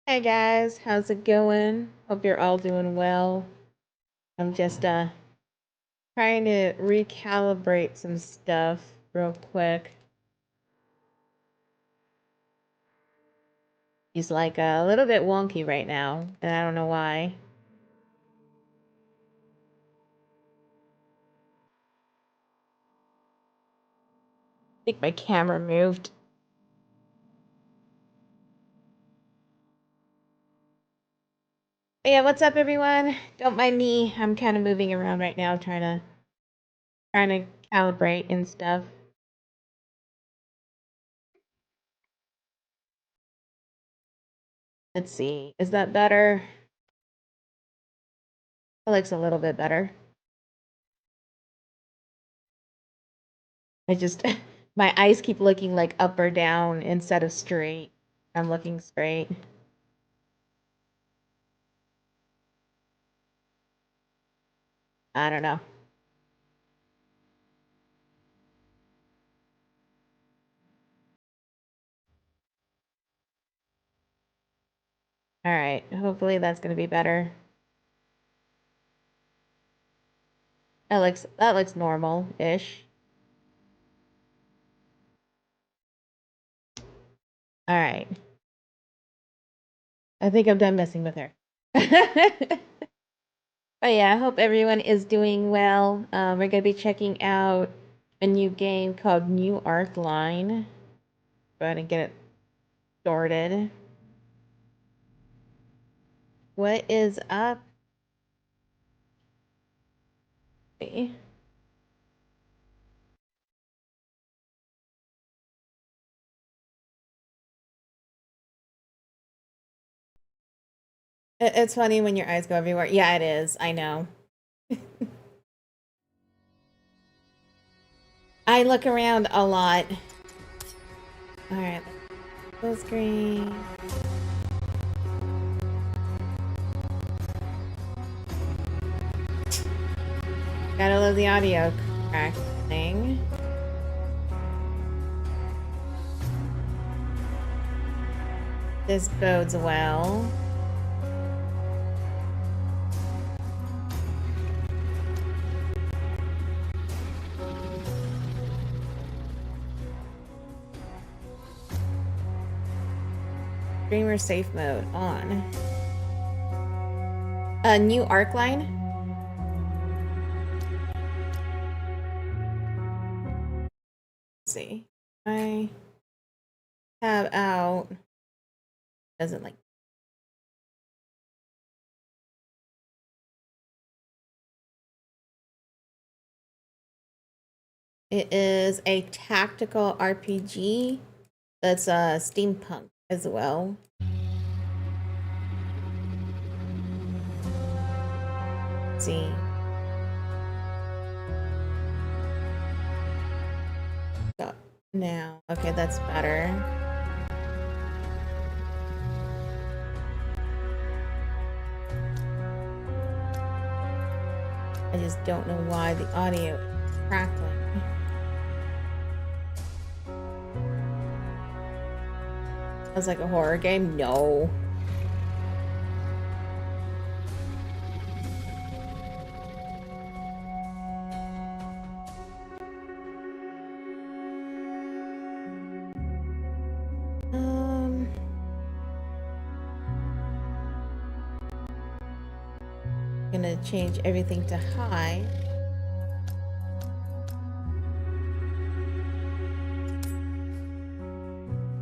Hey guys, how's it going? Hope you're all doing well. I'm just trying to recalibrate some stuff real quick. He's like a little bit wonky right now, and I don't know why. I think my camera moved. But yeah, what's up everyone? Don't mind me. I'm kind of moving around right now trying to calibrate and stuff. Let's see. Is that better? That looks a little bit better. I just my eyes keep looking like up or down instead of straight. I'm looking straight. I don't know. All right. Hopefully that's going to be better. That looks normal-ish. All right. I think I'm done messing with her. But yeah, I hope everyone is doing well. We're going to be checking out a new game called New Arc Line. Go ahead and get it started. What is up? It's funny when your eyes go everywhere. Yeah, it is. I know. I look around a lot. All right. Full screen. Gotta love the audio crackling. This bodes well. Streamer safe mode on. A new arc line. Let's see. I have out. Doesn't like. It is a tactical RPG that's steampunk as well. Let's see. So now, okay, that's better. I just don't know why the audio is crackling. Sounds like a horror game? No. Gonna change everything to high.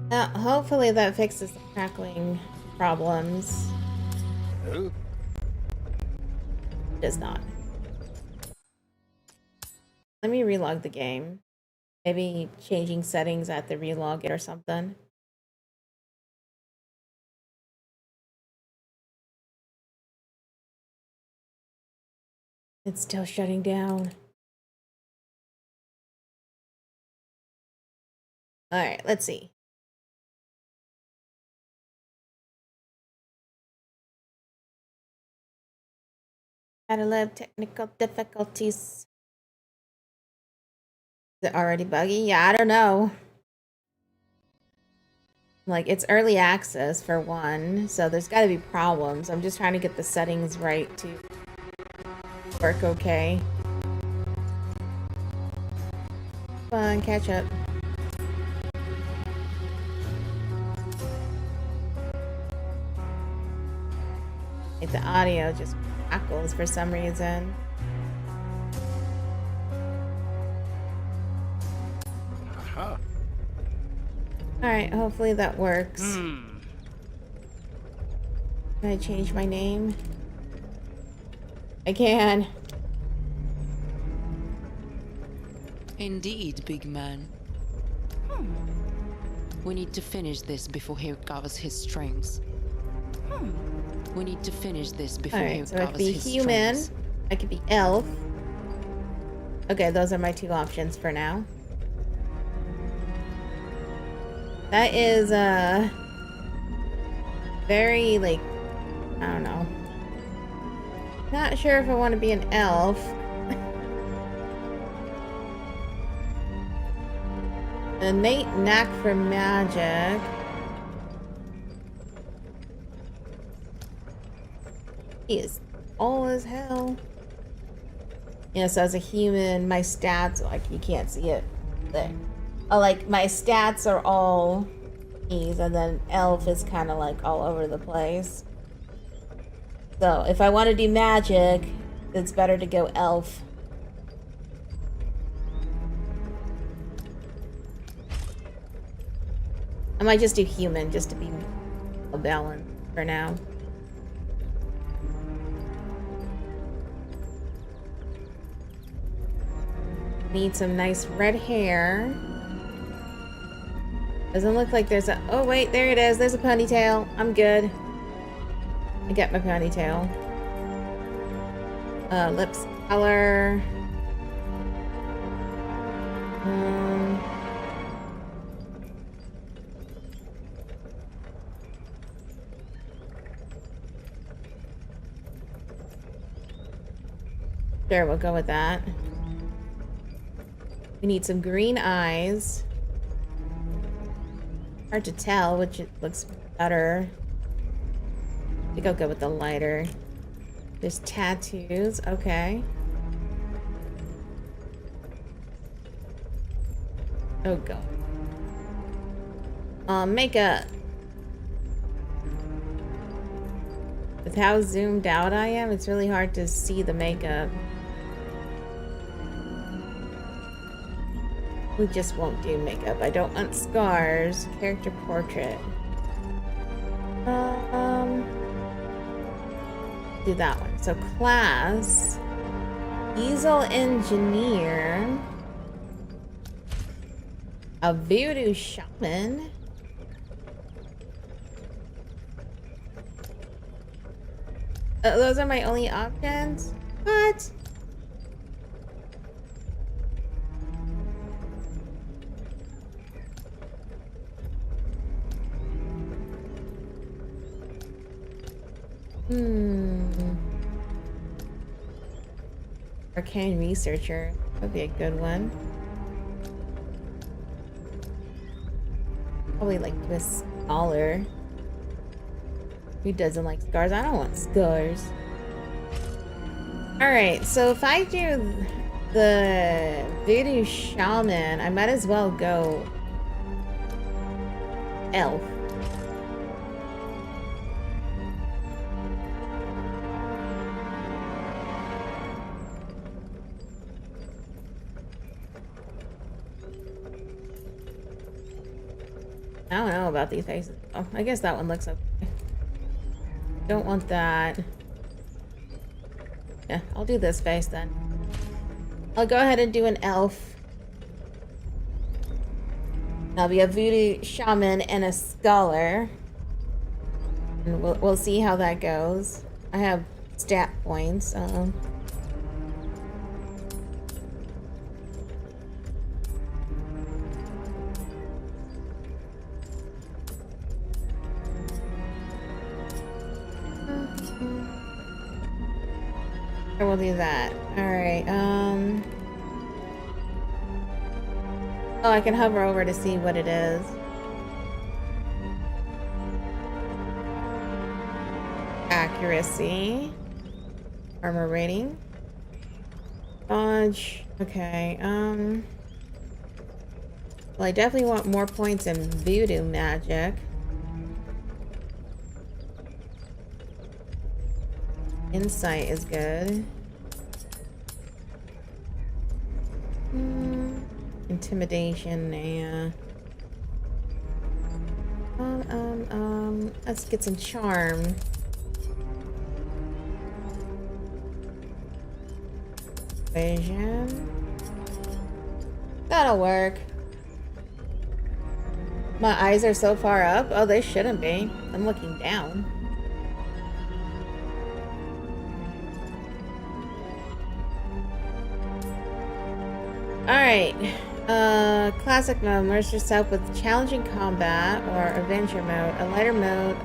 Now, hopefully that fixes the crackling problems. It does not. Let me relog the game. Maybe changing settings at the relog it or something. It's still shutting down. All right, let's see. Gotta love technical difficulties. Is it already buggy? Yeah, I don't know. Like, it's early access for one, so there's got to be problems. I'm just trying to get the settings right to work okay. Fun, catch up. Like, the audio just crackles for some reason. Alright, hopefully that works. Can I change my name? I can. Indeed, big man. We need to finish this before he recovers his strength. We need to finish this before he Alright, so I could recovers be his human. strength. I could be elf. Okay, those are my two options for now. That is, very, like, I don't know. Not sure if I want to be an elf. An innate knack for magic. He is all as hell. Yeah, so as a human, my stats, like, you can't see it there. Oh, like, my stats are all these, and then elf is kind of like all over the place. So if I want to do magic, it's better to go elf. I might just do human just to be a balance for now. Need some nice red hair. Doesn't look like there's a... Oh, wait, there it is. There's a ponytail. I'm good. I get my ponytail. Lips color. Sure, we'll go with that. We need some green eyes. Hard to tell which looks better. I think I'll go with the lighter. There's tattoos. Okay. Oh god. Makeup. With how zoomed out I am, it's really hard to see the makeup. We just won't do makeup. I don't want scars. Character portrait. Do that one. So class. Easel engineer. A voodoo shaman. Those are my only options? What? Arcane researcher. That'd be a good one. Probably like a scholar. Who doesn't like scars? I don't want scars. Alright, so if I do the voodoo shaman, I might as well go elf. I don't know about these faces. Oh, I guess that one looks okay. Don't want that. Yeah, I'll do this face then. I'll go ahead and do an elf. I'll be a voodoo shaman and a scholar. And we'll see how that goes. I have stat points. Or we'll do that. Alright, oh, I can hover over to see what it is. accuracy. Armor rating. Dodge. Okay, well, I definitely want more points in voodoo magic. Insight is good. Intimidation, yeah. Let's get some charm. Vision. That'll work. My eyes are so far up. Oh, they shouldn't be. I'm looking down. Alright. Classic mode. Merge yourself with challenging combat or adventure mode. A lighter mode.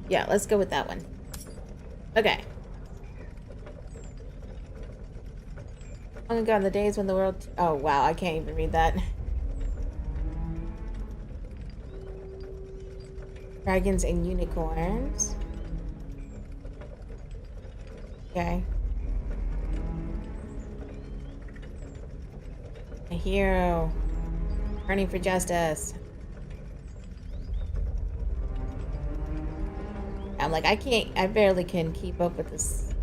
Yeah, let's go with that one. Okay. Long ago in the days when the world... Oh, wow. I can't even read that. Dragons and unicorns. Okay. A hero. Running for justice. I'm like, I barely can keep up with this.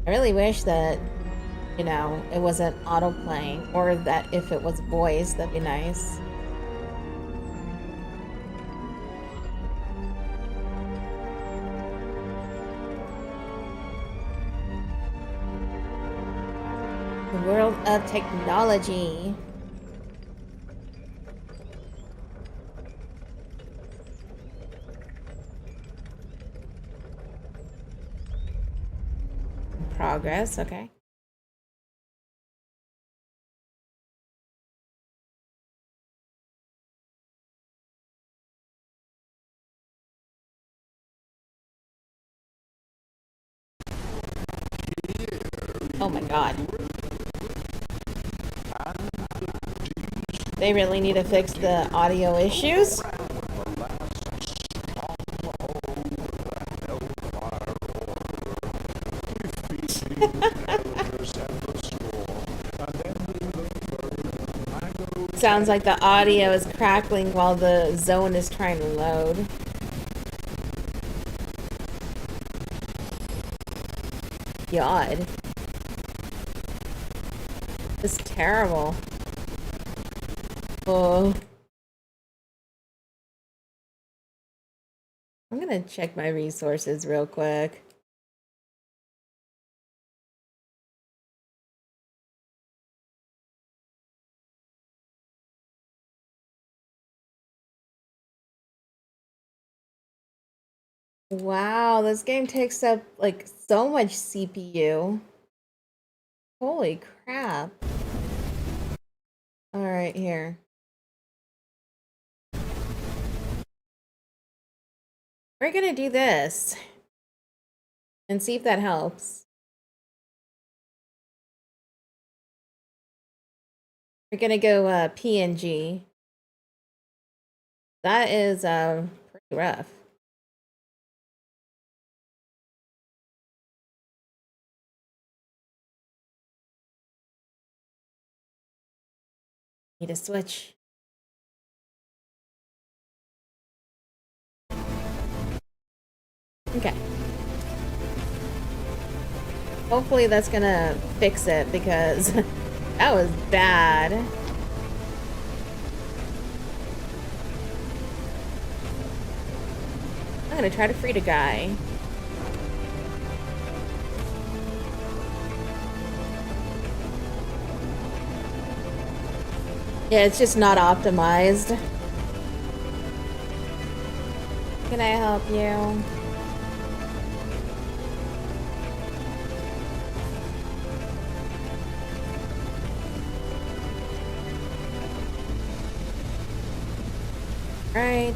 I really wish that, you know, it wasn't auto-playing, or that if it was voice, that'd be nice. The world of technology. Progress, okay. Oh my god. They really need to fix the audio issues. Sounds like the audio is crackling while the zone is trying to load. God. It's terrible. Oh. I'm gonna check my resources real quick. Wow, this game takes up like so much CPU. Holy crap. All right, here. We're gonna do this and see if that helps. We're gonna go PNG. That is pretty rough. Need a switch. Okay. Hopefully that's gonna fix it because that was bad. I'm gonna try to free the guy. Yeah, it's just not optimized. Can I help you? Right.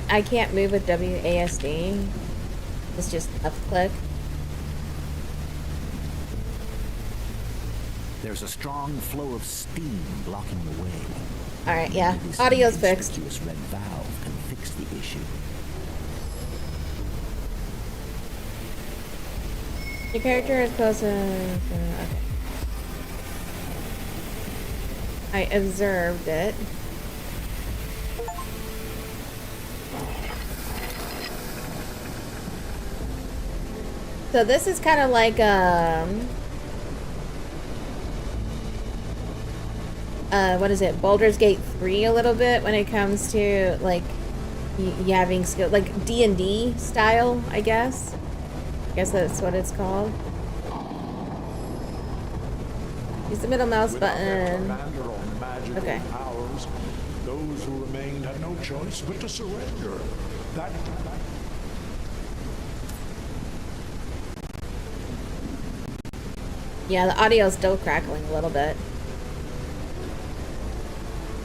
I can't move with WASD. It's just left click. There's a strong flow of steam blocking the way. Alright, yeah. Audio's fixed. Red valve fix the issue. Your character is close to... Okay. I observed it. So this is kind of like what is it? Baldur's Gate 3 a little bit when it comes to like you having skill, like D&D style, I guess. I guess that's what it's called. Use the middle mouse button. Okay. Powers, those who remained had no choice but to surrender. That Yeah, the audio's still crackling a little bit.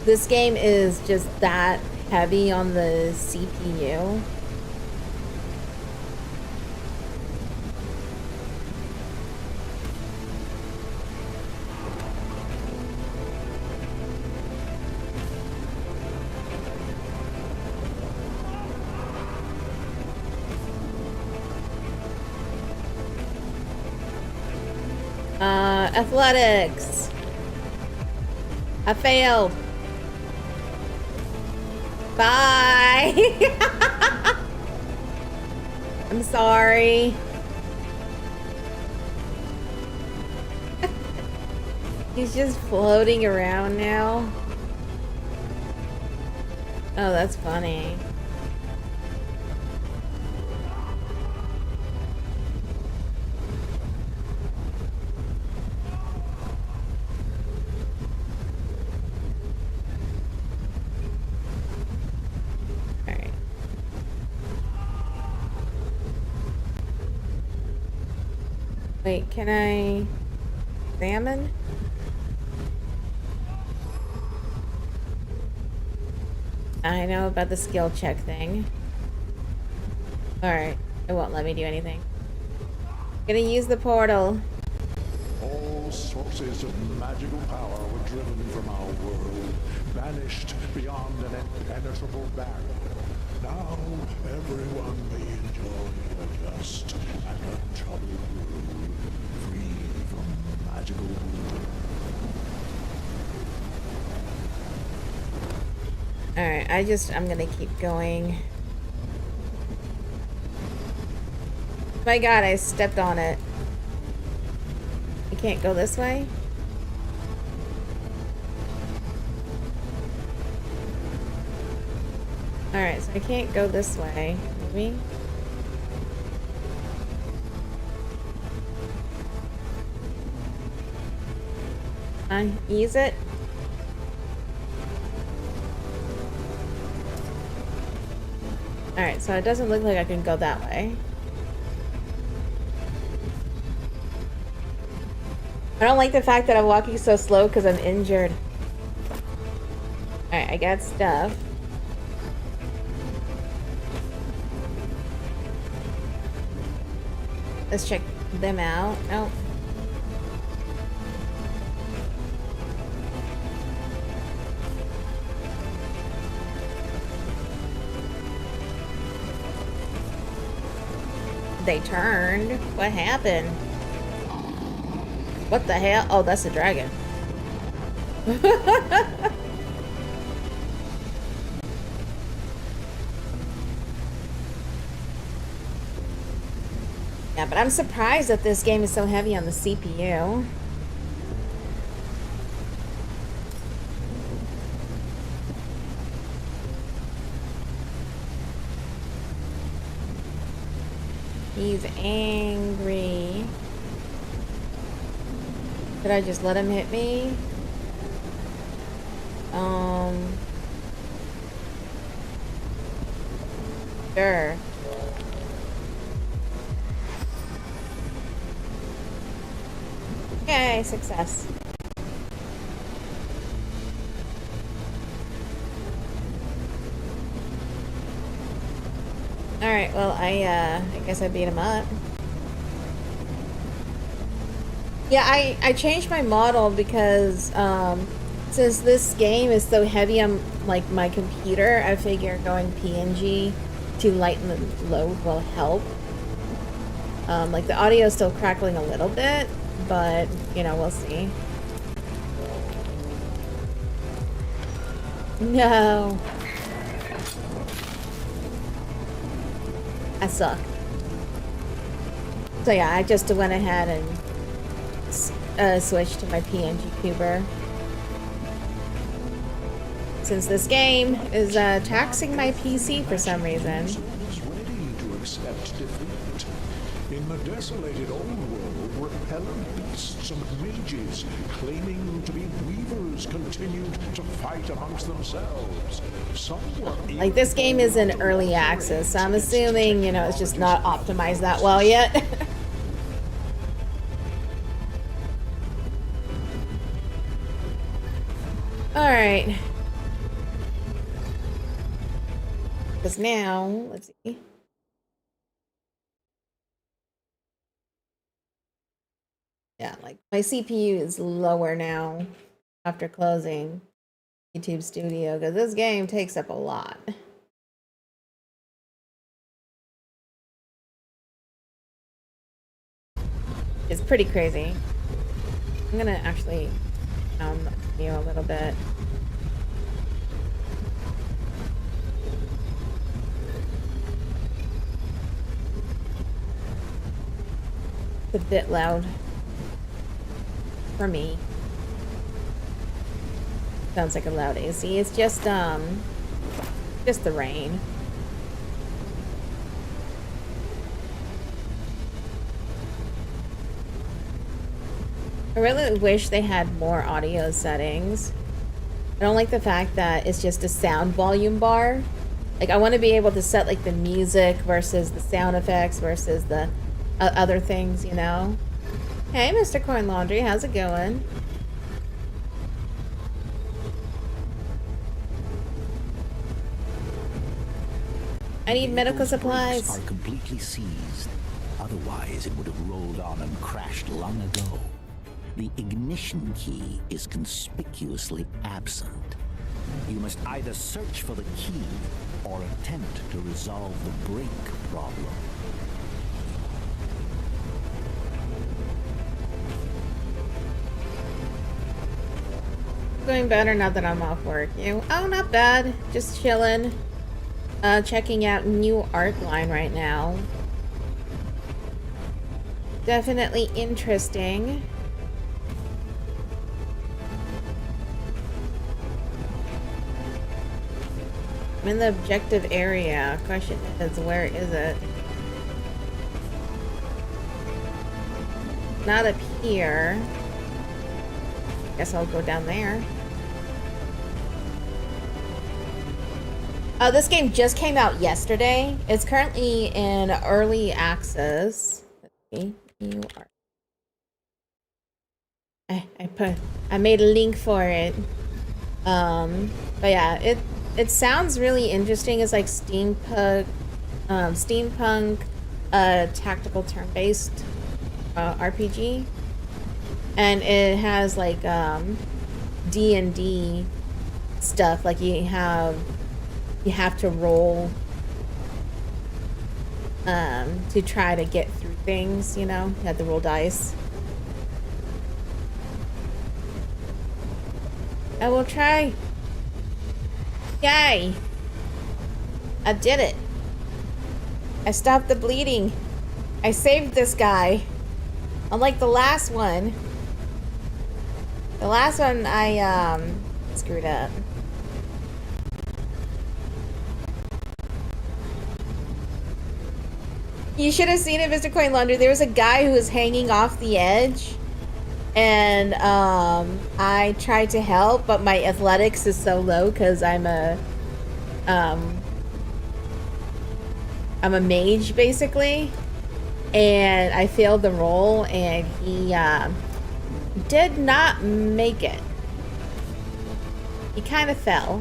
This game is just that heavy on the CPU. Athletics. I failed. Bye. I'm sorry. He's just floating around now. Oh, that's funny. Wait, can I examine? I know about the skill check thing. Alright, it won't let me do anything. Gonna use the portal. all sources of magical power were driven from our world, banished beyond an impenetrable barrier. Now everyone may enjoy a just and untroubled world, free from magical rule. Alright, I'm gonna keep going. My god, I stepped on it. I can't go this way? Alright, so I can't go this way. Maybe? Use it? Alright, so it doesn't look like I can go that way. I don't like the fact that I'm walking so slow because I'm injured. Alright, I got stuff. Let's check them out. Oh. They turned. What happened? What the hell? Oh, that's a dragon. Yeah, but I'm surprised that this game is so heavy on the CPU. He's angry. Did I just let him hit me? Sure. Okay, success. Alright, well, I guess I beat him up. Yeah, I changed my model because, Since this game is so heavy on like my computer, I figure going PNG to lighten the load will help. Like the audio is still crackling a little bit, but you know, we'll see. No. I suck. So yeah, I just went ahead and switched to my PNG Cuber. Since this game is taxing my PC for some reason. Someone is ready to accept defeat. In the desolated old world, repellent beasts and mages claiming to be weavers continued to fight amongst themselves. Some were Like this game is in early access, so I'm assuming, you know, it's just not optimized that well yet. Alright. Because now, let's see. Yeah, like my CPU is lower now after closing YouTube Studio because this game takes up a lot. It's pretty crazy. I'm gonna actually down the video a little bit. It's a bit loud for me. Sounds like a loud AC. It's just the rain. I really wish they had more audio settings. I don't like the fact that it's just a sound volume bar. Like I want to be able to set like the music versus the sound effects versus the other things, you know? Hey, Mr. Coin Laundry, how's it going? I need medical supplies. Are completely seized. Otherwise, it would have rolled on and crashed long ago. The ignition key is conspicuously absent. You must either search for the key or attempt to resolve the brake problem. Going better now that I'm off work. You? Oh, not bad. Just chilling. Checking out new art line right now. Definitely interesting. I'm in the objective area. Question is, where is it? Not up here. Guess I'll go down there. This game just came out yesterday. It's currently in early access. Let's see. You are. I made a link for it. But yeah, it sounds really interesting. It's like steampunk, tactical turn-based RPG, and it has like D&D stuff. Like you have to roll to try to get through things. You know, you have to roll dice. I will try. Yay! I did it. I stopped the bleeding. I saved this guy. Unlike the last one. The last one I screwed up. You should have seen it, Mr. Coin Laundry. There was a guy who was hanging off the edge. And I tried to help, but my athletics is so low because I'm a mage basically, and I failed the roll, and he did not make it. He kind of fell.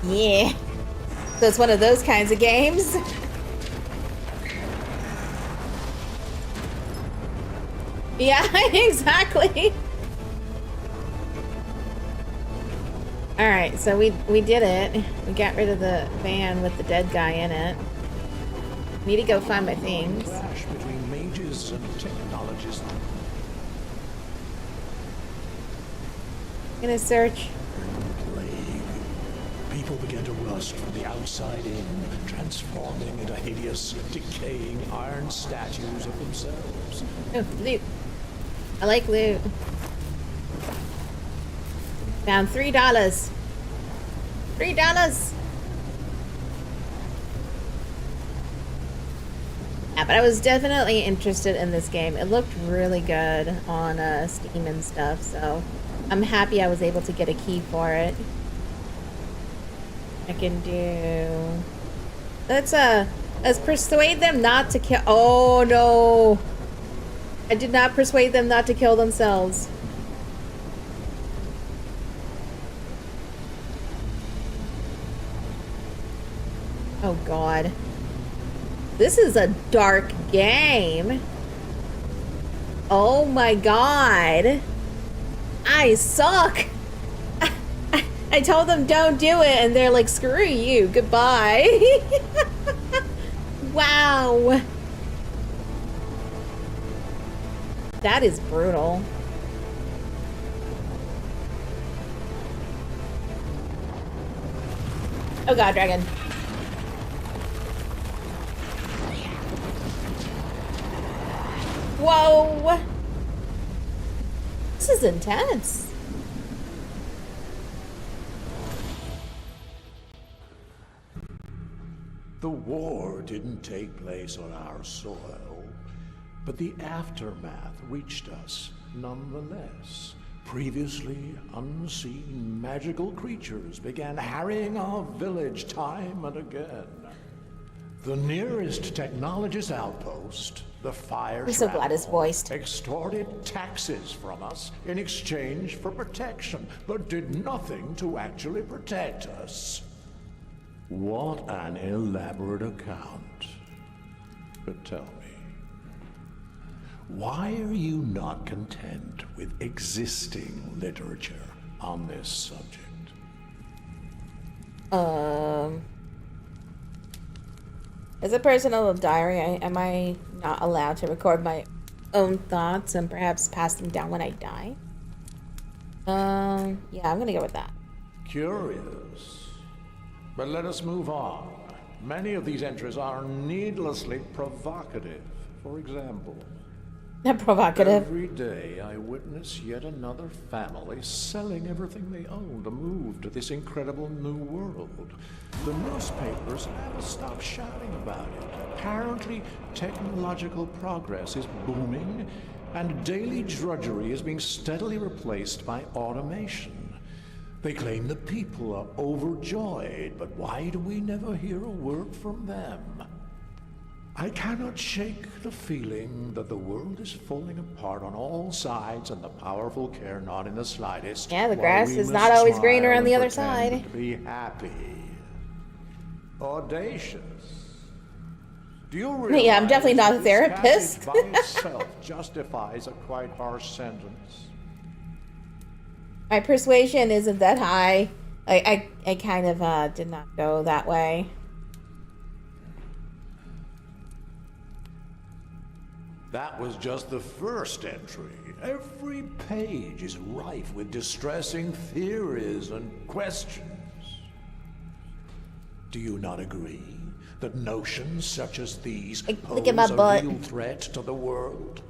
Yeah. So it's one of those kinds of games. Yeah, exactly. All right, so we did it. We got rid of the van with the dead guy in it. Need to go find my things. Clash between mages and technologists. Gonna search. Plague. People began to rust from the outside in, transforming into hideous, decaying iron statues of themselves. Oh, loot. I like loot. Found $3. $3. Yeah, but I was definitely interested in this game. It looked really good on Steam and stuff, so I'm happy I was able to get a key for it. I can do... Let's persuade them not to kill... Oh, no. I did not persuade them not to kill themselves. Oh, God. This is a dark game. Oh, my God. I suck. I told them don't do it, and they're like, screw you, goodbye. Wow. That is brutal. Oh God, dragon. Whoa. This is intense. The war didn't take place on our soil, but the aftermath reached us nonetheless. Previously unseen magical creatures began harrying our village time and again. The nearest technologist outpost, the Fire I'm so glad it's Travel, voiced. extorted taxes from us in exchange for protection, but did nothing to actually protect us. What an elaborate account. But tell me, why are you not content with existing literature on this subject? As a personal diary, am I not allowed to record my own thoughts and perhaps pass them down when I die? Yeah, I'm gonna go with that. Curious. But let us move on. Many of these entries are needlessly provocative. For example, Not provocative. every day I witness yet another family selling everything they own to move to this incredible new world. The newspapers never stop shouting about it. Apparently, technological progress is booming, and daily drudgery is being steadily replaced by automation. They claim the people are overjoyed, but why do we never hear a word from them? I cannot shake the feeling that the world is falling apart on all sides and the powerful care not in the slightest. Yeah, the while grass we is must not always greener smile on the and other pretend side. to be happy. Audacious. Do you realize Yeah, I'm definitely not a this therapist. passage by itself justifies a quite harsh sentence? My persuasion isn't that high. I kind of did not go that way. That was just the first entry. Every page is rife with distressing theories and questions. Do you not agree that notions such as these Look at my pose a butt. real threat to the world?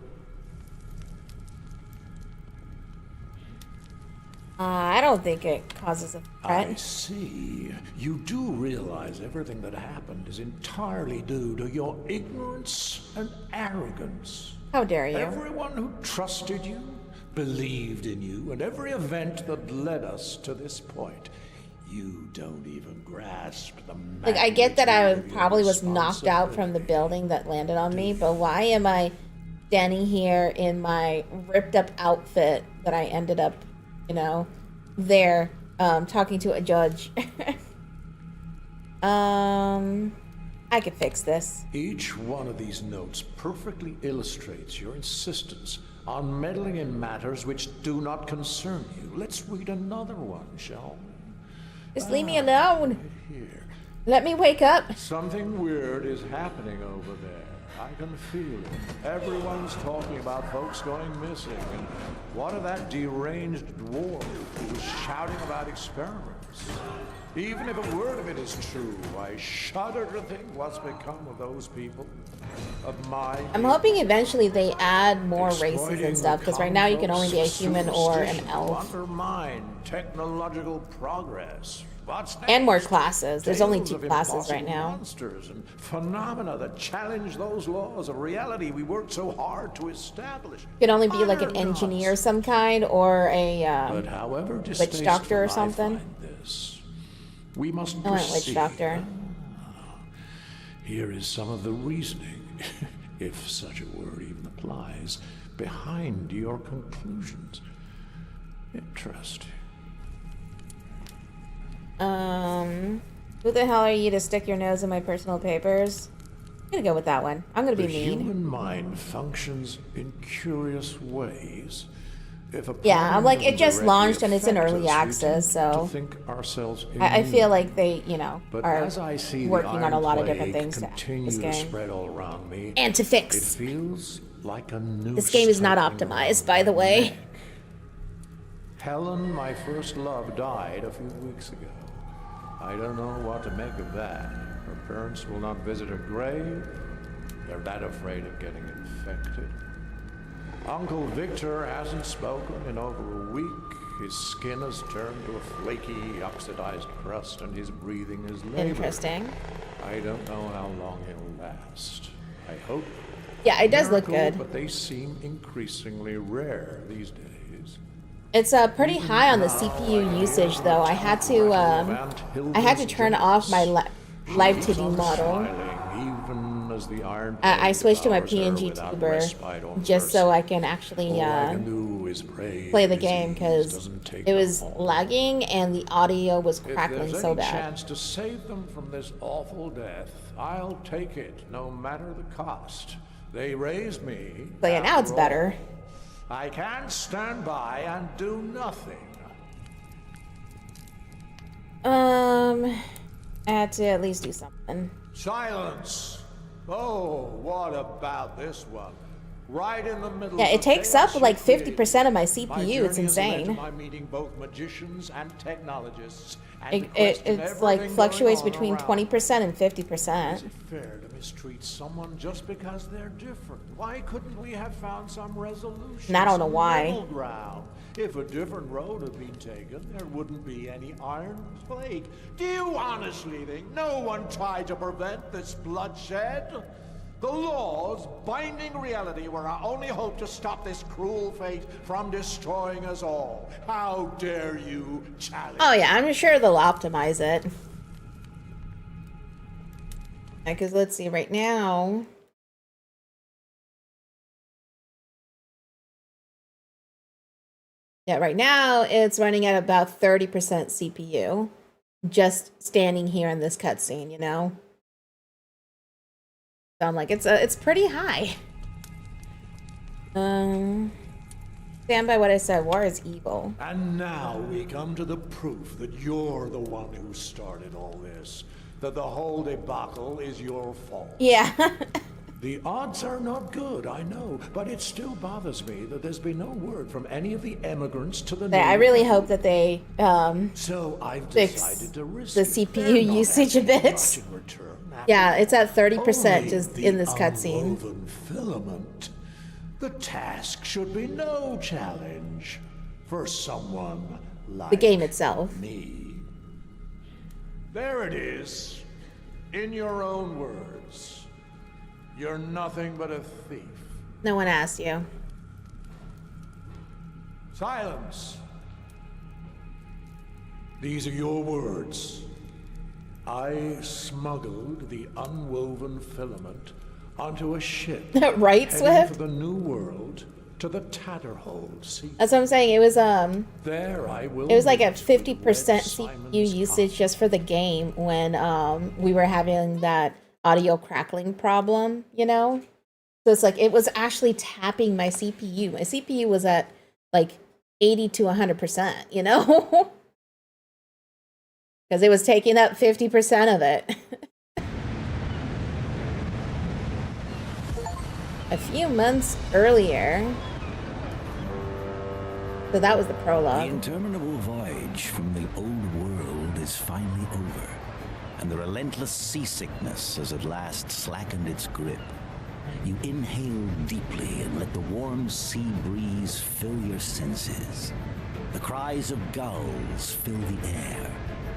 I don't think it causes a I threat. see. You do realize everything that happened is entirely due to your ignorance and arrogance. How dare you? Everyone who trusted you, believed in you, and every event that led us to this point. You don't even grasp the Like, I get that I magnitude of your probably was knocked out from the responsibility. building that landed on me, but why am I standing here in my ripped up outfit that I ended up, you know, there, talking to a judge? I could fix this. Each one of these notes perfectly illustrates your insistence on meddling in matters which do not concern you. Let's read another one, shall we? Just leave me alone. Here. Let me wake up. Something weird is happening over there. I can feel it. Everyone's talking about folks going missing. And what of that deranged dwarf who was shouting about experiments? Even if a word of it is true, I shudder to think what's become of those people. Of my I'm hoping eventually they add more races and stuff, because right now you can only be a human or an elf. Undermine technological progress. What's next? And more classes. There's only Tales 2 of classes right impossible now. Monsters and phenomena that challenge those laws of reality we worked so hard to establish. You can only be like an Utter engineer of some kind, or a But however witch doctor or distasteful I something. find this, we must I went proceed. witch doctor. Here is some of the reasoning, if such a word even applies, behind your conclusions. Interesting. Who the hell are you to stick your nose in my personal papers? I'm gonna go with that one. I'm gonna The be mean. human mind functions in curious ways. If a Yeah, I'm problem like, it doesn't just directly launched and it's in affect early us, we access, tend so to think ourselves I feel immune. like they, you know, But are as I see working the on a Iron lot of Plague different things to continue this to game. spread all around me, And to it fix. feels like a new. This game is not optimized, by the way. Helen, my first love, died a few weeks ago. I don't know what to make of that. Her parents will not visit her grave. They're that afraid of getting infected. Uncle Victor hasn't spoken in over a week. His skin has turned to a flaky, oxidized crust, and his breathing is labored. Interesting. I don't know how long he'll last. I hope. Yeah, it does look Miracle, good. but they seem increasingly rare these days. It's pretty high on the CPU usage, though. I had to turn off my live TV model. I switched to my PNG tuber just so I can actually play the game, because it was lagging and the audio was crackling so bad. Chance to save them from this awful death, I'll take it, no matter the cost. They raised me. So yeah, now it's after better. all. I can't stand by and do nothing. I had to at least do something. Silence! Oh, what about this one? Right in the middle. Yeah, of it the takes chaos up like you created. 50% of my My CPU. journey It's has led to insane. my meeting both magicians and technologists, and It's like fluctuates between 20% and Is 50%. it fair to mistreat someone just because they're different? Why couldn't we have found some resolution? And I don't know some why. middle ground? If a different road had been taken, there wouldn't be any Iron Plague. Do you honestly think no one tried to prevent this bloodshed? The laws binding reality were our only hope to stop this cruel fate from destroying us all. How dare you challenge? Oh yeah, I'm sure they'll optimize it. Because let's see, right now... Yeah, right now it's running at about 30% CPU. Just standing here in this cutscene, you know? So I'm like, it's pretty high. Stand by what I said, war is evil. And now we come to the proof that you're the one who started all this. That the whole debacle is your fault. Yeah. The odds are not good, I know, but it still bothers me that there's been no word from any of the emigrants to the I really hope that they So I've fix decided to risk the it. CPU They're not usage a asking bit. much in return after Yeah, it's at 30% only just the in this cutscene. unwoven filament. The task should be no challenge for someone like The game itself. me. There it is, in your own words. You're nothing but a thief. No one asked you. Silence. These are your words. I smuggled the unwoven filament onto a ship. Right, heading Swift? for the new world to the Tatterhold Sea. That's what I'm saying. It was There I will. it was like a meet with 50% Red CPU Simon's usage just for the game when we were having that audio crackling problem, you know? So it's like it was actually tapping my CPU. My CPU was at like 80 to 100%, you know? Because it was taking up 50% of it. A few months earlier. So that was the The prologue. interminable voyage from the old world is finally over, and the relentless seasickness has at last slackened its grip. You inhale deeply and let the warm sea breeze fill your senses. The cries of gulls fill the air.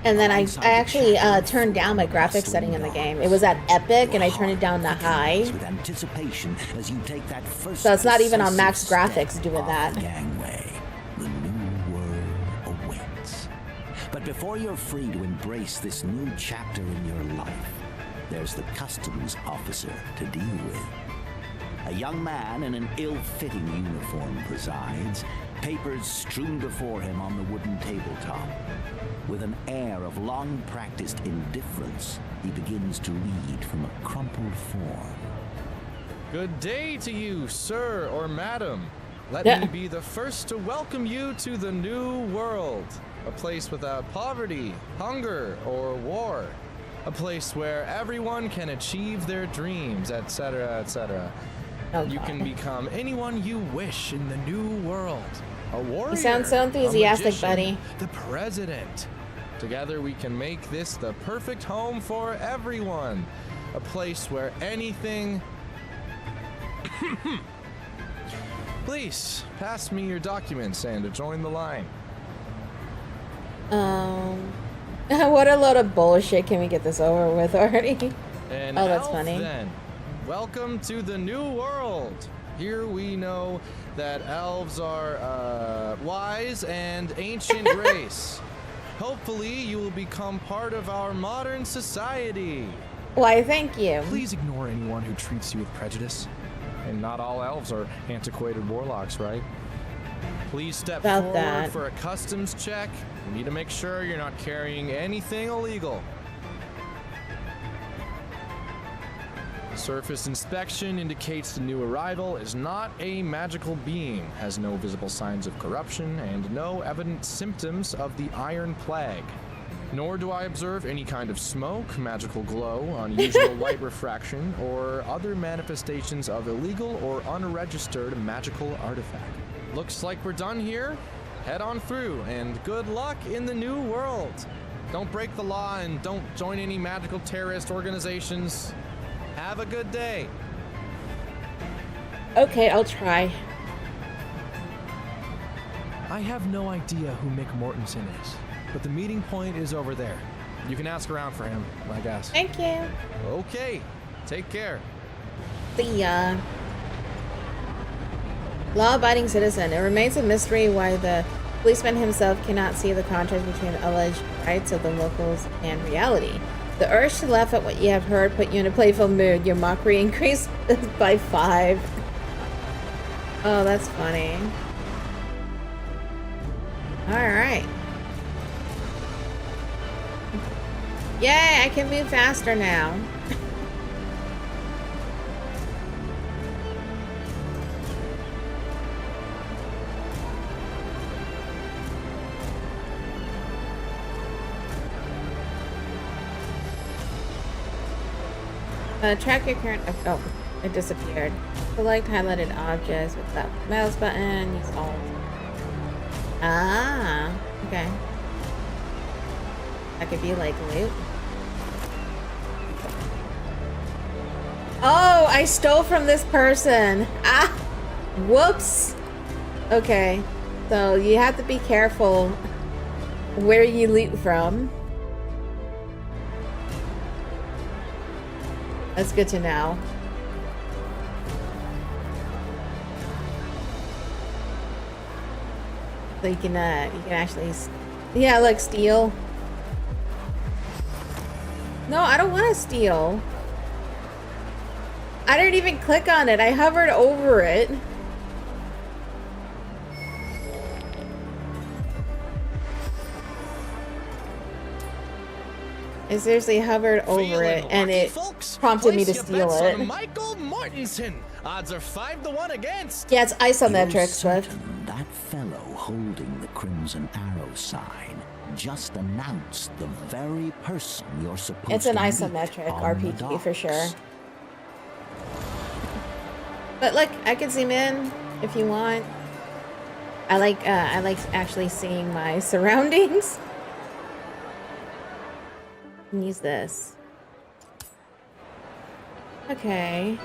And then I Alongside the actually chatter of turned down my graphics rustling setting in the game. It dogs. was at epic, Your and I turned it down to heart high. quickens with anticipation as you take that first So it's not even on max decisive graphics step doing off that. the gangway. The new world awaits. But before you're free to embrace this new chapter in your life, there's the customs officer to deal with. A young man in an ill-fitting uniform presides, papers strewn before him on the wooden tabletop. With an air of long-practiced indifference, he begins to read from a crumpled form. Good day to you, sir or madam. Let Yeah. me be the first to welcome you to the new world. A place without poverty, hunger, or war. A place where everyone can achieve their dreams, etc., etc. Oh, You God. can become anyone you wish in the new world. A warrior. You sound so a enthusiastic, magician, buddy. The president. Together we can make this the perfect home for everyone. A place where anything... Please, pass me your documents and join the line. What a load of bullshit. Can we get this over with already? An Oh, that's elf, funny. Then. Welcome to the new world. Here we know that elves are wise and ancient race. Hopefully you will become part of our modern society. Why, thank you. Please ignore anyone who treats you with prejudice. And not all elves are antiquated warlocks, right? Please step About forward that. for a customs check. We need to make sure you're not carrying anything illegal. Surface inspection indicates the new arrival is not a magical being, has no visible signs of corruption, and no evident symptoms of the Iron Plague. Nor do I observe any kind of smoke, magical glow, unusual light refraction, or other manifestations of illegal or unregistered magical artifact. Looks like we're done here. Head on through, and good luck in the new world. Don't break the law and don't join any magical terrorist organizations. Have a good day. Okay, I'll try. I have no idea who Mick Mortensen is, but the meeting point is over there. You can ask around for him, I guess. Thank you. Okay, take care. See ya. Law-abiding citizen. It remains a mystery why the policeman himself cannot see the contrast between alleged rights of the locals and reality. The urge to laugh at what you have heard put you in a playful mood. Your mockery increased by 5. Oh, that's funny. Alright. Yay, I can move faster now. Track your current. Oh, it disappeared. Select highlighted objects with that mouse button. Use Alt. Ah, okay. That could be like loot. Oh, I stole from this person. Ah, whoops. Okay, so you have to be careful where you loot from. That's good to know. So you can actually, yeah, like steal. No, I don't want to steal. I didn't even click on it. I hovered over it. I seriously hovered over it, and it prompted me to steal it. Michael Mortensen. Odds are 5-1 against. Yeah, it's isometric, You're Swift. certain that fellow holding the Crimson Arrow sign just announced the very person you're supposed It's to an meet isometric on the RPG for sure. docks. But look, I can zoom in if you want. I like actually seeing my surroundings. Use this. Okay.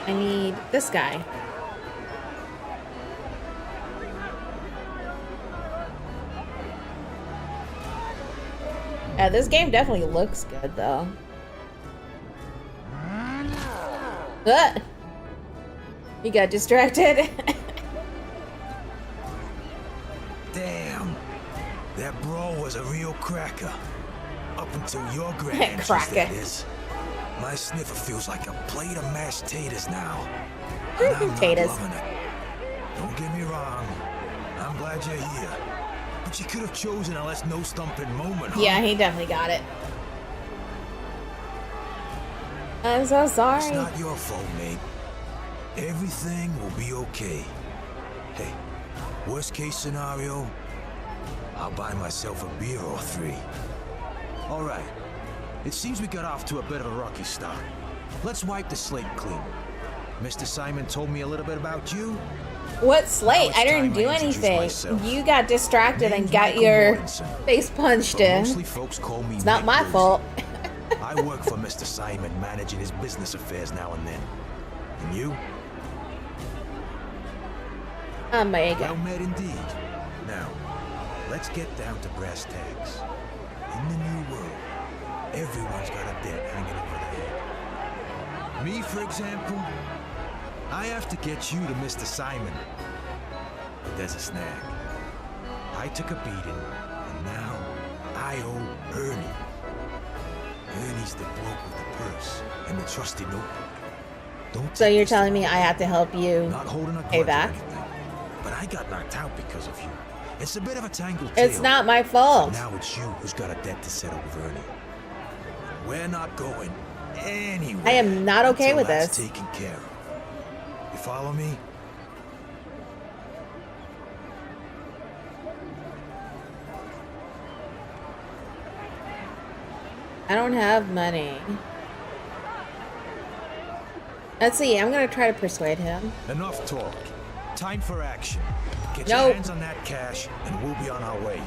I need this guy. Yeah, this game definitely looks good though. He got distracted. Damn, that bro was a real cracker. Up until your grand entrance, Cracker. that is. My sniffer feels like a plate of mashed taters now. And I'm not Taters. loving it. Don't get me wrong. I'm glad you're here. But you could have chosen a less no-stumping moment, huh? Yeah, he definitely got it. I'm so It's sorry. not your fault, mate. Everything will be okay. Hey, worst case scenario, I'll buy myself a beer or three. All right. It seems we got off to a bit of a rocky start. Let's wipe the slate clean. Mr. Simon told me a little bit about you. What slate? it's I didn't time do I introduce anything. myself. You got distracted and Name's got Michael your Mortensen, face punched but in. mostly folks call me It's not Mick my Woodsy. fault. I work for Mr. Simon, managing his business affairs now and then. And you? I'm Maeka. Well met indeed. Now, let's get down to brass tacks. In the new world, everyone's got a debt hanging over their head. Me, for example, I have to get you to Mr. Simon. But there's a snag. I took a beating, and now I owe Ernie. Ernie's the bloke with the purse and the trusty notebook. Don't So take you're this the telling me wrong I have to help you Not holding a pay grudge or back? anything, but I got knocked out because of you. It's a bit of a tangled It's tale. not my fault. Now it's you who's got a debt to settle with Ernie. We're not going anywhere. I am not okay until with that's this. taken care of. You follow me? I don't have money. Let's see. I'm gonna try to persuade him. Enough talk. Time for action. Get Nope. your hands on that cash, and we'll be on our way.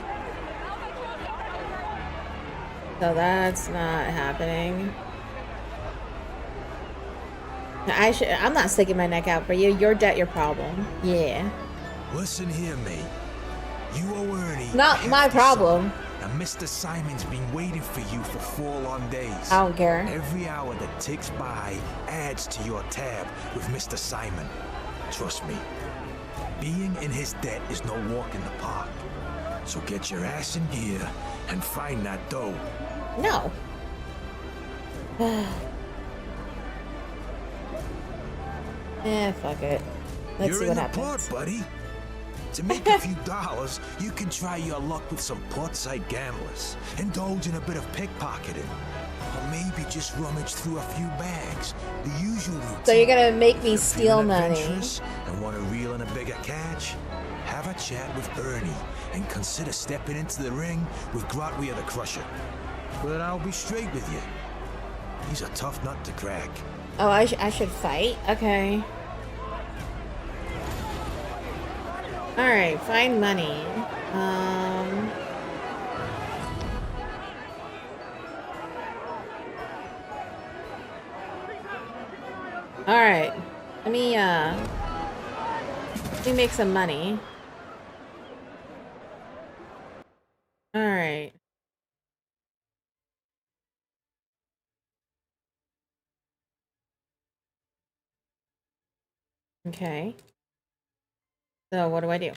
So that's not happening. I'm not sticking my neck out for you. Your debt, your problem. Yeah. Listen here, mate. You owe Ernie. Not a my hefty problem. sum, and Mr. Simon's been waiting for you for 4 long days. I don't care. Every hour that ticks by adds to your tab with Mr. Simon. Trust me, being in his debt is no walk in the park. So get your ass in gear and find that dough. No. Fuck it. Let's You're see in what the happens. port, buddy. To make a few dollars, you can try your luck with some portside gamblers, indulge in a bit of pickpocketing, or maybe just rummage through a few bags. The usual routine. So you're gonna make me If you're steal feeling money. adventurous and want to reel in a bigger catch, have a chat with Ernie and consider stepping into the ring with Grotwea the Crusher. But I'll be straight with you. He's a tough nut to crack. Oh, I should fight? Okay. Alright, find money. Alright. Let me make some money. Alright. Okay. So what do I do?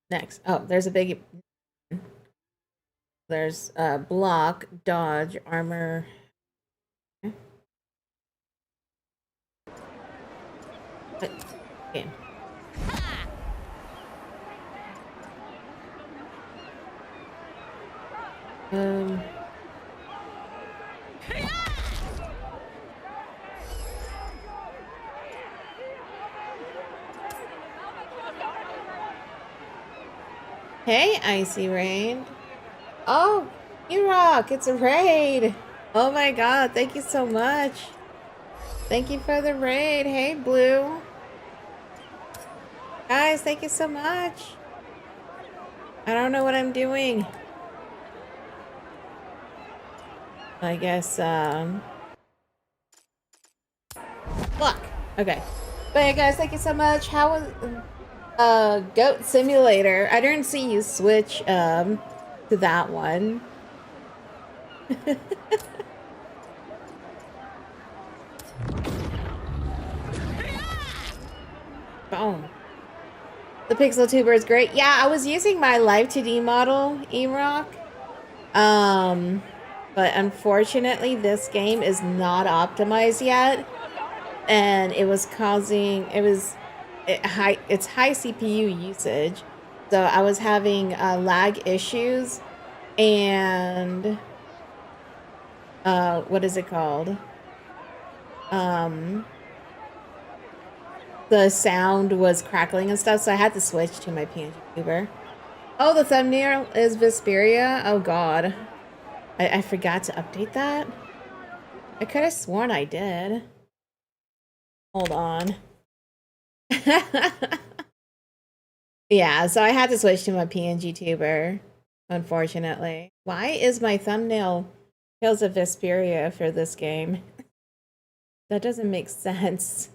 Next. Oh, there's a big... There's block, dodge, armor. Game. Hey, Icy Rain. Oh, you rock. It's a raid. Oh my god, thank you so much. Thank you for the raid. Hey, Blue. Guys, thank you so much. I don't know what I'm doing. I guess, Fuck. Okay. But yeah, guys, thank you so much. How was Goat Simulator? I didn't see you switch to that one. Boom. The Pixel Tuber is great. Yeah, I was using my Live 2D model, E-Rock. But unfortunately, this game is not optimized yet. And it was causing, it's high CPU usage. So I was having lag issues and what is it called? The sound was crackling and stuff, so I had to switch to my PNG tuber. Oh, the thumbnail is Vesperia? Oh god. I forgot to update that. I could have sworn I did. Hold on. Yeah, so I had to switch to my PNG tuber, unfortunately. Why is my thumbnail Tales of Vesperia for this game? That doesn't make sense.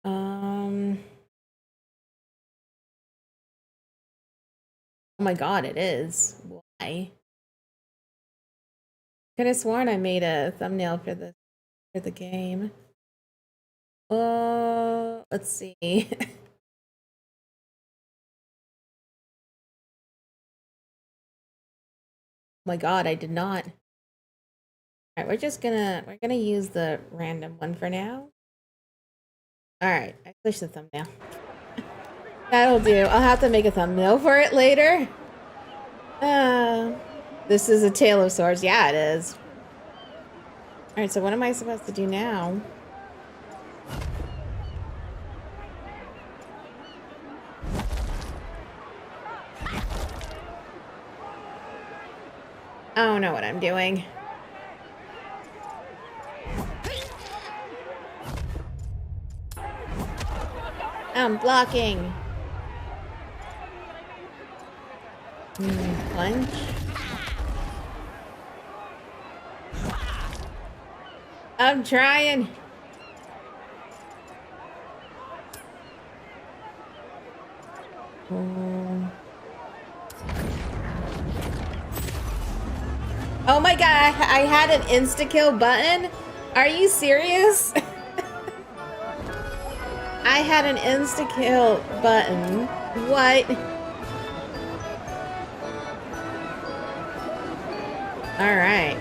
Oh my god, it is. Why? Could have sworn I made a thumbnail for the game. Oh, let's see. Oh my god, I did not. Alright, we're gonna use the random one for now. Alright, I switched the thumbnail. That'll do. I'll have to make a thumbnail for it later. This is a Tale of Swords. Yeah, it is. Alright, so what am I supposed to do now? I don't know what I'm doing. I'm blocking. Punch. I'm trying. Oh my god, I had an insta-kill button? Are you serious? I had an insta-kill button. What? Alright.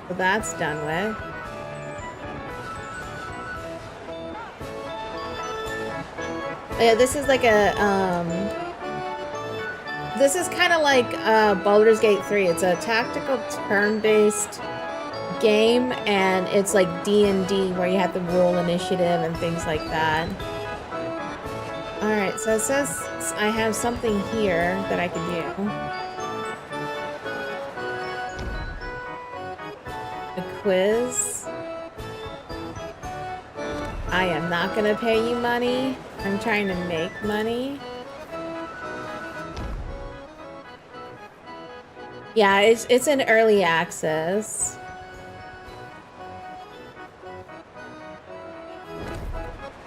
Well, that's done with. Yeah, this is like a, this is kind of like Baldur's Gate 3. It's a tactical turn-based game, and it's like D&D where you have to roll initiative and things like that. Alright, so it says I have something here that I can do. A quiz. I am not gonna pay you money. I'm trying to make money. Yeah, it's in early access.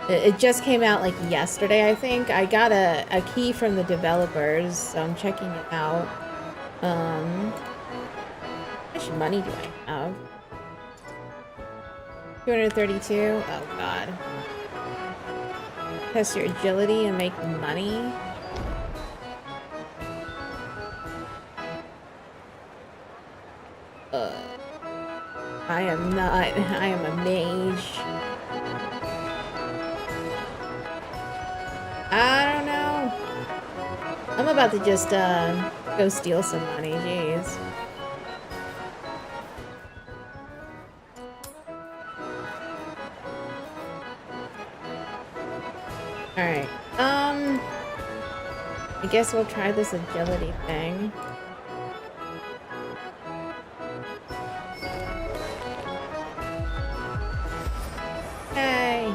It just came out like yesterday, I think. I got a key from the developers, so I'm checking it out. How much money do I have? 232? Oh god. Test your agility and make money. I am a mage. I don't know. I'm about to just go steal some money. Jeez. All right. I guess we'll try this agility thing. Hey.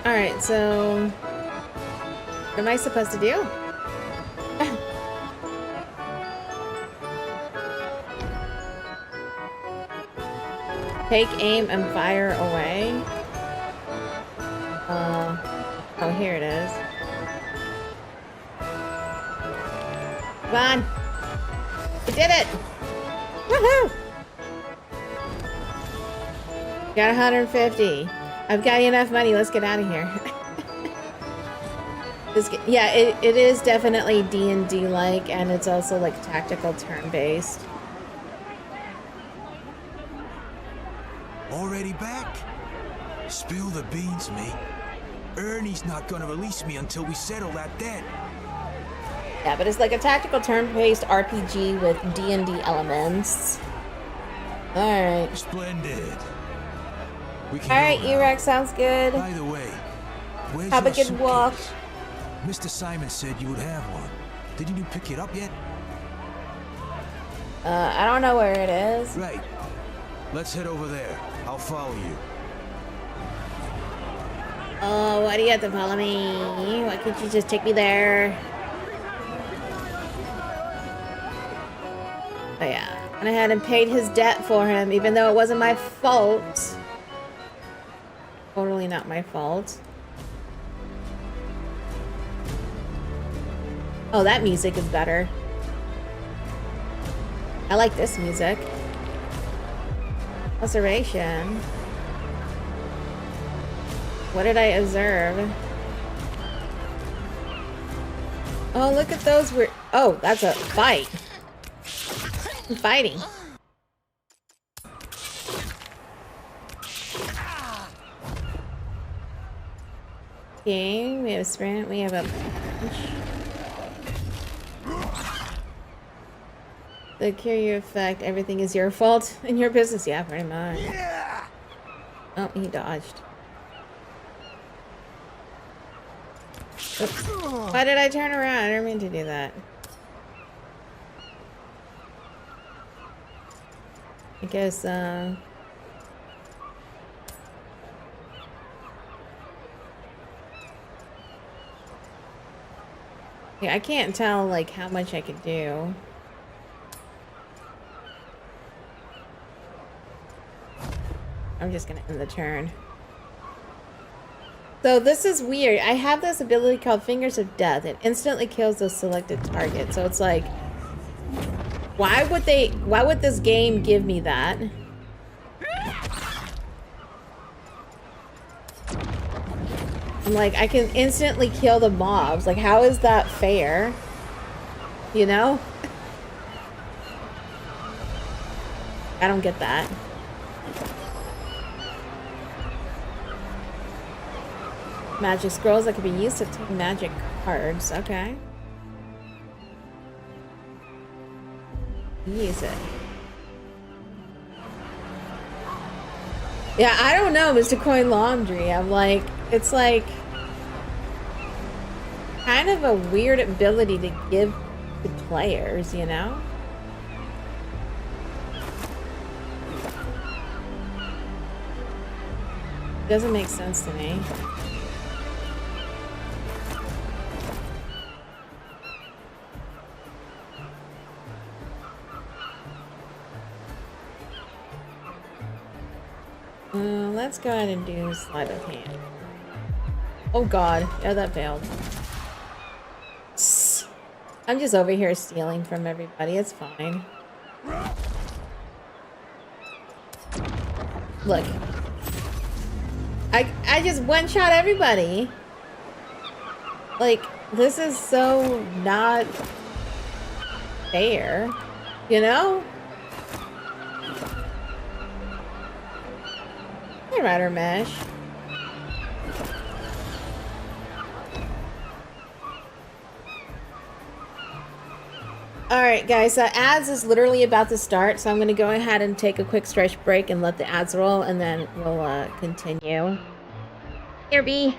All right, so what am I supposed to do? Take aim and fire away. Oh, here it is. Come on. We did it! Woohoo! Got 150. I've got enough money. Let's get out of here. Yeah, it is definitely D&D-like, and it's also like tactical turn-based. Already back? Spill the beans, mate. Ernie's not gonna release me until we settle that debt. Yeah, but it's like a tactical turn-based RPG with D&D elements. Alright. Splendid. Alright, E-Rex, sounds good. By the way, where's have a your good walk. suitcase? Mr. Simon said you would have one. Didn't you pick it up yet? I don't know where it is. Right. Let's head over there. I'll follow you. Oh, why do you have to follow me? Why can't you just take me there? Oh yeah, went ahead and paid his debt for him, even though it wasn't my fault. Totally not my fault. Oh, that music is better. I like this music. Observation. What did I observe? Oh, look at those. Oh, that's a fight. I'm fighting. Okay, we have a sprint. We have a punch. The cure effect. Everything is your fault in your business. Yeah, pretty much. Oh, he dodged. Oops. Why did I turn around? I didn't mean to do that. I guess, yeah, I can't tell, like, how much I could do. I'm just gonna end the turn. So this is weird. I have this ability called Fingers of Death. It instantly kills the selected target. So it's like, why would this game give me that? I'm like, I can instantly kill the mobs. Like, how is that fair? You know? I don't get that. Magic scrolls that can be used to take magic cards. Okay. Use it. Yeah, I don't know, Mr. Coin Laundry. I'm like, it's like kind of a weird ability to give to players, you know? Doesn't make sense to me. Let's go ahead and do sleight of hand. Oh god, yeah, that failed. I'm just over here stealing from everybody, it's fine. Look. I just one-shot everybody. Like, This is so not fair, you know? Hey, Rider Mesh. Alright, guys, ads is literally about to start, so I'm going to go ahead and take a quick stretch break and let the ads roll, and then we'll continue. Here, B.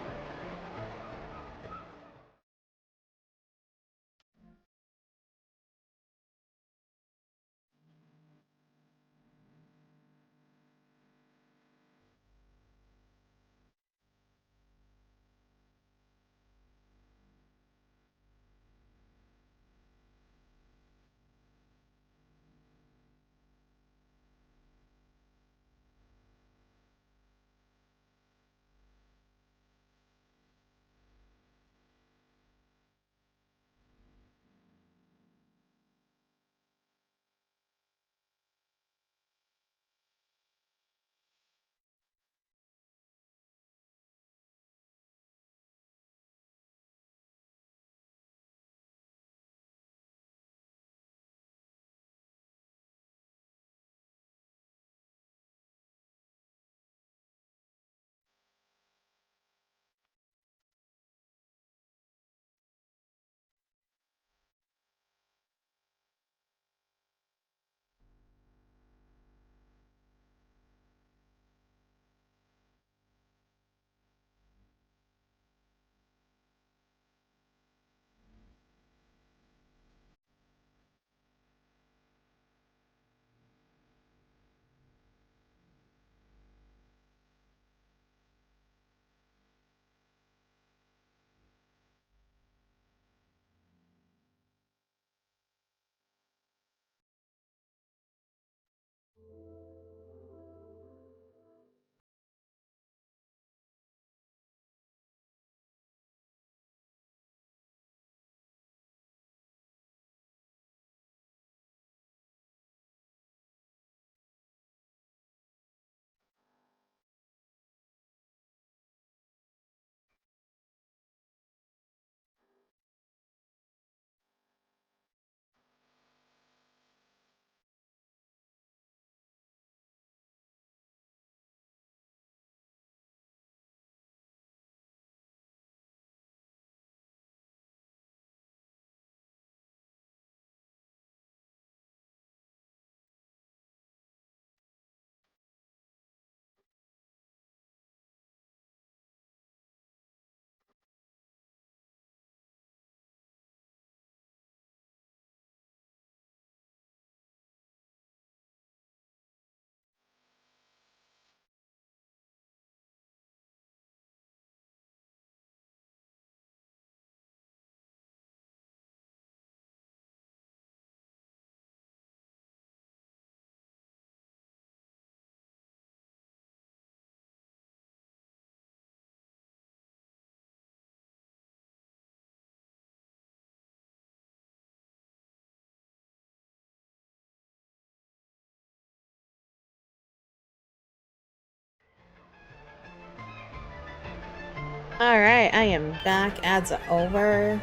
Alright, I am back. Ads are over.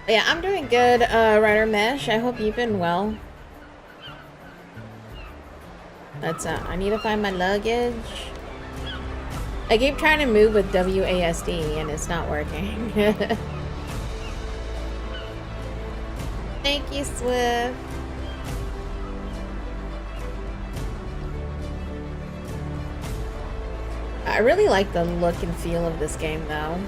Yeah, I'm doing good, Rider Mesh. I hope you've been well. Let's, I need to find my luggage. I keep trying to move with WASD and it's not working. Thank you, Swift. I really like the look and feel of this game, though.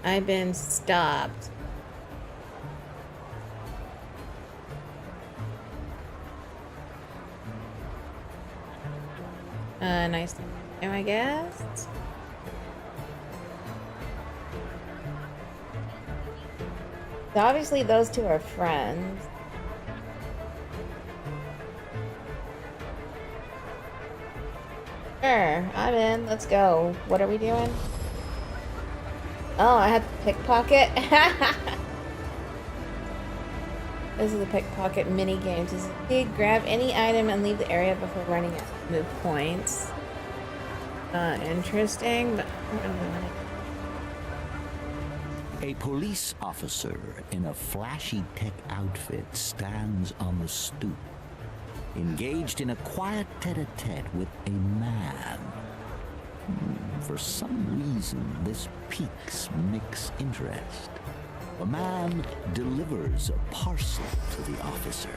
I've been stopped. Nice to meet you, I guess. So obviously those two are friends. Sure, I'm in. Let's go. What are we doing? Oh, I had to pickpocket. This is a pickpocket mini game. This is big. Grab any item and leave the area before running out. Move points. Interesting, but A police officer in a flashy tech outfit stands on the stoop, engaged in a quiet tete-a-tete with a man. For some reason, this piques Mick's interest. The man delivers a parcel to the officer,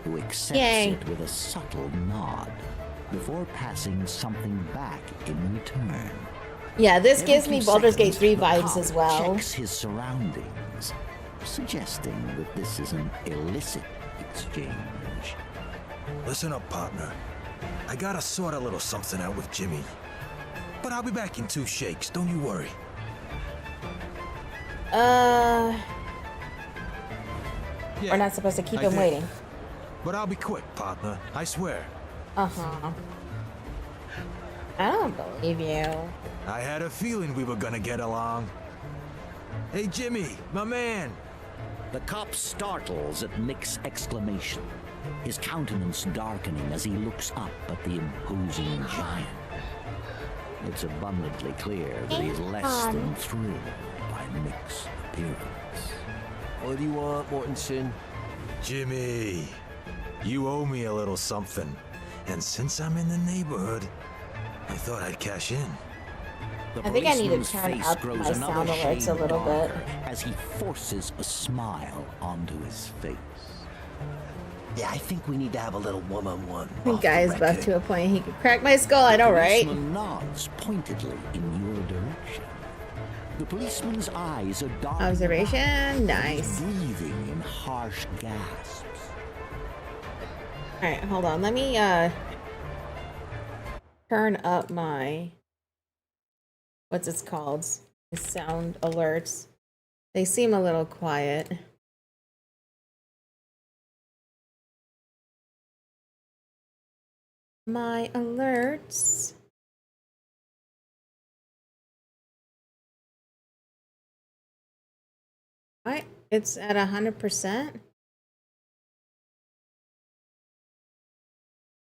who accepts it with a subtle nod, before passing something back in return. yeah, this Every gives me few Baldur's Gate seconds, 3 the vibes cop as well. checks his surroundings, suggesting that this is an illicit exchange. Listen up, partner. I gotta sort a little something out with Jimmy. But I'll be back in 2 shakes, don't you worry. We're not supposed to keep I him did. waiting. But I'll be quick, partner. I swear. Uh-huh. I don't believe you. I had a feeling we were gonna get along. Hey, Jimmy, my man. The cop startles at Mick's exclamation, his countenance darkening as he looks up at the imposing giant. It's abundantly clear that he is less than thrilled by Mick's appearance. What do you want, Mortensen? Jimmy, you owe me a little something. And since I'm in the neighborhood, I thought I'd cash in. The I think I need to policeman's turn face up grows my another sound alerts shade a little bit. darker as he forces a smile onto his face. Yeah, I think we need to have a little one-on-one. I think Guy's buffed to a point he could crack my skull, I know, right? The policeman nods pointedly in your direction. The policeman's eyes are dark. Observation, nice. Breathing in harsh gasps. Alright, hold on. Let me turn up my what's it called? The sound alerts. They seem a little quiet. My alerts. What? It's at 100%?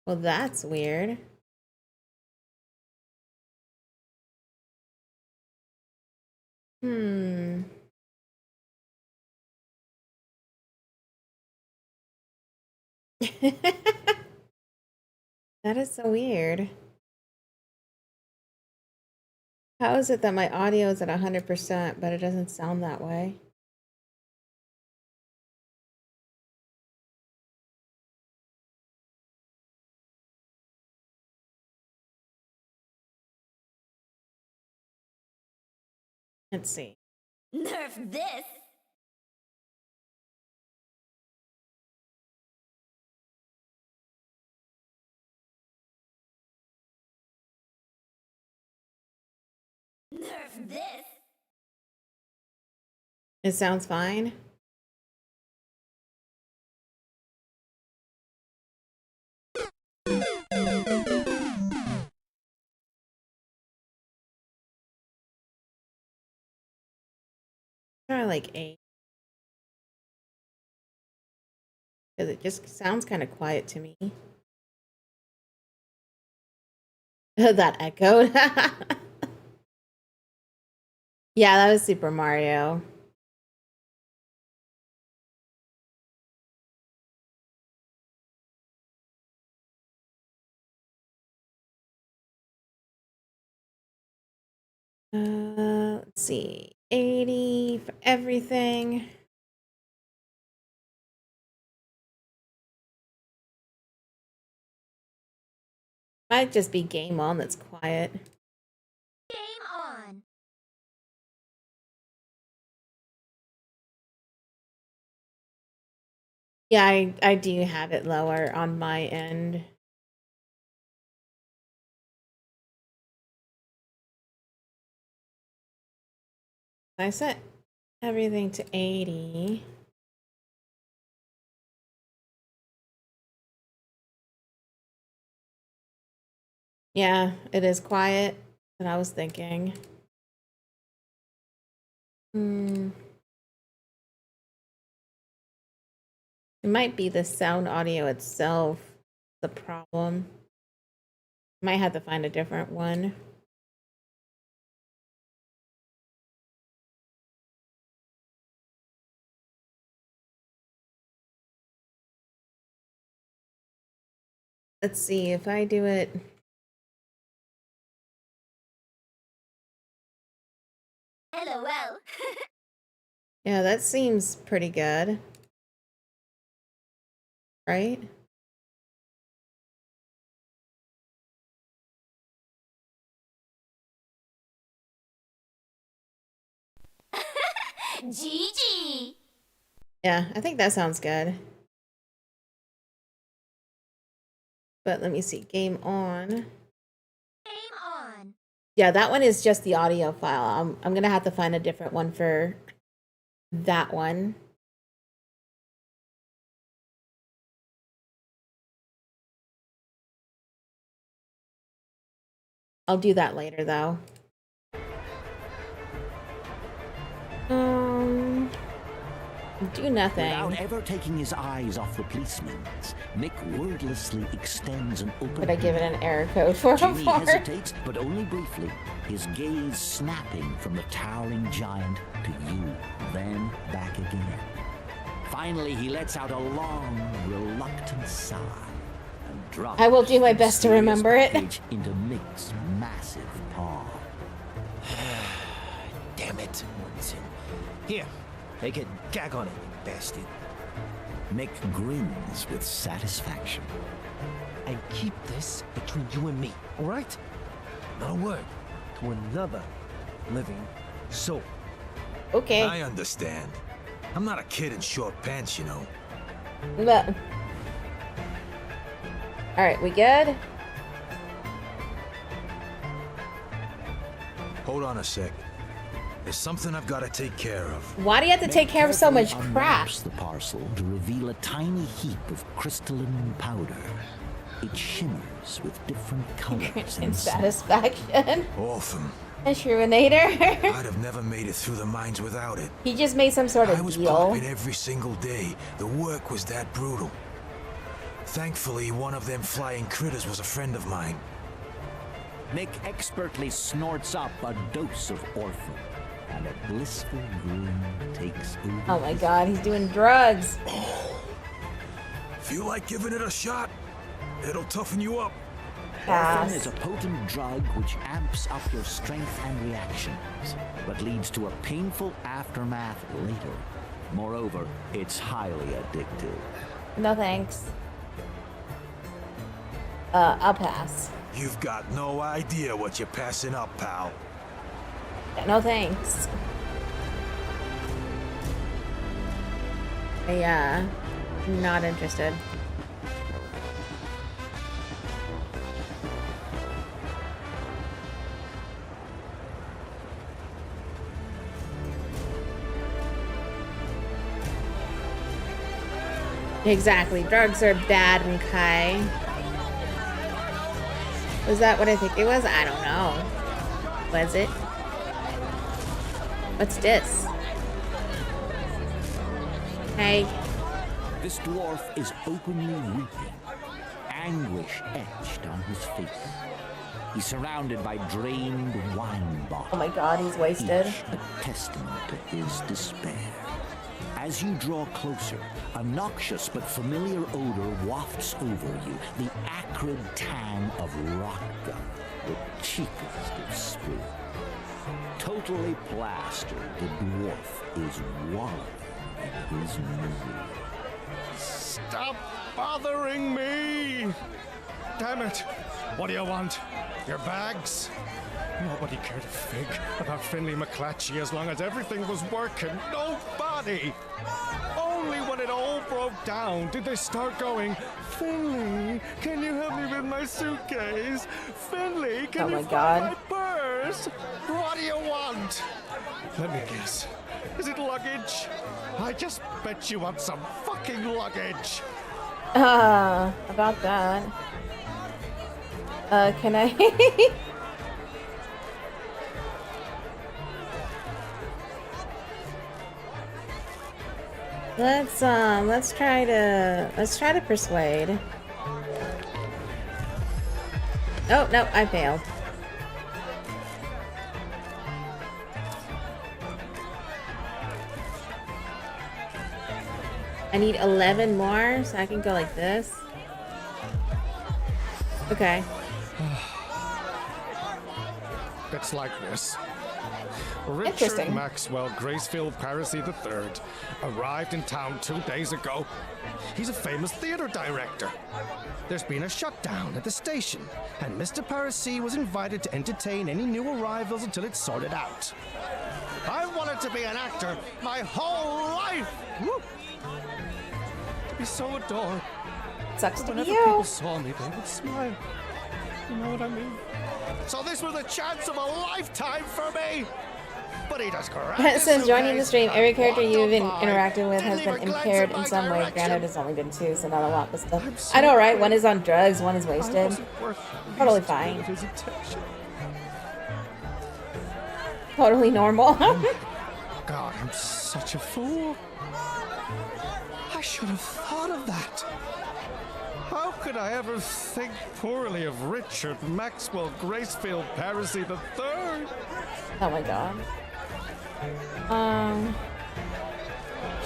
Well, that's weird. Hmm. That is so weird. How is it that my audio is at 100%, but it doesn't sound that way? Let's see. Nerf this! Nerf this! It sounds fine. Try like 8. Because it just sounds kind of quiet to me. That echoed. Yeah, that was Super Mario. Let's see. 80 for everything. Might just be game on that's quiet. Game on! Yeah, I do have it lower on my end. I set everything to 80. Yeah, it is quiet, but I was thinking. It might be the sound audio itself the problem. Might have to find a different one. Let's see if I do it. LOL. Yeah, that seems pretty good. Right? GG. Yeah, I think that sounds good. But let me see. Game on. Game on. Yeah, that one is just the audio file. I'm gonna have to find a different one for that one. I'll do that later though. Do nothing. Without ever taking his eyes off the policeman, Mick wordlessly extends an open Could I give it an error code for him? Jimmy hesitates, but only briefly, his gaze snapping from the towering giant to you, then back again. Finally, he lets out a long, reluctant sigh and drops I will do my the best to mysterious remember it. package into Mick's massive paw. Damn it, Mortensen. Here, take a gag on it, you bastard. Mick grins with satisfaction. And keep this between you and me, all right? Not a word. To another living soul. Okay. I understand. I'm not a kid in short pants, you know. But... Alright, we good? Hold on a sec. There's something I've got to take care of. Why do you have to take care of so much Carefully crap? unwraps the parcel to reveal a tiny heap of crystalline powder. It shimmers with different colors And and satisfaction. Awesome. A Shrewinator. I'd have never made it through the mines without it. He just made some sort I of was deal. popping every single day. The work was that brutal. Thankfully, one of them flying critters was a friend of mine. Mick expertly snorts up a dose of orphan, and a blissful grin takes over. Oh my god, he's doing drugs. Feel like giving it a shot? It'll toughen you up. Orphan Pass. is a potent drug which amps up your strength and reactions, but leads to a painful aftermath later. Moreover, it's highly addictive. No thanks. I'll pass. You've got no idea what you're passing up, pal. No thanks. Not interested. Exactly. Drugs are bad, Makai. Was that what I think it was? I don't know. Was it? What's this? Hey. This dwarf is openly weeping, anguish etched on his face. He's surrounded by drained wine bottles. Oh my god, he's wasted. Each a testament of his despair. As you draw closer, a noxious but familiar odor wafts over you, the acrid tang of rock gum, the cheapest of spirits. Totally plastered, the dwarf is wallowing in his misery. Stop bothering me! Damn it! What do you want? Your bags? Nobody cared a fig about Finley McClatchy as long as everything was working. Nobody! Only when it all broke down did they start going, Finley, can you help me with my suitcase? Finley, can Oh you my find God. my purse? What do you want? Let me guess. Is it luggage? I just bet you want some fucking luggage. About that. Can I? let's try to persuade. Oh, no, I failed. I need 11 more, so I can go like this. Okay. It's like this. Richard Interesting. Maxwell Gracefield Parisi III arrived in town 2 days ago. He's a famous theater director. There's been a shutdown at the station, and Mr. Parisi was invited to entertain any new arrivals until it's sorted out. I wanted to be an actor my whole life! Woo! To be so adored. Sucks to be Whenever you. people saw me, they would smile. You know what I mean? So this was a chance of a lifetime for me! But he does correct. Since joining the stream, every character you've interacted with has been impaired in some way. Granted, it's only been 2, so not a lot, but still. I know, right? One is on drugs, one is wasted. Totally fine. Totally normal. God, I'm such a fool. I should have thought of that. How could I ever think poorly of Richard Maxwell Gracefield Parisi III? Oh my god.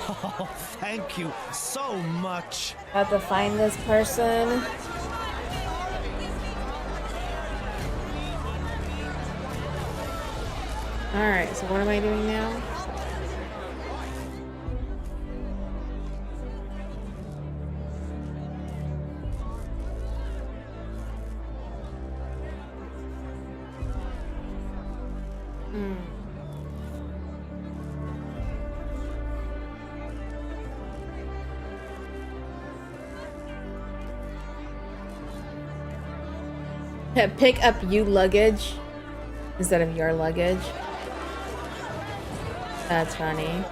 Oh, thank you so much. Have to find this person. Alright, so what am I doing now? Pick up you luggage instead of your luggage. That's funny.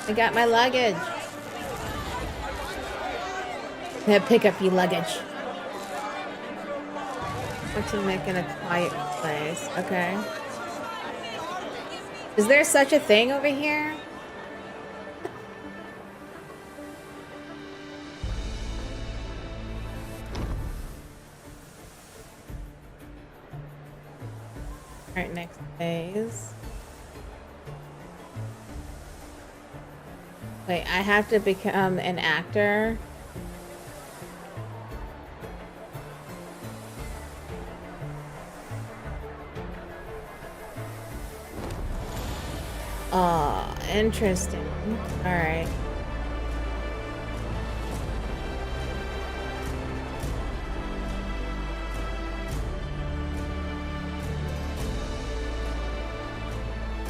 I got my luggage. Pick up you luggage. What to make in a quiet place. Okay. Is there such a thing over here? Alright, next phase. Wait, I have to become an actor? Oh, interesting. Alright.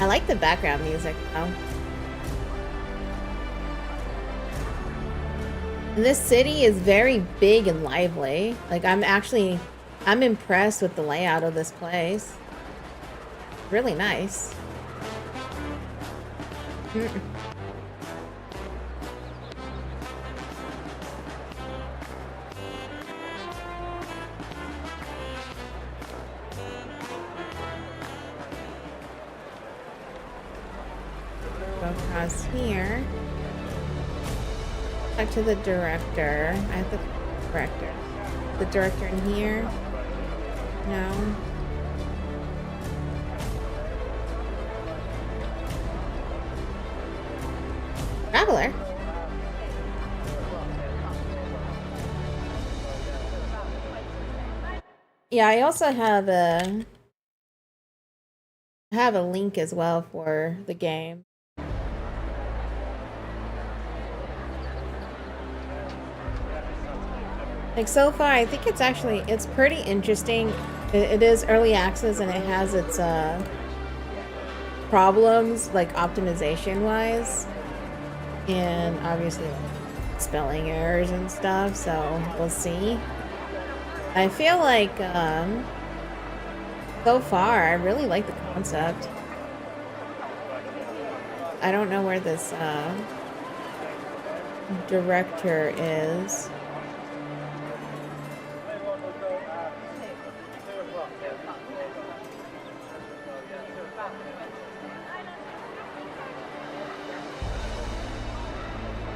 I like the background music though. And this city is very big and lively. Like I'm impressed with the layout of this place. Really nice. Go across here. Back to the director. I have the director. The director in here. No. Traveler. Yeah, I also have a link as well for the game. Like so far, I think it's pretty interesting. It is early access and it has its problems like optimization wise. And obviously like, spelling errors and stuff, so we'll see. I feel like so far I really like the concept. I don't know where this director is.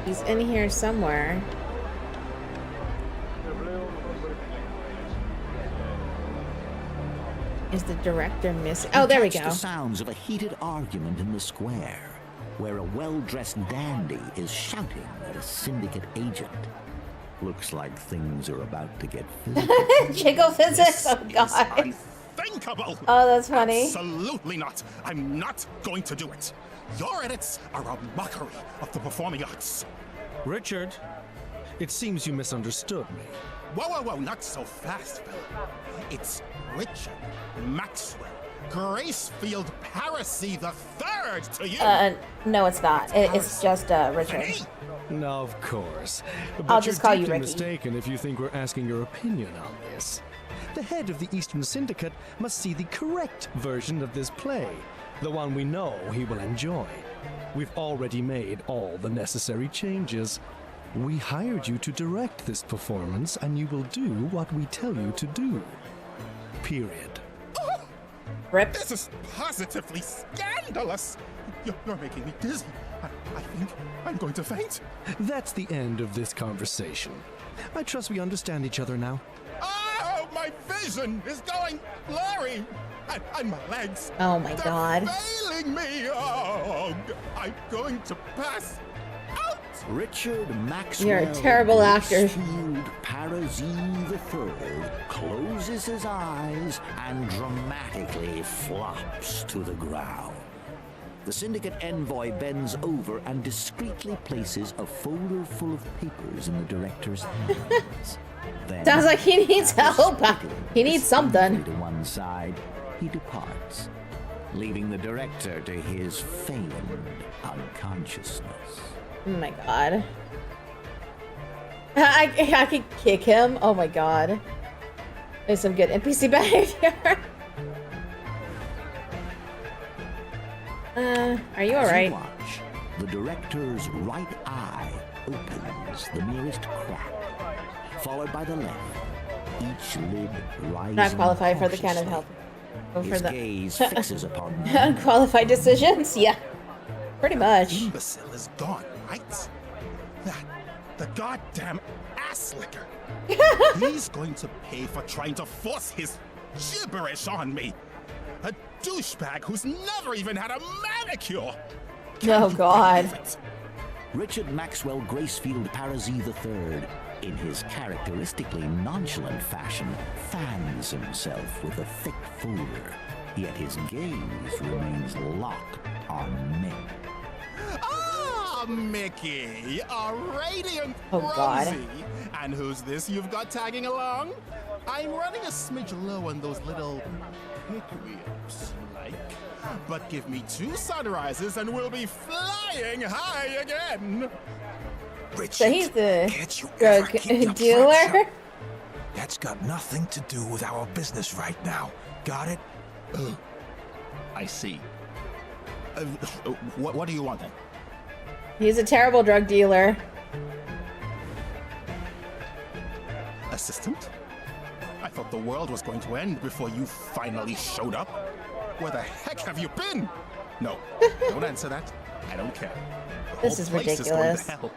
He's in here somewhere. Is the director missing? Oh, there we go. The sounds of a heated argument in the square, where a well-dressed dandy is shouting at a syndicate agent. Looks like things are about to get physical. Jiggle physics. Oh Is god. unthinkable. Oh, that's funny. Absolutely not. I'm not going to do it. Your edits are a mockery of the performing arts. Richard, it seems you misunderstood me. Whoa, whoa, whoa, not so fast, fella. It's Richard Maxwell Gracefield Parasy the Third to you. No, it's not. It's just Richard. Me? No, of course. But I'll just you're call you deeply Ricky. mistaken if you think we're asking your opinion on this. The head of the Eastern Syndicate must see the correct version of this play, the one we know he will enjoy. We've already made all the necessary changes. We hired you to direct this performance, and you will do what we tell you to do. Period. Rip. This is positively scandalous. You're making me dizzy. I think I'm going to faint. That's the end of this conversation. I trust we understand each other now. Oh, my vision is going blurry. And my legs. Oh my they're god. failing me. Oh, I'm going to pass out. Richard Maxwell You're a terrible actor. Gracefield Parasy III closes his eyes and dramatically flops to the ground. The Syndicate envoy bends over and discreetly places a folder full of papers in the director's hands. Then, Sounds like he needs after help. sprinkling He needs this something. infamy to one side, he departs, leaving the director to his feigned unconsciousness. Oh my god. I could kick him. Oh my god. There's some good NPC behavior. Are you As alright? watch, the director's right eye opens the merest crack, followed by the left, each lid rising Not qualified for the kind of help. cautiously. Go for His the gaze fixes upon them. unqualified decisions? Yeah. Pretty much. Imbecile is gone, right? The goddamn ass licker. He's going to pay for trying to force his gibberish on me. A douchebag who's never even had a manicure. Oh god. Richard Maxwell Gracefield Parasy III, in his characteristically nonchalant fashion, fans himself with a thick folder, yet his gaze remains locked on Mick. Ah, Mickey, a radiant Oh, God. Rosie. And who's this you've got tagging along? I'm running a smidge low on those little hickory-ups, like. But give me 2 sunrises and we'll be flying high again. Richard, So he's the can't you ever drug keep your front dealer? shut? That's got nothing to do with our business right now. Got it? I see. What do you want then? He's a terrible drug dealer. Assistant? I thought the world was going to end before you finally showed up. Where the heck have you been? No, don't answer that. I don't care. The This whole is place ridiculous. Is going to hell.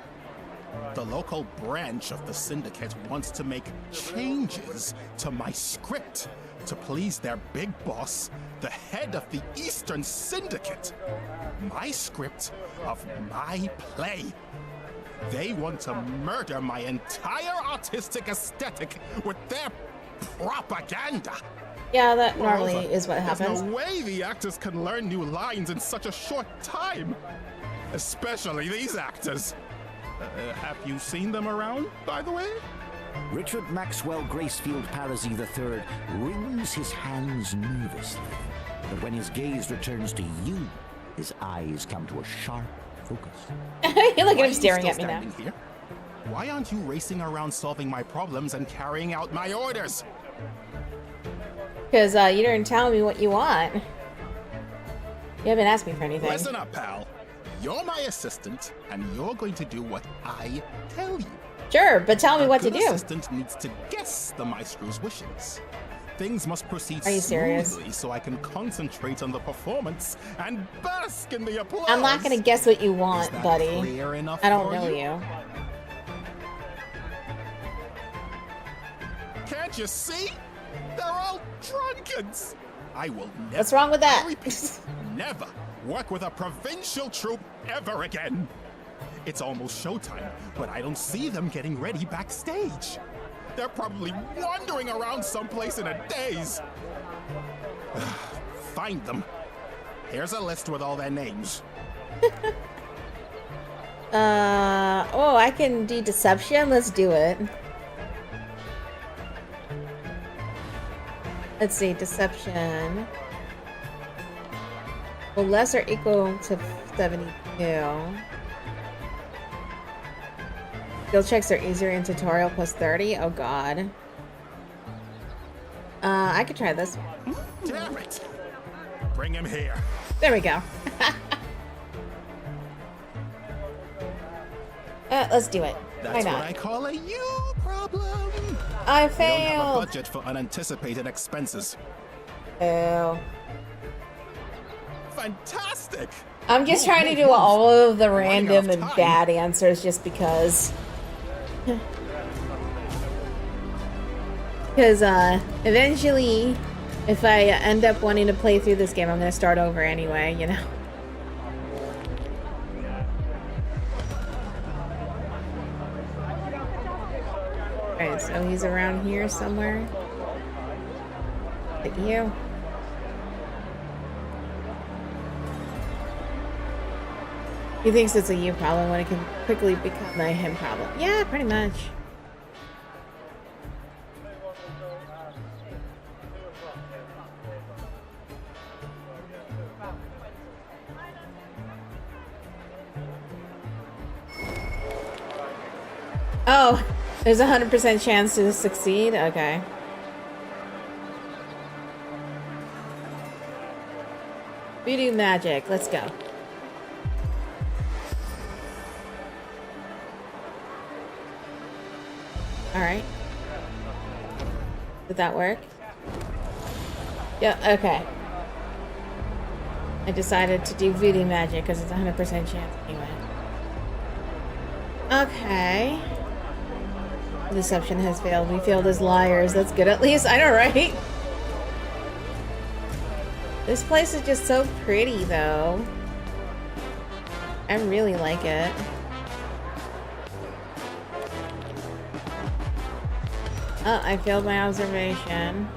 The local branch of the Syndicate wants to make changes to my script to please their big boss, the head of the Eastern Syndicate. My script of my play. They want to murder my entire artistic aesthetic with their propaganda. Yeah, that normally Moreover, is what happens. There's no way the actors can learn new lines in such a short time. Especially these actors. Have you seen them around, by the way? Richard Maxwell Gracefield Parasy III wrings his hands nervously, but when his gaze returns to you, his eyes come to a sharp focus. Look Why at are him you staring still at me now. standing here? Why aren't you racing around solving my problems and carrying out my orders? Because you didn't tell me what you want. You haven't asked me for anything. Listen up, pal. You're my assistant, and you're going to do what I tell you. Sure, but tell me A what to good do. assistant needs to guess the maestro's wishes. Things must proceed Are you serious? smoothly so I can concentrate on the performance and bask in the applause. I'm not gonna guess what you Is want, that buddy. clear enough I don't for know you? you. Can't you see? They're all drunkards. I will never. What's wrong with that? I repeat, never work with a provincial troupe ever again. It's almost showtime, but I don't see them getting ready backstage. They're probably wandering around someplace in a daze. Find them. Here's a list with all their names. Oh, I can do deception. Let's do it. Let's see, deception. Well, less or equal to 72. Skill checks are easier in tutorial plus 30. Oh god. I could try this one. Damn it! Bring him here. There we go. Let's do it. That's Why what not? I call a you problem. I We don't have a failed. budget for unanticipated expenses. Ew. Fantastic! I'm just Move, trying to move, do move. all of the We're running random out and of time. bad answers just because. Because eventually, if I end up wanting to play through this game, I'm going to start over anyway, you know? Alright, so he's around here somewhere. Like you. He thinks it's a you problem when it can quickly become a him problem. Yeah, pretty much. Oh, there's a 100% chance to succeed? Okay. Voodoo magic, let's go. Alright. Did that work? Yeah, okay. I decided to do voodoo magic because it's a 100% chance anyway. Okay. Deception has failed. We failed as liars. That's good at least. I know, right? This place is just so pretty, though. I really like it. Oh, I failed my observation.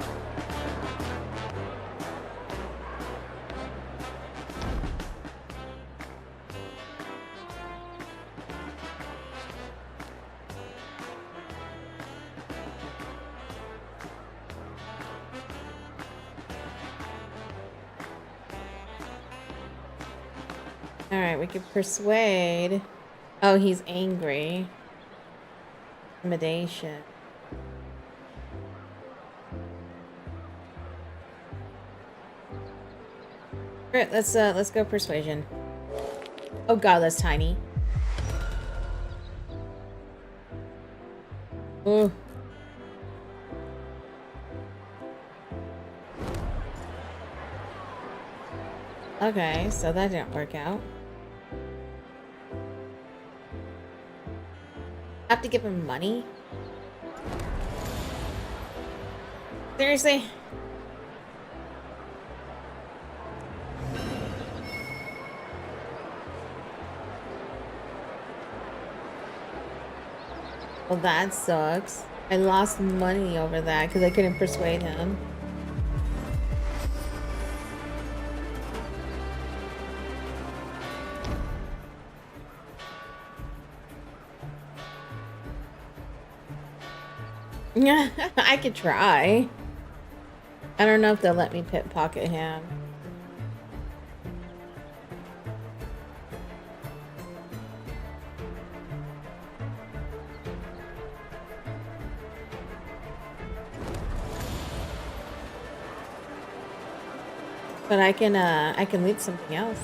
Alright, we could persuade. Oh, he's angry. Intimidation. Alright, let's go persuasion. Oh god, that's tiny. Ooh. Okay, so that didn't work out. Have to give him money? Seriously? Well, that sucks. I lost money over that because I couldn't persuade him. I could try. I don't know if they'll let me pickpocket him. But I can lead something else.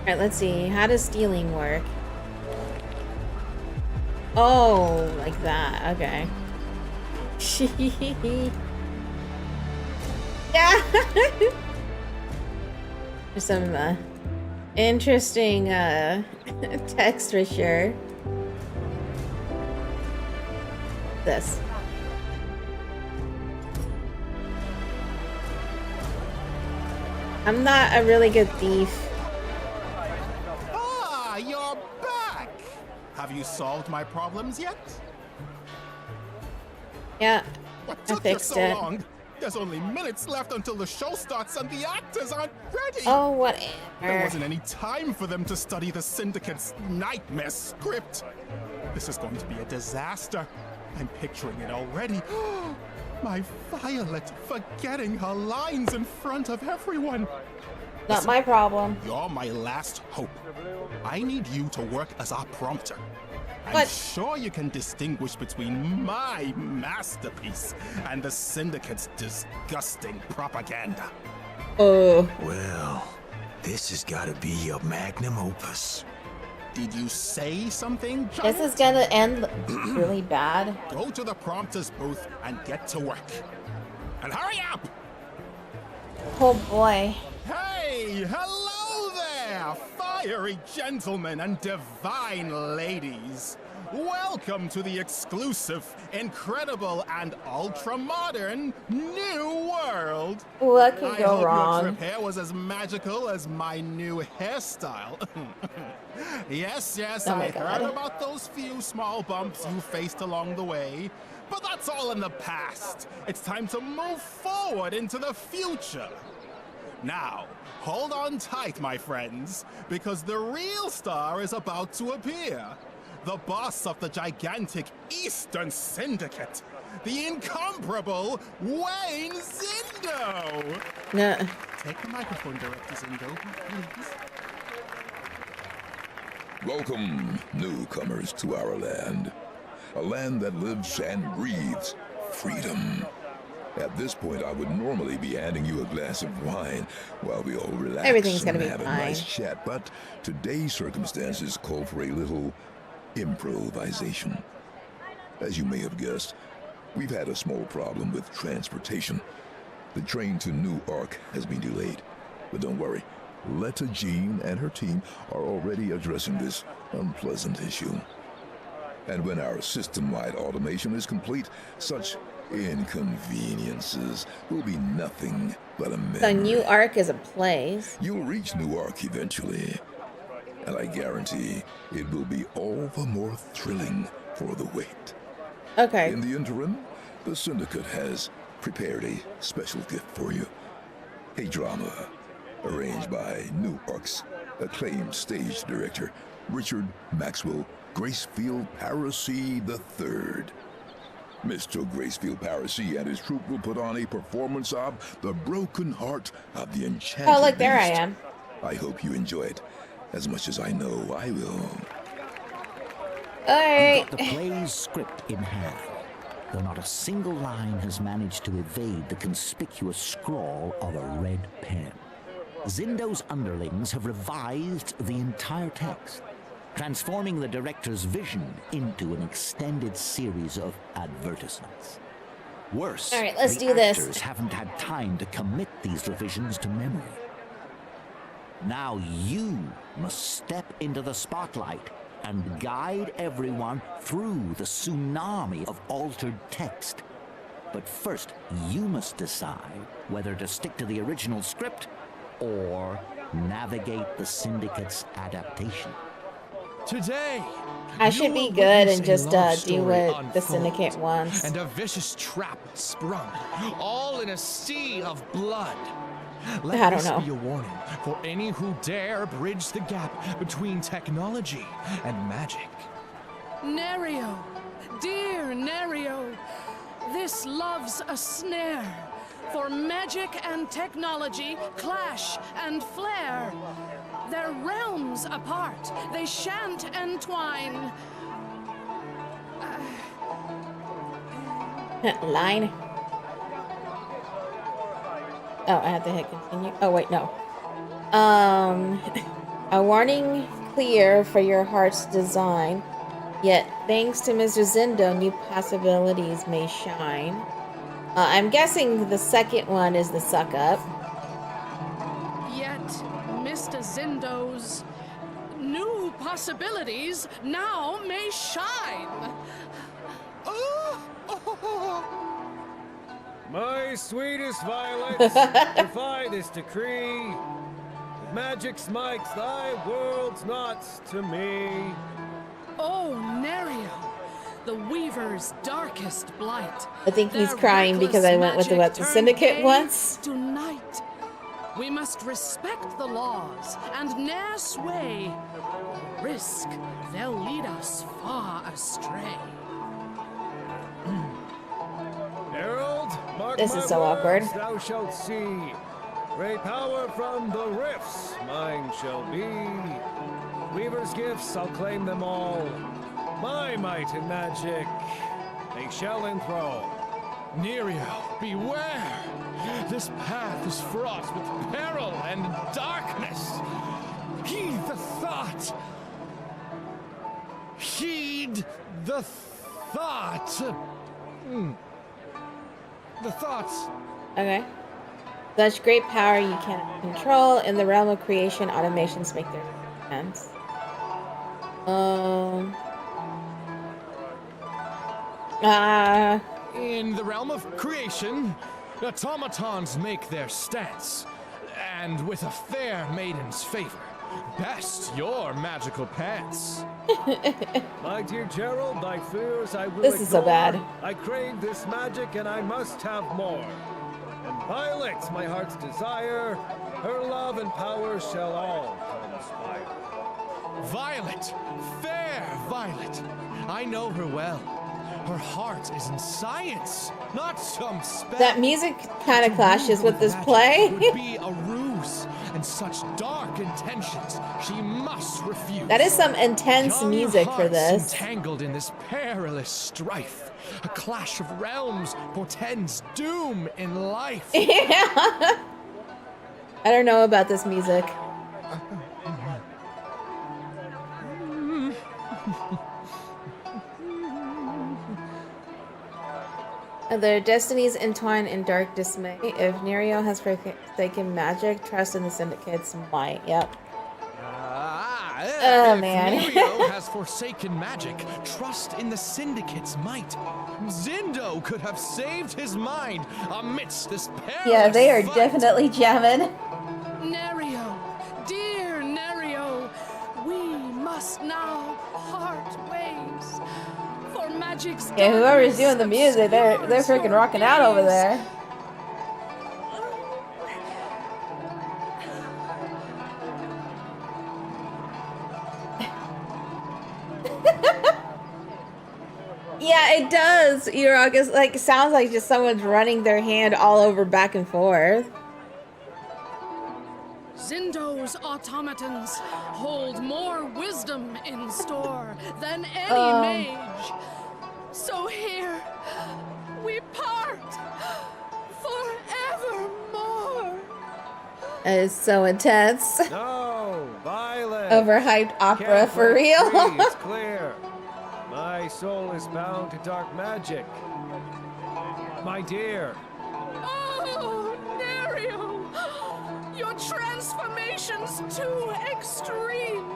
Alright, let's see. How does stealing work? Oh, like that. Okay. Yeah! There's some interesting text for sure. This. I'm not a really good thief. Ah, you're back! Have you solved my problems yet? Yeah, What I took you fixed so it. long? There's only minutes left until the show starts and the actors aren't ready! Oh, whatever. There wasn't any time for them to study the Syndicate's nightmare script. This is going to be a disaster. I'm picturing it already. My Violet forgetting her lines in front of everyone. Not my problem. You're my last hope. I need you to work as our prompter. I'm What? sure you can distinguish between my masterpiece and the Syndicate's disgusting propaganda. Oh. Well, this has got to be your magnum opus. Did you say something, This Giant? is gonna end really bad. Go to the prompter's booth and get to work. And hurry up! Oh boy. Hey, hello there, fiery gentlemen and divine ladies. Welcome to the exclusive, incredible, and ultra-modern New World. What could I go hope wrong? your trip here was as magical as my new hairstyle. Yes, Oh my I God. heard about those few small bumps you faced along the way. But that's all in the past. It's time to move forward into the future. Now, hold on tight, my friends, because the real star is about to appear. The boss of the gigantic Eastern Syndicate, the incomparable Wayne Zindo! No. Take the microphone, Director Zindo, please. Welcome, newcomers, to our land. A land that lives and breathes freedom. At this point, I would normally be handing you a glass of wine while we all relax Everything's gonna and be have a fine. nice chat, but today's circumstances call for a little improvisation. As you may have guessed, we've had a small problem with transportation. The train to New Ark has been delayed, but don't worry. Letta Jean and her team are already addressing this unpleasant issue. And when our system-wide automation is complete, such inconveniences will be nothing but a memory. So New Ark is a place. You'll reach New Ark eventually, and I guarantee it will be all the more thrilling for the wait. Okay. In the interim, the Syndicate has prepared a special gift for you. A drama arranged by New Ark's acclaimed stage director, Richard Maxwell Gracefield Parisi III. Mr. Gracefield Parisi and his troupe will put on a performance of The Broken Heart of the Enchanted Oh, look, there I Beast. am. I hope you enjoy it as much as I know I will. Alright. You've got the play's script in hand, though not a single line has managed to evade the conspicuous scrawl of a red pen. Zindo's underlings have revised the entire text, transforming the director's vision into an extended series of advertisements. Worse, All right, let's the do this. actors haven't had time to commit these revisions to memory. Now you must step into the spotlight and guide everyone through the tsunami of altered text. But first, you must decide whether to stick to the original script or navigate the Syndicate's adaptation. Today, I should be you will good witness and a just love do story what the unfold, Syndicate wants. and a vicious trap sprung, all in a sea of blood. Let I don't this know. be a warning for any who dare bridge the gap between technology and magic. Nerio, dear Nerio, this love's a snare. For magic and technology clash and flare. They're realms apart, they shan't entwine. Line. Oh, I have to hit continue. Oh, wait, no. A warning clear for your heart's design. Yet, thanks to Mr. Zindo, new possibilities may shine. I'm guessing the second one is the suck up. Yet, Mr. Zindo's new possibilities now may shine. My sweetest Violet, defy this decree. Magic smites thy worlds not to me. Oh, Nerio, the Weaver's darkest blight. I think he's Their crying because I went with reckless the magic Syndicate turned once. gay Tonight, we must respect the laws and ne'er sway. Risk they'll lead us far astray. Herald, mark This my is so words, awkward. Thou shalt see. Great power from the rifts mine shall be. Weaver's gifts, I'll claim them all. My might and magic, they shall enthrall. Nerio, beware! This path is fraught with peril and darkness. Heed the thought. Heed the thought. The thoughts. Okay. Such great power you can't control. In the realm of creation, automations make their sense. In the realm of creation, automatons make their stance, and with a fair maiden's favor, best your magical pants. My dear Gerald, thy fears I will This is so ignore. bad. I crave this magic and I must have more. And Violet, my heart's desire, her love and power shall all conspire. Violet, fair Violet, I know her well. Her heart is in science, not some spell. That music kind of clashes with this play. Would be a ruse, and such dark intentions she must refuse. That is some intense Young music for hearts this. entangled in this perilous strife. A clash of realms portends doom in life. Yeah. I don't know about this music. Their destinies entwine in dark dismay. If Nerio has forsaken magic, trust in the Syndicate's might. Yep. Oh, If man. Nerio has forsaken magic, trust in the Syndicate's might. Zindo could have saved his mind amidst this perilous Yeah, they are fight. definitely jamming. Nerio, dear Nerio, we must now part ways. For magic's Yeah, whoever's doing the darkness music, they're obscures freaking your rocking out over gaze. there. Yeah, it does. Urok is like sounds like just someone's running their hand all over back and forth. Zindo's automatons hold more wisdom in store than any mage. So here we part forevermore. It is so intense. No, Violet. Overhyped opera Can't for break real. free, it's clear. My soul is bound to dark magic. My dear. Oh, Nerio! Your transformation's too extreme.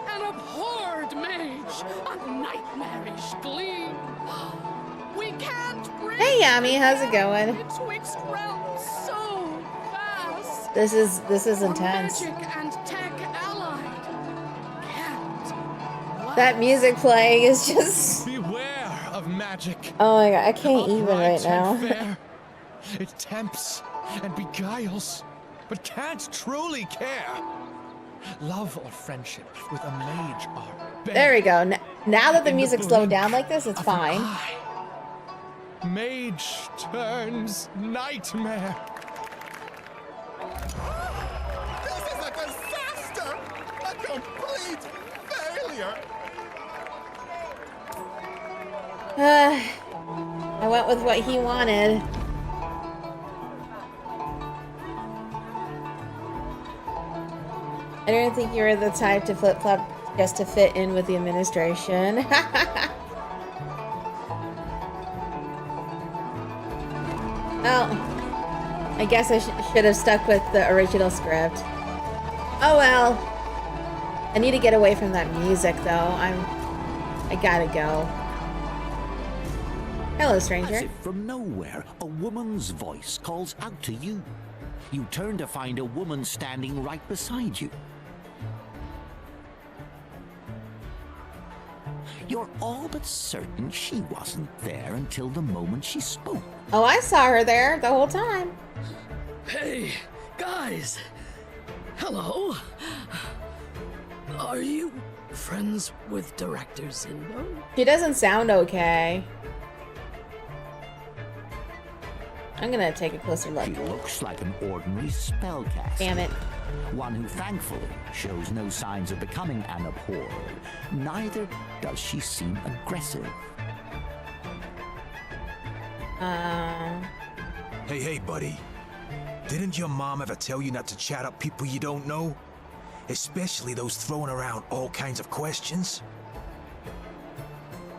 An abhorred mage, a nightmarish gleam. We can't bring Hey Yami, how's it going? betwixt realms so fast. This is intense. Magic and tech allied. Can't That music playing is just. Beware of magic. Oh my god, I can't even right Upright and now. fair. It tempts and beguiles, but can't truly care. Love or friendship with a mage are bare. There we go. Now that the In music slowed blink down like this, it's of an fine. eye, Mage turns nightmare. This is a disaster! A complete failure! I went with what he wanted. I didn't think you were the type to flip-flop just to fit in with the administration. Well, I guess I should have stuck with the original script. Oh well. I need to get away from that music though. I gotta go. Hello, As stranger. if from nowhere, a woman's voice calls out to you. You turn to find a woman standing right beside you. You're all but certain she wasn't there until the moment she spoke. Oh, I saw her there the whole time. Hey, guys! Hello? Are you friends with Director Zindo? She doesn't sound okay. I'm gonna take a closer look. She looks like an ordinary spellcaster. Damn it. One who thankfully shows no signs of becoming an abhorred. Neither does she seem aggressive. Hey, buddy. Didn't your mom ever tell you not to chat up people you don't know? Especially those throwing around all kinds of questions?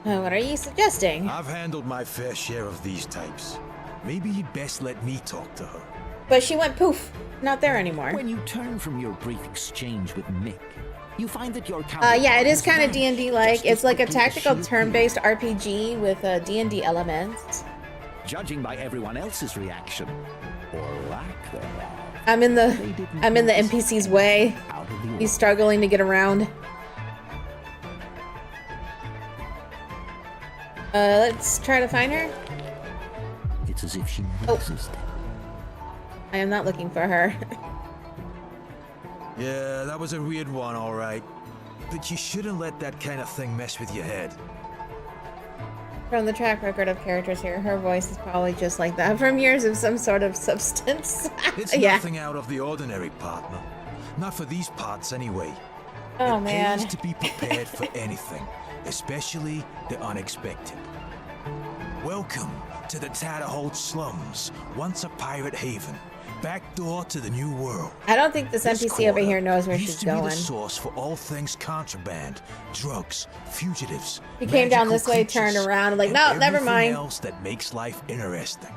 What are you suggesting? I've handled my fair share of these types. Maybe you'd best let me talk to her. But she went poof. Not there anymore. When you turn from your brief exchange with Mick, you find that your yeah, it is kind of D&D-like. It's like a tactical turn-based RPG with D&D elements. Judging by everyone else's reaction, or lack thereof. I'm in the NPC's way. He's struggling to get around. Let's try to find her. It's as if she never existed. I am not looking for her. Yeah, that was a weird one, all right. But you shouldn't let that kind of thing mess with your head. From the track record of characters here, her voice is probably just like that from years of some sort of substance. It's Yeah. nothing out of the ordinary, partner. Not for these parts, anyway. Oh, it man. pays to be prepared for anything, especially the unexpected. Welcome to the Tatterhold slums, once a pirate haven. Back door to the new world. I don't think this NPC over here knows where used she's to be going. the source for all things contraband, drugs, fugitives. He came down magical this way, creatures, turned around, and like, and no, never everything mind. else that makes life interesting.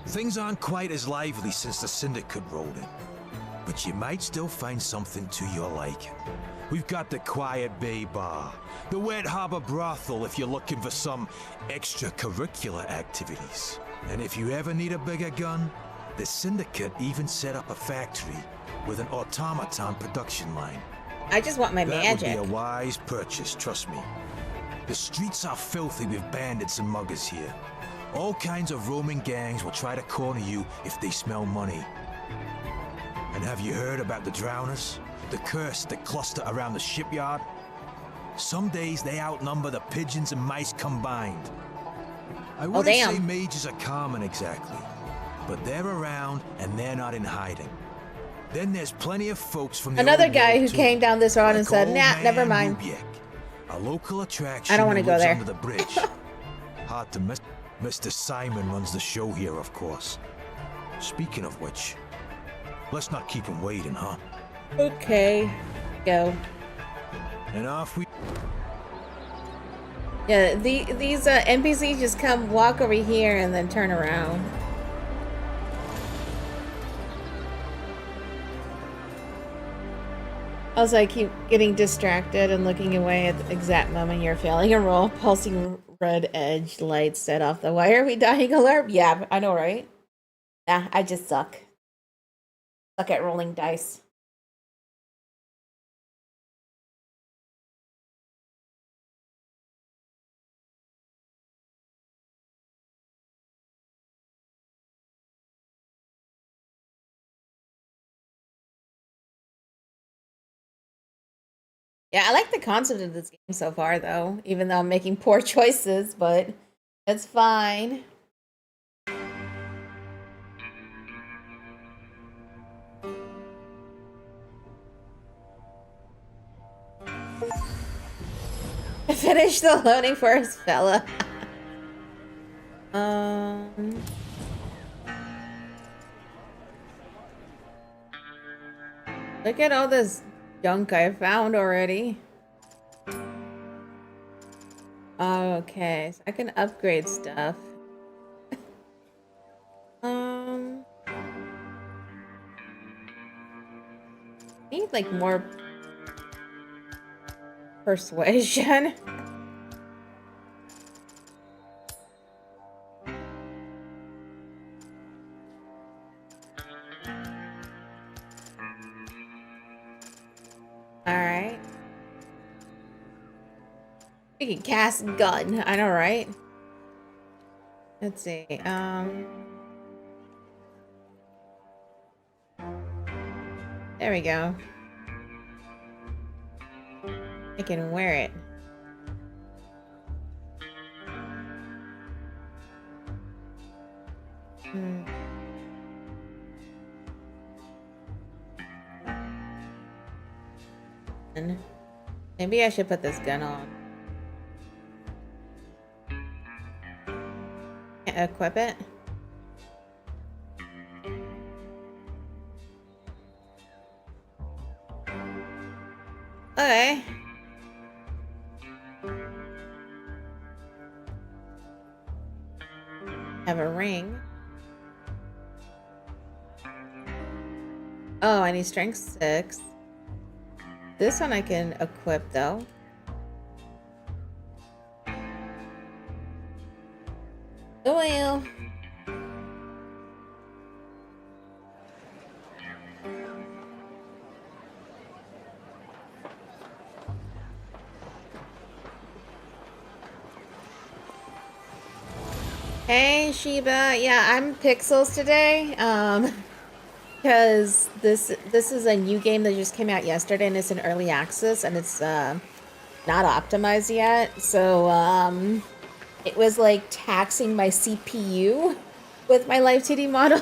Things aren't quite as lively since the Syndicate rolled in, but you might still find something to your liking. We've got the Quiet Bay Bar, the Wet Harbor Brothel if you're looking for some extracurricular activities. And if you ever need a bigger gun, the Syndicate even set up a factory with an automaton production line. I just want my That magic. would be a wise purchase, trust me. The streets are filthy with bandits and muggers here. All kinds of roaming gangs will try to corner you if they smell money. And have you heard about the drowners? The curse that cluster around the shipyard? Some days they outnumber the pigeons and mice combined. I wouldn't say damn. mages are common exactly, but they're around and they're not in hiding. Then there's plenty of folks from the Another old guy world, who too, came down this road and like said, old nah, man never mind. Rubiek, a local attraction I don't want to who go lives there. under the bridge. Hard to miss. Mr. Simon runs the show here, of course. Speaking of which, let's not keep him waiting, huh? Okay, go. And off we... Yeah, these NPCs just come walk over here and then turn around. Also, I keep getting distracted and looking away at the exact moment you're failing a roll. Pulsing red edge lights set off the why are we dying alert? Yeah, I know, right? Nah, I just suck. Suck at rolling dice. Yeah, I like the concept of this game so far, though, even though I'm making poor choices, but it's fine. Finish the loading first, fella. Look at all this junk I found already. Okay, so I can upgrade stuff. Need like more persuasion. We can cast gun. I know, right? Let's see. There we go. I can wear it. Maybe I should put this gun on. Can't equip it. Okay. Have a ring. Oh, I need strength 6. This one I can equip though. Oh well. Hey Sheba, yeah, I'm Pixels today. Because this is a new game that just came out yesterday and it's in early access and it's not optimized yet. So it was like taxing my CPU with my live 2D model.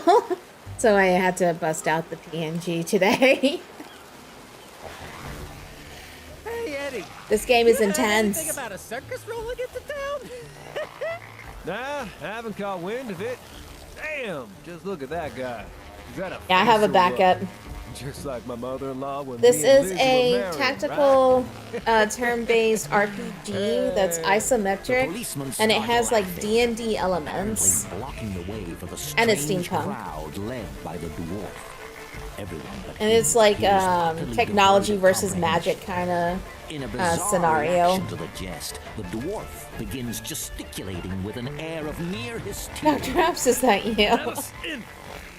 So I had to bust out the PNG today. Hey, Eddie. This game is you intense. Think about a circus rolling into town? Nah, I haven't caught wind of it. Damn, just look at that guy. He's got a Yeah, I have a face backup. Just like my mother-in-law when This me and is Liz a were married, tactical right? turn-based RPG that's isometric, and it has like D&D elements, blocking the way for the and it's strange steampunk. crowd led by the dwarf. Everyone but And him it's like appears utterly technology devoid of versus magic kind of In a bizarre scenario. reaction to the jest, the dwarf begins gesticulating with an air of near hysteria. Dr. Apps, is that you? Let us in!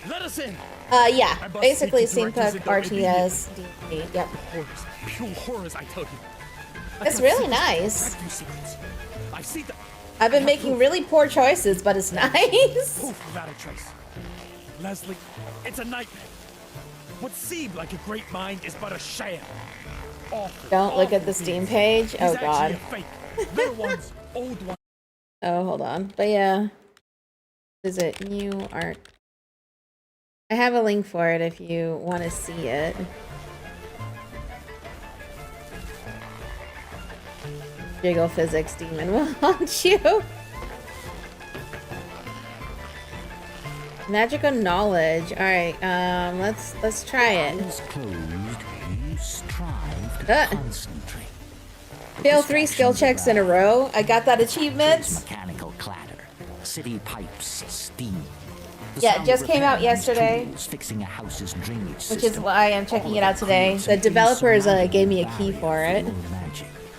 Let us in! Yeah, I must basically see the directors steampunk and go RTS D&D, yep. Horrors, pure horrors, I tell you. It's really nice. I see them. I've been making really poor choices, but it's nice. Proof without a trace. Leslie, it's a nightmare. What seemed like a great mind is but a sham. Awful, Don't look at awful the Steam beings. page. He's Oh actually god. a fake. Little ones, old ones. Oh, hold on. But yeah. Is it new art? I have a link for it if you want to see it. Jiggle physics demon will haunt you. Magical knowledge. All right, let's try it. Eyes closed, you strive to concentrate. Fail 3 skill checks in a row. I got that achievement. Mechanical clatter, city pipes, steam. Yeah, it just came out yesterday, Fixing a house's drainage which is why I'm checking it out today. The developers gave me a key for it.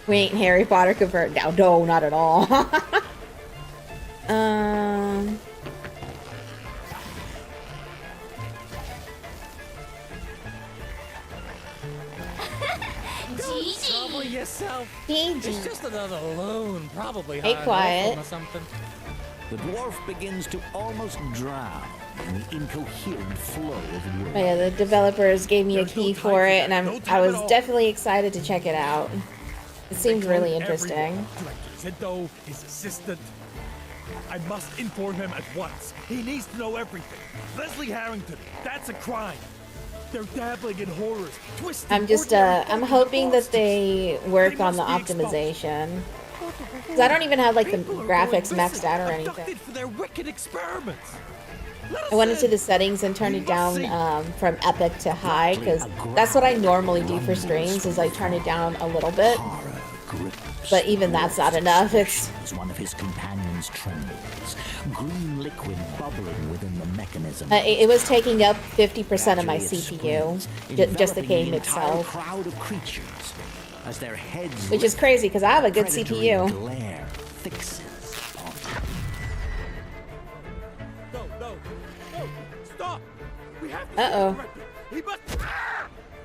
We ain't Harry Potter convert now. No, not at all. Trouble yourself. Gigi. It's just another loon, probably. Hey, high quiet. or something. The dwarf begins to almost drown in the incoherent flow of words. But yeah, the developers gave me a key for it, and I was definitely excited to check it out. It seemed really interesting. Ziddo, his assistant. I must inform him at once. He needs to know everything. Leslie Harrington, that's a crime. They're dabbling in horrors, twisting. I'm just, I'm hoping that they work on the optimization. Because I don't even have, like, the graphics maxed out or anything. For their wicked experiments. I went into the settings and turned it down from epic to high, because that's what I normally do for streams, is I turn it down a little bit. But even that's not enough. It's As one of his companions trembles, green liquid bubbling within the mechanism. it was taking up 50% of my CPU, just the game itself. Crowd of creatures as their heads Which is crazy, because I have a good predatory CPU. glare fixes on No, stop! We have to Uh-oh. He must.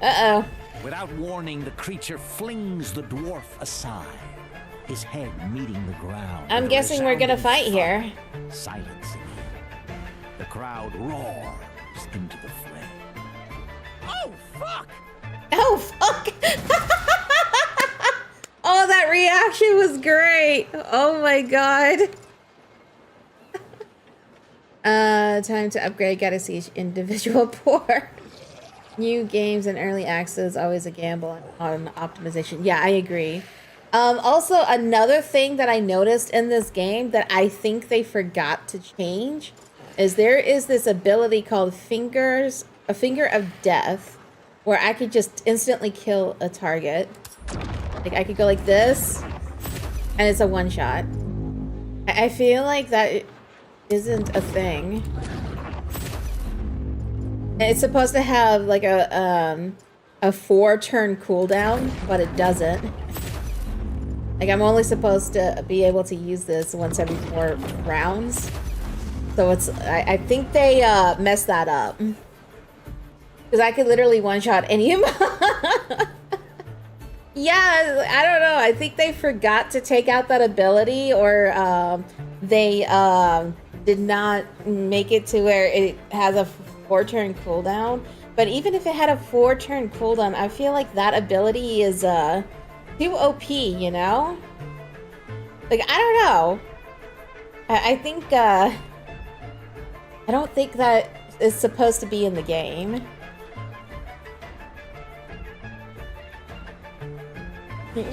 Uh-oh. Without warning, the creature flings the dwarf aside. his head meeting the ground. I'm with a guessing we're gonna resounding fight here. silencing him. The crowd roars into the fray. Oh, fuck! Oh, fuck! Oh, that reaction was great. Oh my god. Time to upgrade. Gotta see each individual port. New games and early access, always a gamble on optimization. Yeah, I agree. Also, another thing that I noticed in this game that I think they forgot to change is there is this ability called a finger of death, where I could just instantly kill a target. Like, I could go like this, and it's a one-shot. I feel like that isn't a thing. And it's supposed to have, like, a 4-turn cooldown, but it doesn't. Like, I'm only supposed to be able to use this once every 4 rounds. So it's... I think they messed that up. Because I could literally one-shot any of my... Yeah, I don't know. I think they forgot to take out that ability, or they did not make it to where it has a 4-turn cooldown. But even if it had a 4-turn cooldown, I feel like that ability is too OP, you know? Like, I don't know. I think I don't think that is supposed to be in the game.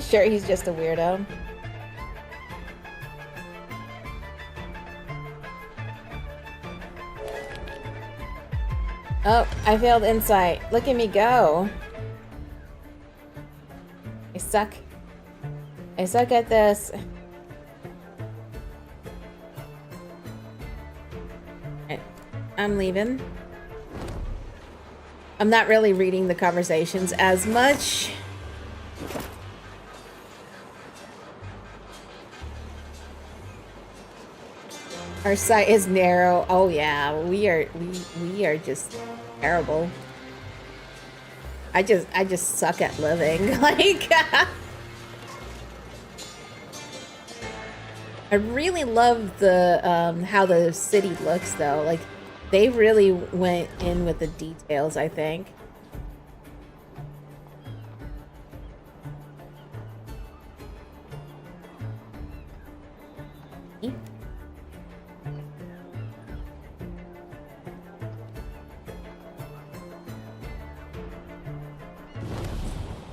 Sure, he's just a weirdo. Oh, I failed insight. Look at me go. I suck. I suck at this. I'm leaving. I'm not really reading the conversations as much. Our sight is narrow. Oh yeah, we are just terrible. I just suck at living. Like I really love the how the city looks though. Like they really went in with the details, I think.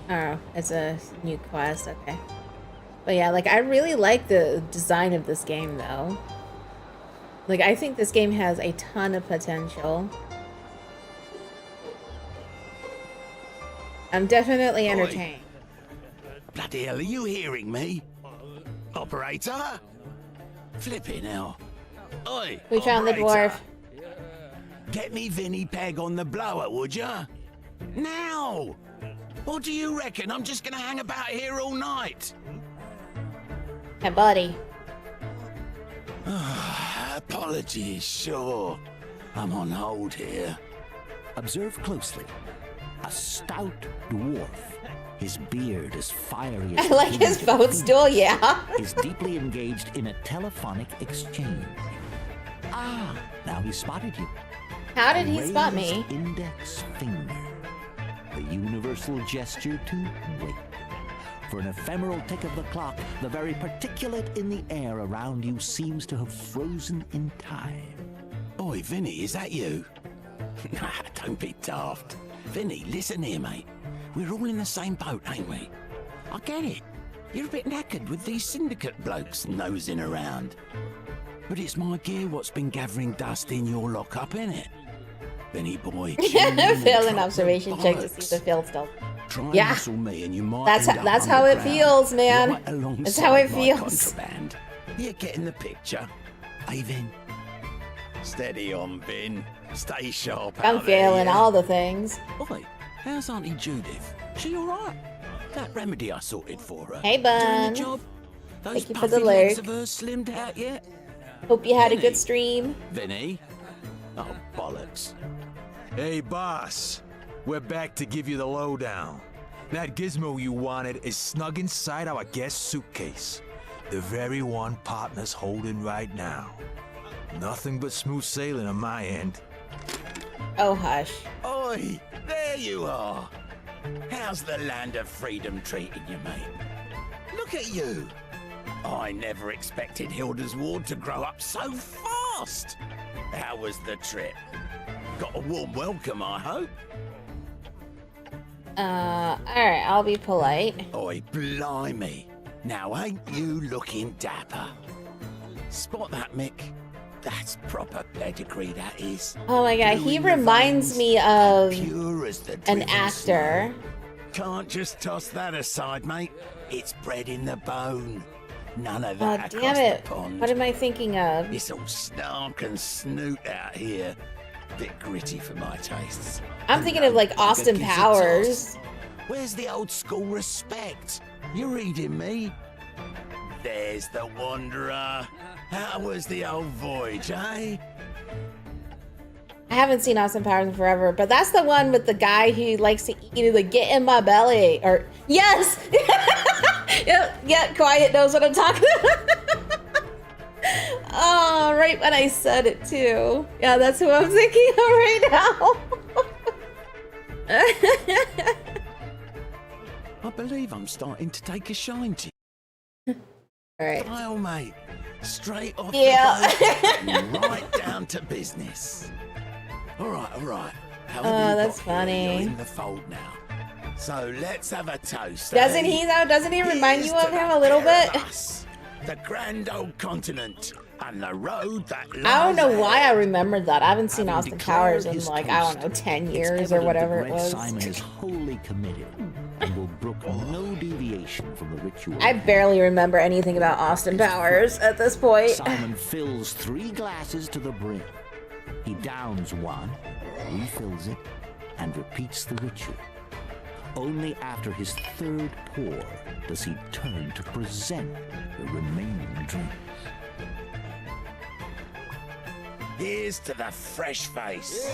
Oh, it's a new quest, okay. But yeah, like I really like the design of this game though. Like I think this game has a ton of potential. I'm definitely entertained. Bloody hell, are you hearing me? Operator? Flipping hell. Oi, We found the operator. dwarf. Get me Vinny Peg on the blower, would ya? Now! What do you reckon? I'm just gonna hang about here all night. Hey, buddy. Apologies, sure. I'm on hold here. Observe closely. A stout dwarf. His beard is fiery as I like his boat stool, yeah. is deeply engaged in a telephonic exchange. Ah, now he spotted you. How did he spot Raised me? Index finger. The universal gesture to wait. For an ephemeral tick of the clock, the very particulate in the air around you seems to have frozen in time. Oi, Vinny, is that you? Nah, don't be daft. Vinny, listen here, mate. We're all in the same boat, ain't we? I get it. You're a bit knackered with these syndicate blokes nosing around. But it's my gear what's been gathering dust in your lockup, innit? Vinny boy, Fail an observation check to see the field stuff. Try and Yeah. hustle me and you might That's end up how it underground, feels, man. right That's how it alongside my feels. Contraband. You getting the picture? Hey, Vin. Steady on, Vin. Stay sharp I'm out there, failing yeah? all the things. Oi, how's Auntie Judith? She all right? That remedy I sorted for her. Hey, Doing bun. the job? Those Thank you for puffy the legs lurk. of hers slimmed out yet? Hope you had a Vinny. good stream. Vinny? Oh, bollocks. Hey, boss. We're back to give you the lowdown. That gizmo you wanted is snug inside our guest suitcase. The very one partner's holding right now. Nothing but smooth sailing on my end. Oh, hush. Oi, there you are. How's the land of freedom treating you, mate? Look at you. I never expected Hilda's ward to grow up so fast. How was the trip? Got a warm welcome, I hope? Alright, I'll be polite. Oi, blimey. Now, ain't you looking dapper? Spot that, Mick? That's proper pedigree, that is. Oh my god, he reminds me of an actor. Can't just toss that aside, mate. It's bred in the bone. None of Oh, that damn across it. the pond. What am I thinking of? It's all snark and snoot out here. Bit gritty for my tastes. I'm thinking of like Austin Powers. Where's the old school respect? You reading me? There's the Wanderer. How was the old voyage, eh? I haven't seen Austin Powers in forever, but that's the one with the guy who likes to eat the get in my belly. Or yes! yeah, Quiet knows what I'm talking about. Oh, right when I said it too. Yeah, that's who I'm thinking of right now. I believe I'm starting to take a shine to you. Alright. Kyle, mate. Straight off Yeah. the boat and right down to business. Alright. How have you that's got here? funny. You're in the fold now. So let's have a toast. Doesn't eh? he though? Doesn't he remind Here's you of to him the a little pair bit? of us, the grand old continent and the road that lies I don't know why I ahead. remembered that. I haven't seen Austin Powers in like, I don't know, 10 years or whatever it was. Simon is wholly committed and will brook no deviation from the ritual. I barely remember anything about Austin Powers at this point. Simon fills 3 glasses to the brim. He downs one, refills it, and repeats the ritual. Only after his 3rd pour does he turn to present the remaining drinks. Here's to the fresh face.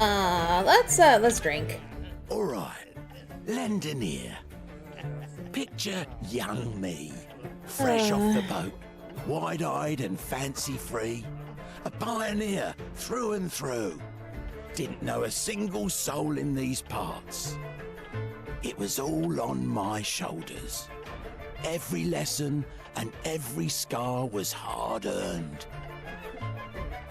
Let's drink. All right, lend an ear. Picture young me, fresh off the boat, wide-eyed and fancy-free, a pioneer through and through. Didn't know a single soul in these parts. It was all on my shoulders. Every lesson and every scar was hard-earned.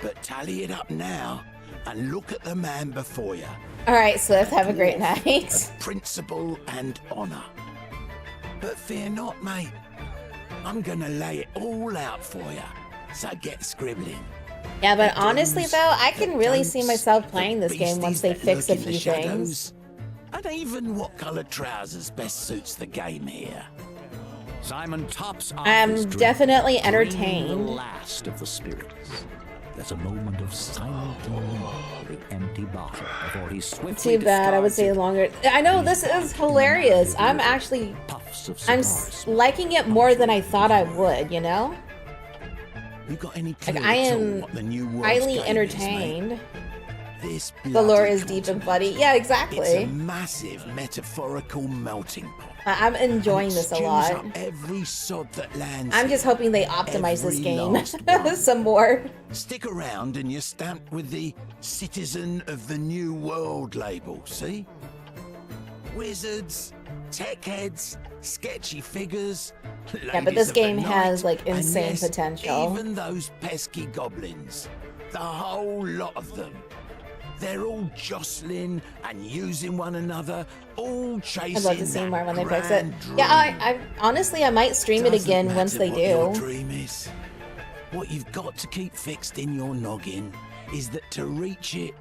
But tally it up now and look at the man before you. Alright, Swift, have a great night. Principle and honor. But fear not, mate. I'm gonna lay it all out for you. So get scribbling. Yeah, but honestly though, I can really see myself playing this game once they fix a few things. And even what colour trousers best suits the game here. Simon tops off I'm his drink, definitely bringing entertained. The last of the spirits. There's a moment of silent longing for the empty bottle before he swiftly Too bad, I would discards say it. longer. I know, this is hilarious. I'm actually, liking it more than I thought I would, you know? You got any clue Like, I at all am what the new world's highly game is, entertained. mate? This The lore bloody is deep and funny. Yeah, It's a exactly. massive metaphorical melting pot. I'm enjoying this a Stews lot. up every sod that lands I'm just here. hoping they optimize this Every game last one. some more. Stick around and you're stamped with the Citizen of the New World label, see? Wizards, tech heads, sketchy figures. Yeah, but ladies this of the game night, has like and insane yes, potential. Even those pesky goblins. The whole lot of them. They're all jostling and using one another, all chasing I'd love to see more when they fix it. grand Yeah, dream. I honestly I might stream it Doesn't again once matter they what Your do. dream is. What you've got to keep fixed in your noggin is that to reach it,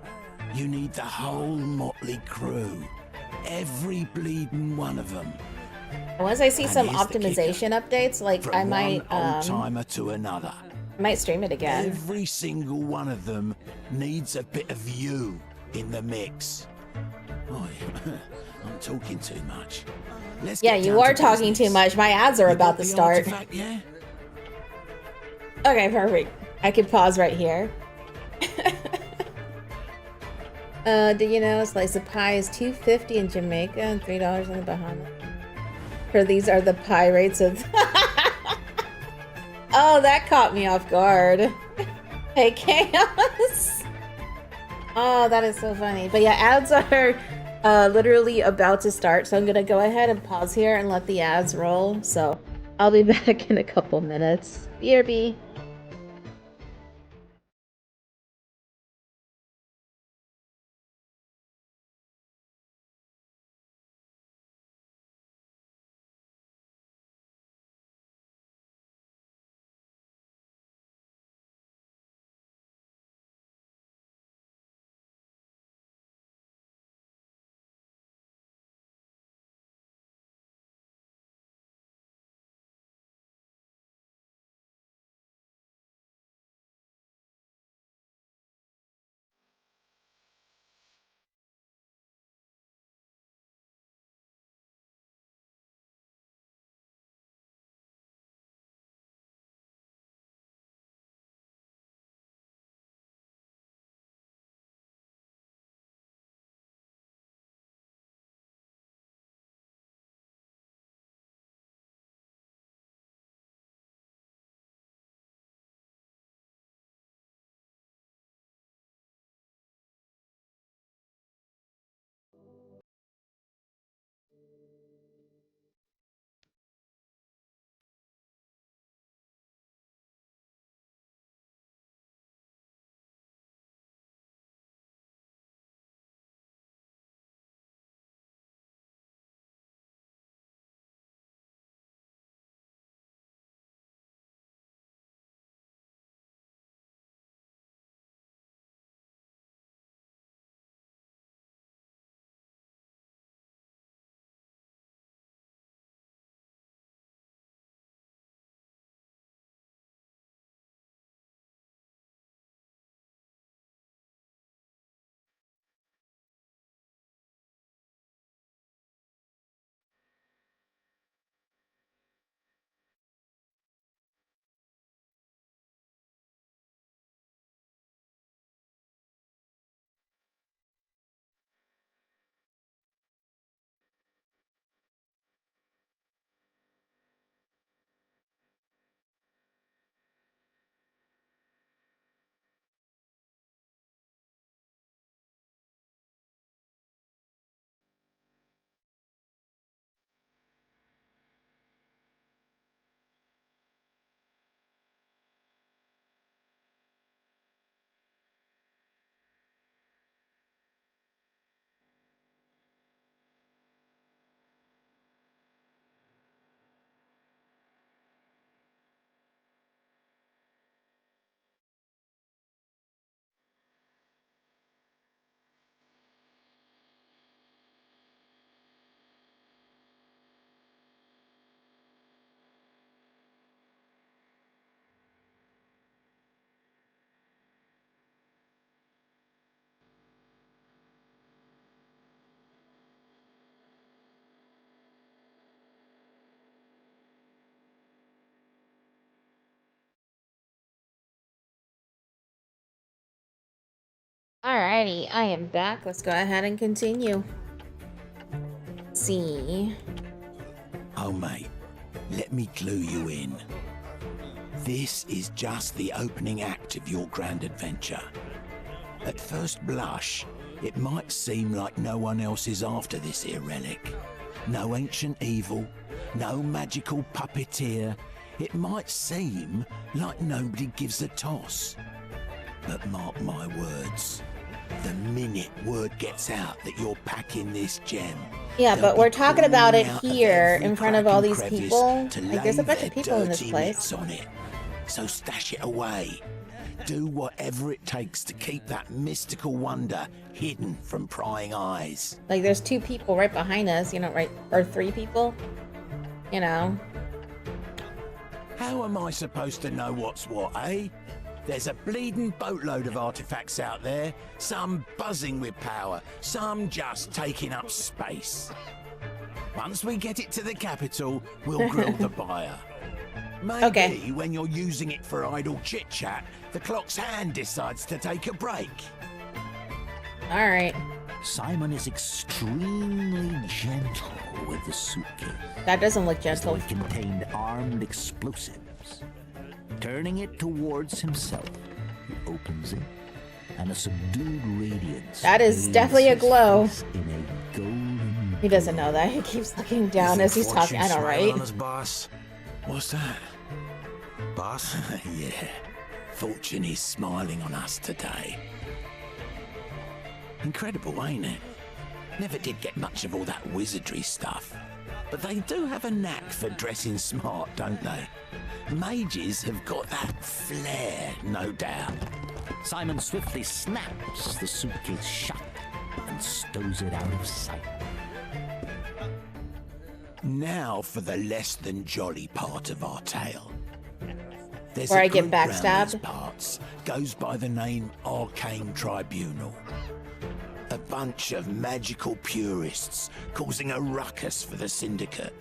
you need the whole motley crew. Every bleeding one of them. Once I see And some here's the kicker. optimization updates, like From I might one old timer to another. stream it again. Every single one of them needs a bit of you in the mix. Oh, I'm talking too much. Let's Yeah, get you down are to talking business. too much. My ads are You about got to the start. artifact, yeah? Okay, perfect. I could pause right here. Did you know a slice of pie is $2.50 in Jamaica and $3 in the Bahamas? For these are the pie rates of. Oh, that caught me off guard. Hey, Chaos. Oh, that is so funny. But yeah, ads are literally about to start, so I'm gonna go ahead and pause here and let the ads roll. So I'll be back in a couple minutes. BRB. Alrighty, I am back. Let's go ahead and continue. Let's see. Oh, mate, let me clue you in. This is just the opening act of your grand adventure. At first blush, it might seem like no one else is after this here relic. No ancient evil, no magical puppeteer. It might seem like nobody gives a toss. But mark my words, the minute word gets out that you're packing this gem... Yeah, but we're talking about it here in front of all these people. Like, there's a bunch of people in this place. On it. So stash it away. Do whatever it takes to keep that mystical wonder hidden from prying eyes. Like, there's 2 people right behind us, you know, right? Or 3 people. You know. How am I supposed to know what's what, eh? There's a bleeding boatload of artifacts out there, some buzzing with power, some just taking up space. Once we get it to the capital, we'll grill the buyer. Maybe when you're using it for idle chit-chat, the clock's hand decides to take a break. Alright. Simon is extremely gentle with the suitcase. That doesn't look as though gentle. it contained armed explosives. Turning it towards himself, he opens it, and a subdued radiance. That is definitely a bathes glow. his face in a golden He doesn't know that. He keeps looking down as he's talking. I know, right? On us, boss. What's that? Boss? Yeah. Fortune is smiling on us today. Incredible, ain't it? Never did get much of all that wizardry stuff. But they do have a knack for dressing smart, don't they? Mages have got that flair, no doubt. Simon swiftly snaps the suitcase shut and stows it out of sight. Now for the less than jolly part of our tale. There's Where a I get group round backstabbed? these parts goes by the name Arcane Tribunal. A bunch of magical purists causing a ruckus for the Syndicate.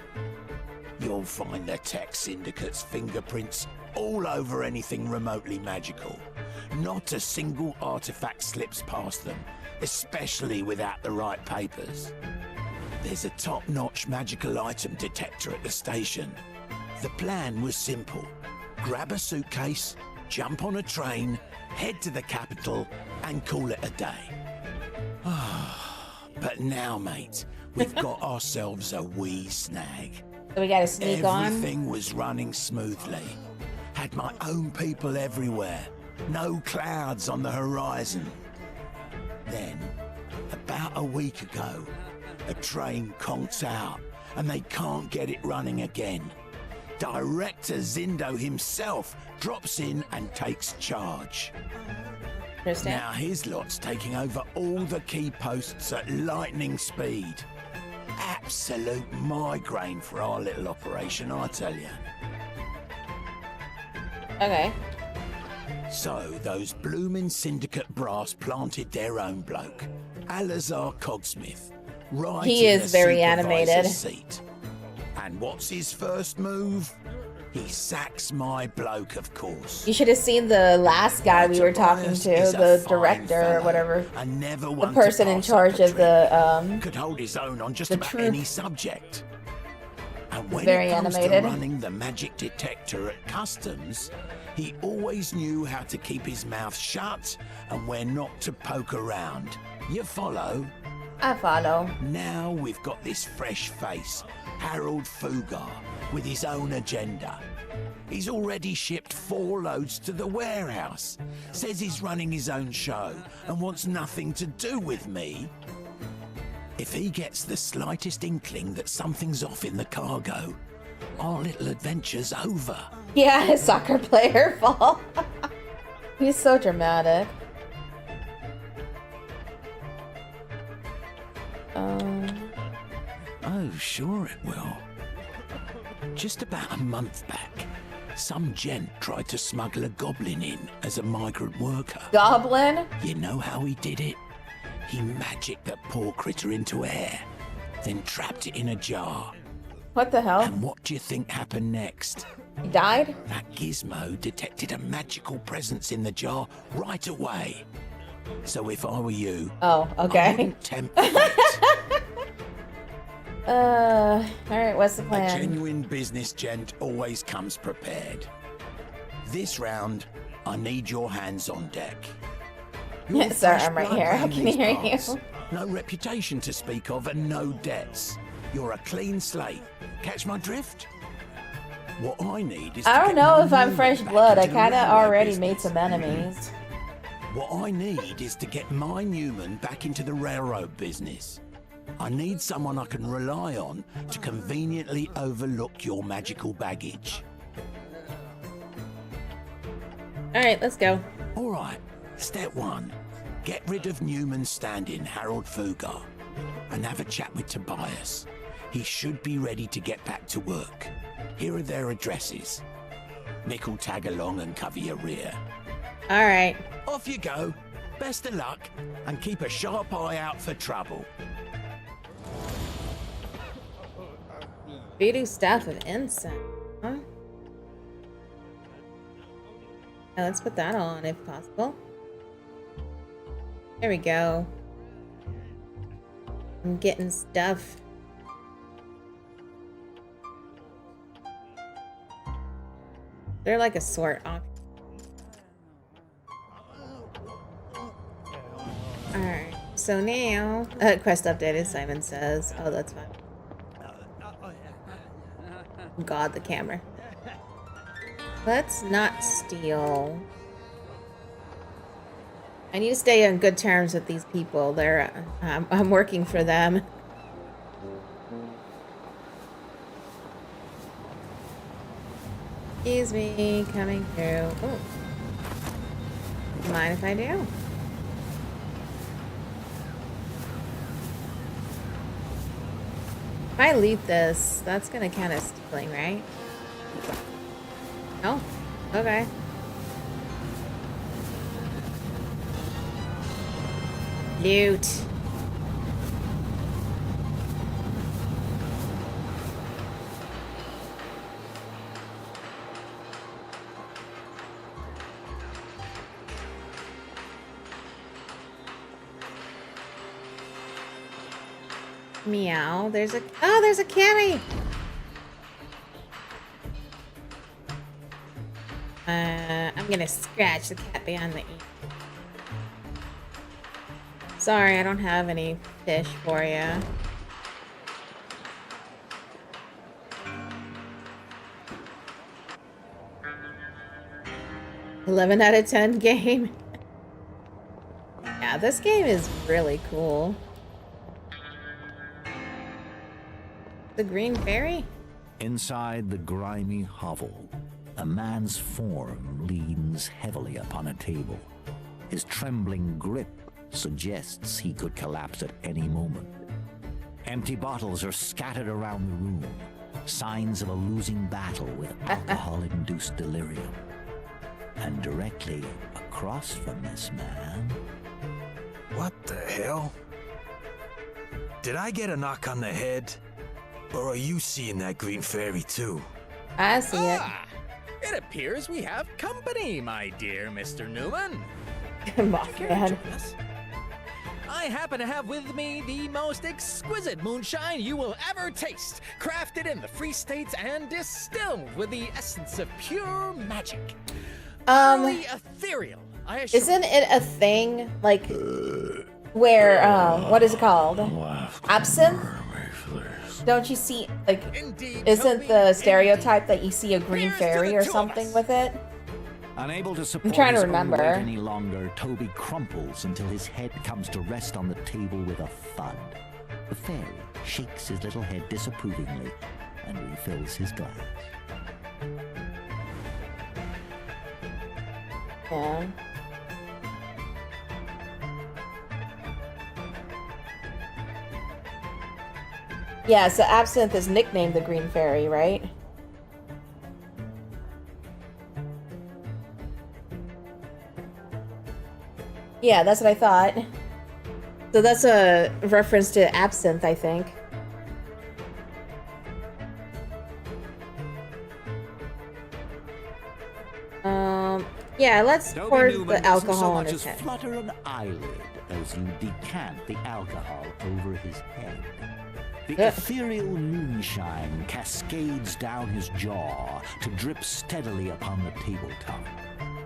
You'll find the Tech Syndicate's fingerprints all over anything remotely magical. Not a single artifact slips past them, especially without the right papers. There's a top-notch magical item detector at the station. The plan was simple. Grab a suitcase, jump on a train, head to the capital, and call it a day. But now, mate, we've got ourselves a wee snag. So we gotta sneak on. Everything was running smoothly. Had my own people everywhere. No clouds on the horizon. Then, about a week ago, a train conks out and they can't get it running again. Director Zindo himself drops in and takes charge. Now his lot's taking over all the key posts at lightning speed. Absolute migraine for our little operation, I tell you. Okay. So those bloomin' Syndicate brass planted their own bloke, Alazar Cogsmith, right He in is the very supervisor's animated. seat. And what's his first move? He sacks my bloke, of course. You should have seen the last guy we were talking to, is a the fine director or fellow, whatever. and never The one to person in pass up charge a of the trick. Could hold his own on just the about truth. any subject. And when Very it comes animated. to running the magic detector at customs, he always knew how to keep his mouth shut and when not to poke around. You follow? I follow. Now we've got this fresh face, Harold Fugar, with his own agenda. He's already shipped 4 loads to the warehouse, says he's running his own show and wants nothing to do with me. If he gets the slightest inkling that something's off in the cargo, our little adventure's over. Yeah, his soccer player fall. He's so dramatic. Oh, sure it will. Just about a month back, some gent tried to smuggle a goblin in as a migrant worker. Goblin? You know how he did it? He magicked that poor critter into air, then trapped it in a jar. What the hell? And what do you think happened next? He died? That gizmo detected a magical presence in the jar right away. So if I were you, Oh, I okay. wouldn't tempt fate. Alright, what's the A plan? genuine business gent always comes prepared. This round, I need your hands on deck. You're Yes, sir, fresh I'm right blood here. I round can these hear parts. you. No reputation to speak of and no debts. You're a clean slate. Catch my drift? What I need is I to don't get know my if I'm Newman fresh back blood. I into the kind of railway already business. made some enemies. What I need is to get my Newman back into the railroad business. I need someone I can rely on to conveniently overlook your magical baggage. Alright, let's go. All right, step 1. Get rid of Newman's stand-in, Harold Fugar, and have a chat with Tobias. He should be ready to get back to work. Here are their addresses. Nick will tag along and cover your rear. Alright. Off you go. Best of luck, and keep a sharp eye out for trouble. Voodoo staff of incense. Huh? Now let's put that on if possible. There we go. I'm getting stuff. They're like a sort option. Alright, so now quest updated, Simon says. Oh, that's fine. God, the camera. Let's not steal. I need to stay on good terms with these people. They're I'm working for them. Excuse me, coming through. Oh. Mind if I do? If I loot this, that's gonna count as stealing, right? Oh, okay. Loot. Meow. There's a kitty. I'm gonna scratch the cat behind the ear. Sorry, I don't have any fish for you. $11 out of 10 game. Yeah, this game is really cool. The Green Fairy? Inside the grimy hovel, a man's form leans heavily upon a table. His trembling grip suggests he could collapse at any moment. Empty bottles are scattered around the room, signs of a losing battle with alcohol-induced delirium. And directly across from this man... What the hell? Did I get a knock on the head? Or are you seeing that green fairy too? I see it. It appears we have company, my dear Mr. Newman. Mothman. I happen to have with me the most exquisite moonshine you will ever taste, crafted in the Free States and distilled with the essence of pure magic. Utterly ethereal, I assure Isn't it a thing like where what is it called? Absinthe? Don't you see like isn't the stereotype that you see a green fairy or something with it? Unable to support I'm trying to his own remember. weight any longer, Toby crumples until his head comes to rest on the table with a thud. The fairy shakes his little head disapprovingly and refills his glass. Yeah. Yeah, so Absinthe is nicknamed the Green Fairy, right? Yeah, that's what I thought. So that's a reference to Absinthe, I think. Yeah, let's Toby pour Newman the doesn't alcohol so on much his as head. flutter an eyelid as you decant the alcohol over his head. The ethereal moonshine cascades down his jaw to drip steadily upon the tabletop.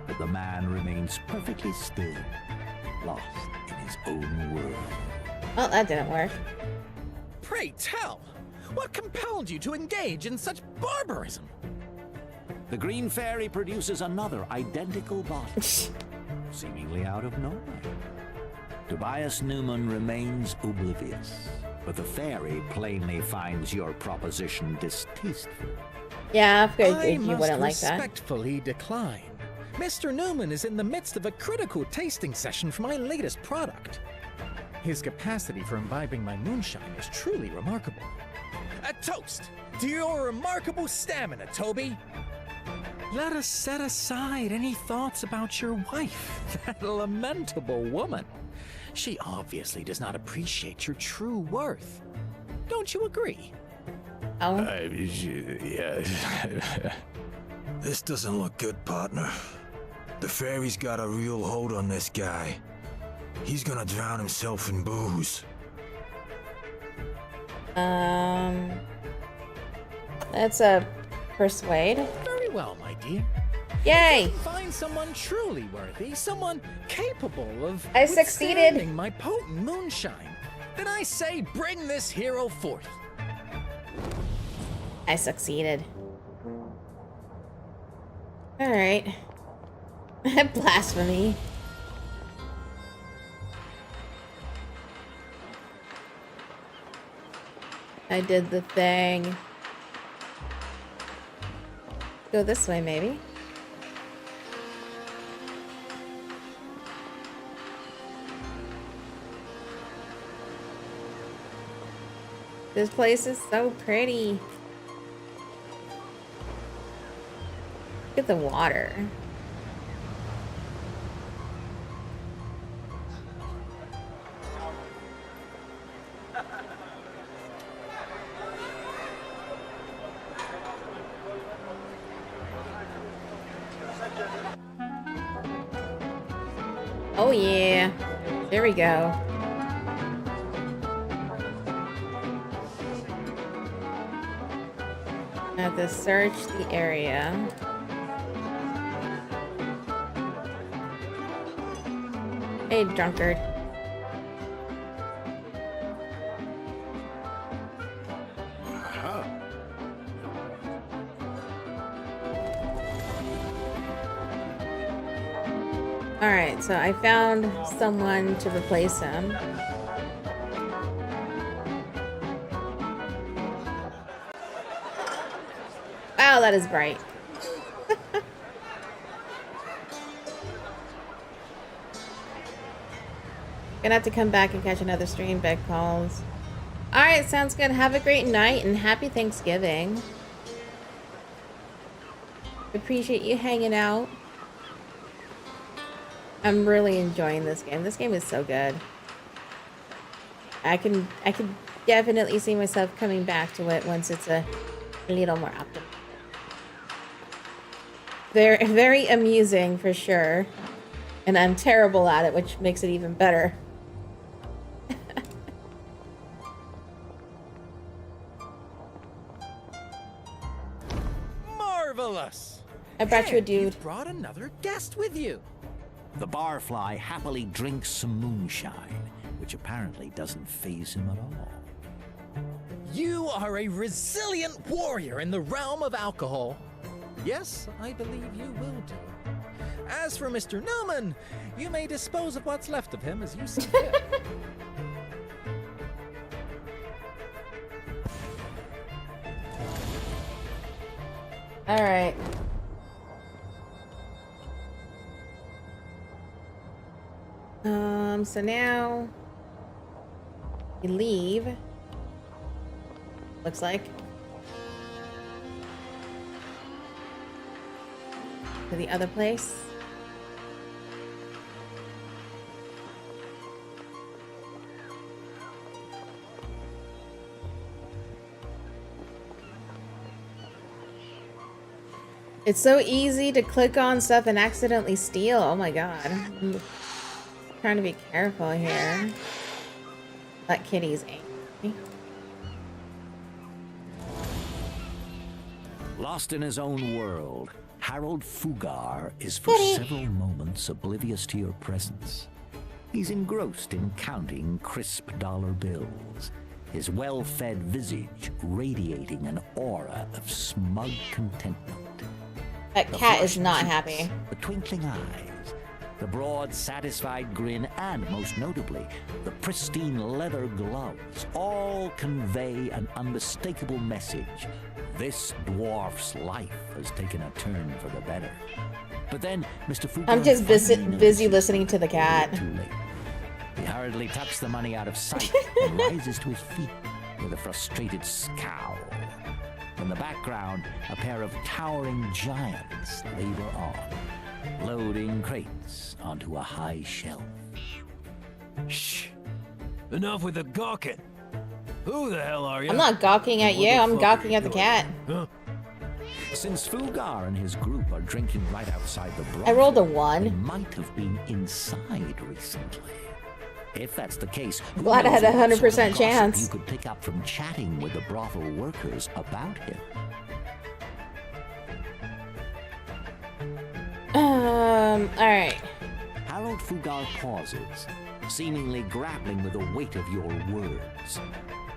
But the man remains perfectly still, lost in his own world. Well, that didn't work. Pray tell, what compelled you to engage in such barbarism? The Green Fairy produces another identical bottle, seemingly out of nowhere. Tobias Newman remains oblivious, but the fairy plainly finds your proposition distasteful. Yeah, I figured I you must wouldn't like that. respectfully decline. Mr. Newman is in the midst of a critical tasting session for my latest product. His capacity for imbibing my moonshine is truly remarkable. A toast to your remarkable stamina, Toby. Let us set aside any thoughts about your wife, that lamentable woman. She obviously does not appreciate your true worth. Don't you agree? Oh. Yeah. This doesn't look good, partner. The fairy's got a real hold on this guy. He's gonna drown himself in booze. That's a persuade. Very well, my dear. Yay! Find someone truly worthy, someone capable of I succeeded. withstanding my potent moonshine. Then I say, bring this hero forth. I succeeded. Alright. Blasphemy. I did the thing. Go this way, maybe. This place is so pretty. Look at the water. Oh yeah. There we go. I have to search the area. Hey, drunkard. Alright, so I found someone to replace him. Wow, that is bright. Gonna have to come back and catch another stream, Beck calls. Alright, sounds good. Have a great night and happy Thanksgiving. Appreciate you hanging out. I'm really enjoying this game. This game is so good. I can definitely see myself coming back to it once it's a little more optimal. Very, very amusing for sure. And I'm terrible at it, which makes it even better. Marvelous! I brought you a dude. You've brought another guest with you. The barfly happily drinks some moonshine, which apparently doesn't faze him at all. You are a resilient warrior in the realm of alcohol. Yes, I believe you will do. As for Mr. Newman, you may dispose of what's left of him as you see fit. All right. So now we leave. Looks like. To the other place. It's so easy to click on stuff and accidentally steal. Oh my god. I'm trying to be careful here. That kitty's angry. Lost in his own world, Harold Fugar is for several moments oblivious to your presence. He's engrossed in counting crisp dollar bills, his well-fed visage radiating an aura of smug contentment. That cat is not happy. The twinkling eyes, the broad, satisfied grin, and most notably, the pristine leather gloves all convey an unmistakable message. This dwarf's life has taken a turn for the better. But then, Mr. Fugar, I'm just busy listening to the cat. Too late. He hurriedly tucks the money out of sight and rises to his feet with a frustrated scowl. In the background, a pair of towering giants labor on, loading crates onto a high shelf. Shh! Enough with the gawking! Who the hell are you? I'm not gawking at you, I'm gawking at the cat. Huh? Since Fugar and his group are drinking right outside the brothel, I rolled a they 1. might have been inside recently. If that's the case, who Glad I had knows a what 100% sort of gossip chance. you could pick up from chatting with the brothel workers about him. Alright. Harold Fugar pauses, seemingly grappling with the weight of your words.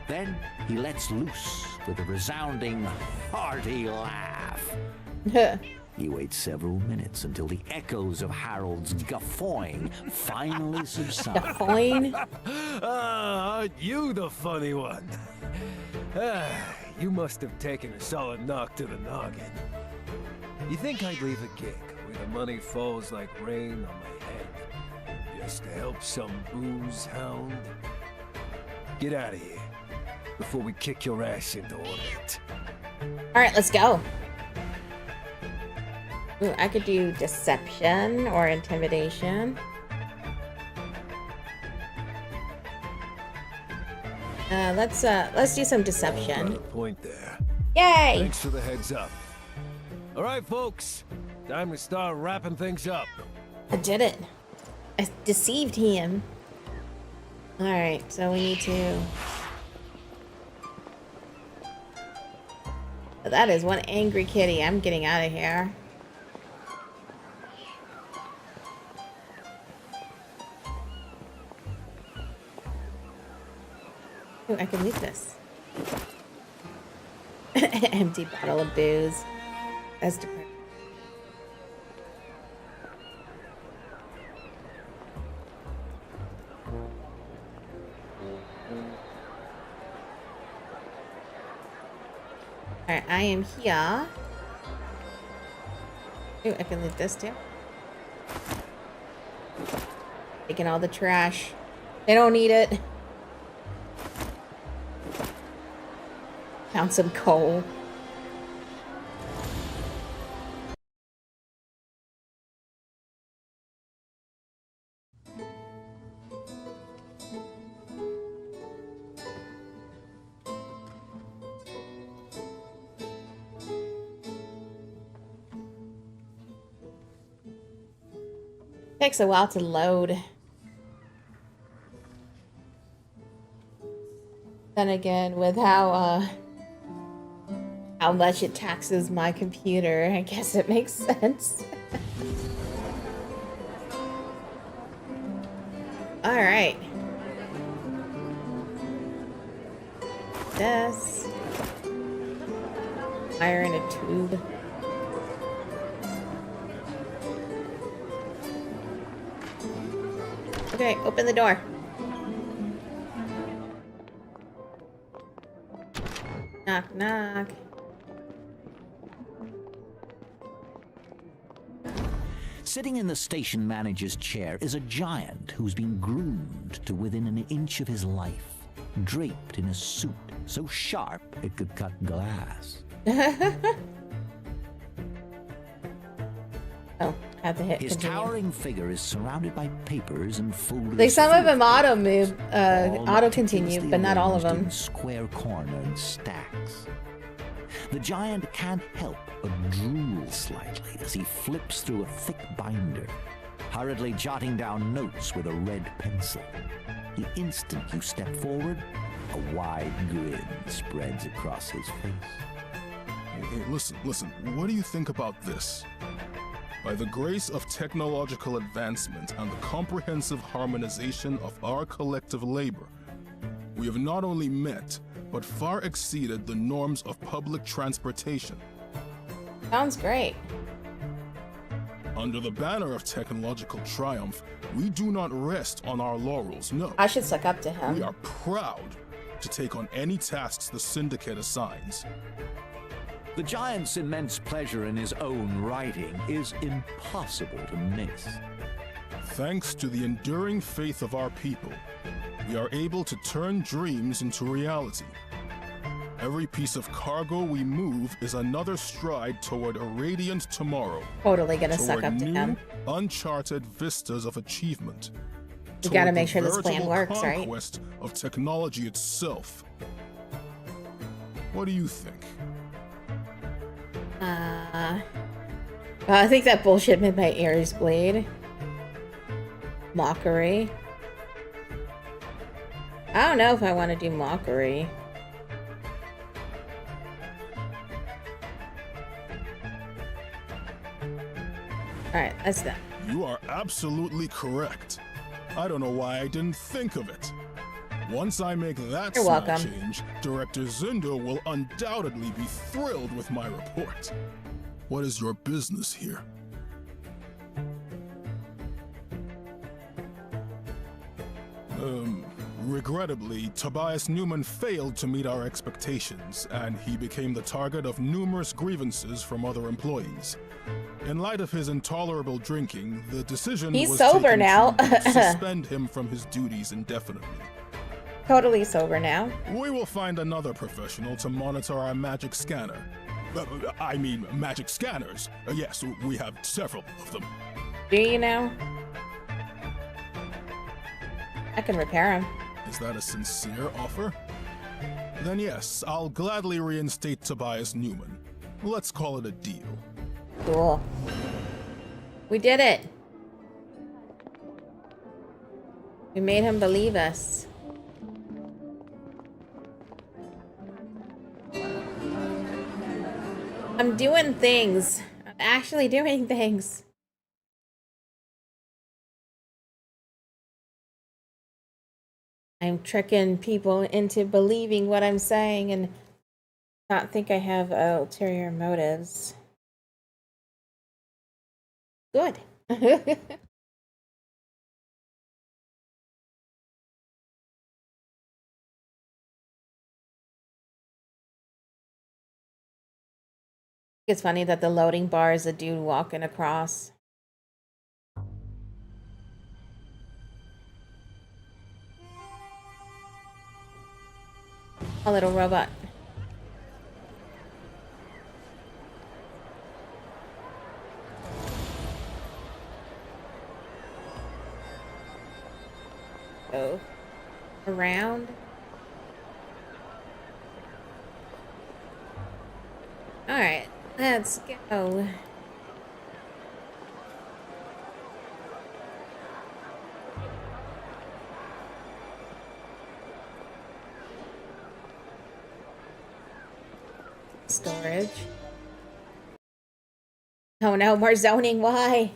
Then he lets loose with a resounding, hearty laugh. You wait several minutes until the echoes of Harold's guffawing finally subside. Guffawing? Aren't you the funny one? You must have taken a solid knock to the noggin. You think I'd leave a gig where the money falls like rain on my head just to help some booze hound? Get out of here before we kick your ass into orbit. Alright, let's go. Ooh, I could do deception or intimidation. Let's do some deception. Point there. Yay! Thanks for the heads up. All right, folks, time to start wrapping things up. I did it. I deceived him. Alright, so we need to... That is one angry kitty. I'm getting out of here. Ooh, I can leave this. Empty bottle of booze. That's depressing. Alright, I am here. Ooh, I can leave this too. Taking all the trash. They don't need it. Found some coal. Takes a while to load. Then again, with how much it taxes my computer, I guess it makes sense. All right. This. Fire in a tube. Okay, open the door. Knock, knock. Sitting in the station manager's chair is a giant who's been groomed to within an inch of his life, draped in a suit so sharp it could cut glass. Oh, had to hit His continue. towering figure is surrounded by papers and folders. Like some of them auto move, all auto continue, meticulously but not all of arranged them. in square-cornered stacks. The giant can't help but drool slightly as he flips through a thick binder, hurriedly jotting down notes with a red pencil. The instant you step forward, a wide grin spreads across his face. Hey, listen. What do you think about this? By the grace of technological advancement and the comprehensive harmonization of our collective labor, we have not only met, but far exceeded the norms of public transportation. Sounds great. Under the banner of technological triumph, we do not rest on our laurels, no. I should suck up to him. We are proud to take on any tasks the Syndicate assigns. The giant's immense pleasure in his own writing is impossible to miss. Thanks to the enduring faith of our people, we are able to turn dreams into reality. Every piece of cargo we move is another stride toward a radiant tomorrow. Totally gonna suck toward up to new, him. uncharted vistas of achievement. We gotta toward make the sure this plan veritable works, right? conquest of technology itself. What do you think? I think that bullshit made my ears bleed. Mockery. I don't know if I want to do mockery. Alright, that's that. You are absolutely correct. I don't know why I didn't think of it. Once I make that You're small welcome. change, Director Zindo will undoubtedly be thrilled with my report. What is your business here? Regrettably, Tobias Newman failed to meet our expectations, and he became the target of numerous grievances from other employees. In light of his intolerable drinking, the decision He's was sober taken now. to suspend him from his duties indefinitely. Totally sober now. We will find another professional to monitor our magic scanner. I mean, magic scanners. Yes, we have several of them. Do you now? I can repair him. Is that a sincere offer? Then yes, I'll gladly reinstate Tobias Newman. Let's call it a deal. Cool. We did it. We made him believe us. I'm doing things. I'm actually doing things. I'm tricking people into believing what I'm saying and not think I have ulterior motives. Good. It's funny that the loading bar is a dude walking across. A little robot. Go around. All right, let's go. Storage. Oh no, more zoning, why?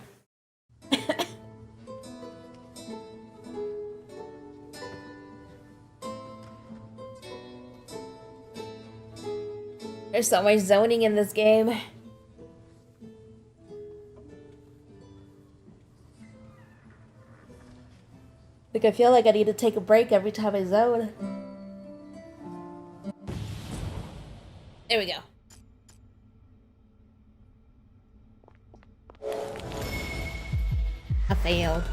There's so much zoning in this game. Like, I feel like I need to take a break every time I zone. There we go. I failed.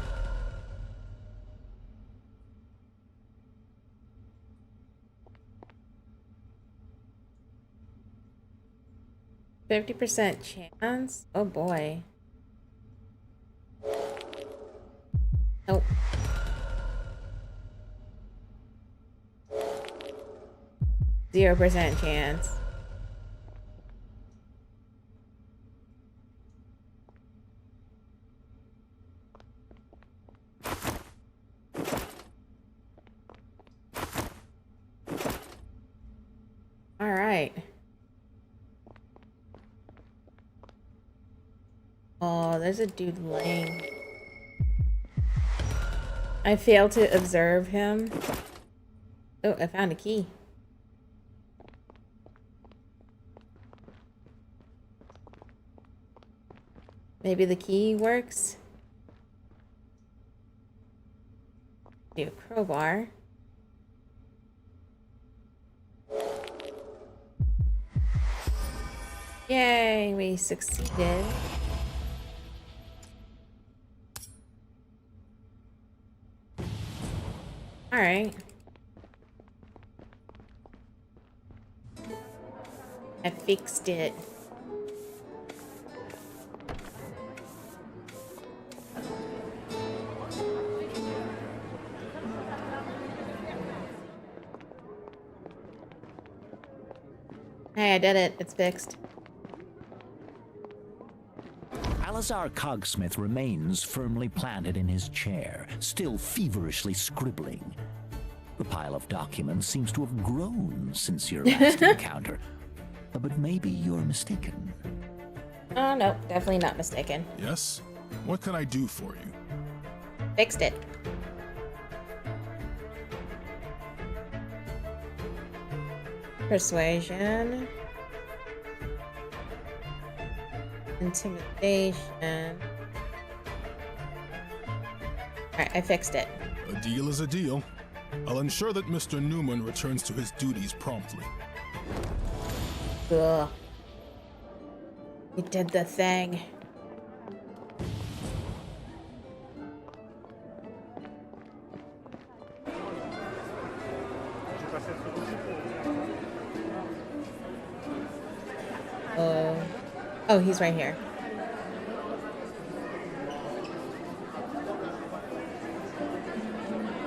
%50 chance? Oh boy. Nope. %0 chance. All right. Oh, there's a dude laying. I failed to observe him. Oh, I found a key. Maybe the key works? Do a crowbar. Yay, we succeeded. All right. I fixed it. Hey, I did it. It's fixed. Alizar Cogsmith remains firmly planted in his chair, still feverishly scribbling. The pile of documents seems to have grown since your last encounter. But maybe you're mistaken. Oh, no, definitely not mistaken. Yes? What can I do for you? Fixed it. Persuasion. Intimidation. Alright, I fixed it. A deal is a deal. I'll ensure that Mr. Newman returns to his duties promptly. Ugh. You did the thing. Oh, he's right here.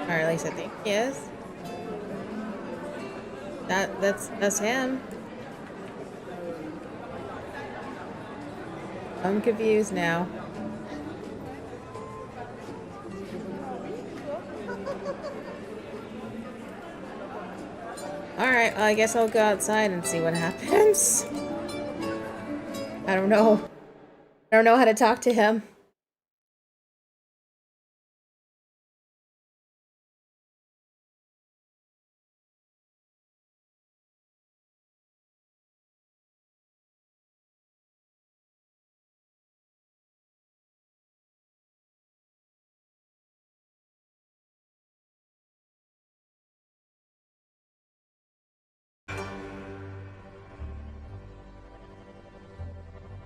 Or at least I think he is. That's him. I'm confused now. Alright, well, I guess I'll go outside and see what happens. I don't know. I don't know how to talk to him.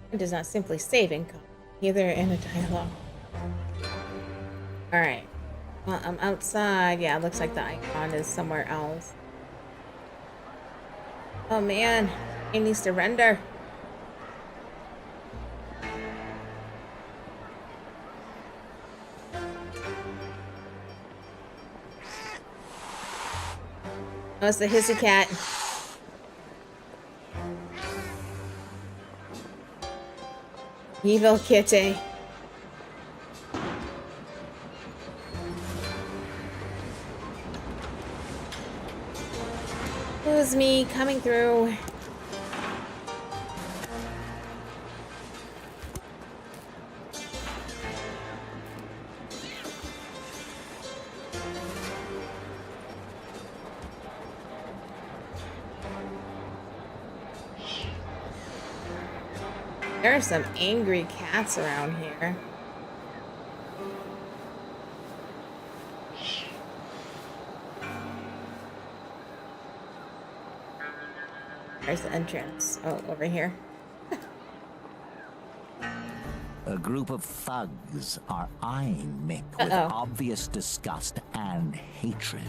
It does not simply save income, either in a dialogue. Alright. Well, I'm outside. Yeah, it looks like the icon is somewhere else. Oh man, he needs to render. Oh, it's the hissy cat. Evil kitty. Who's me coming through? There are some angry cats around here. There's the entrance. Oh, over here. A group of thugs are eyeing Mick with obvious disgust and hatred.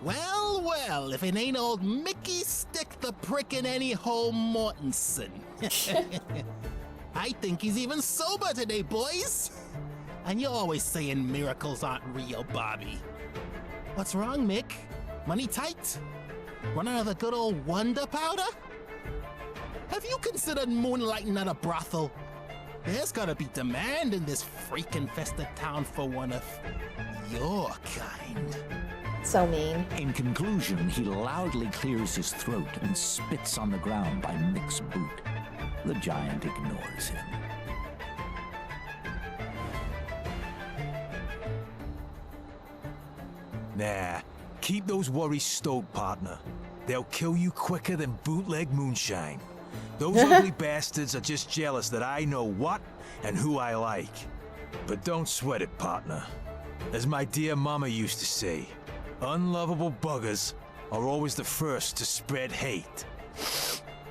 Well, well, if it ain't old Mickey Stick the Prick in any hole Mortensen. I think he's even sober today, boys. And you're always saying miracles aren't real, Bobby. What's wrong, Mick? Money tight? Run out of the good old wonder powder? Have you considered moonlighting at a brothel? There's gotta be demand in this freak-infested town for one of your kind. So mean. In conclusion, he loudly clears his throat and spits on the ground by Mick's boot. The giant ignores him. Nah, keep those worries stoked, partner. They'll kill you quicker than bootleg moonshine. Those ugly bastards are just jealous that I know what and who I like. But don't sweat it, partner. As my dear mama used to say, unlovable buggers are always the first to spread hate.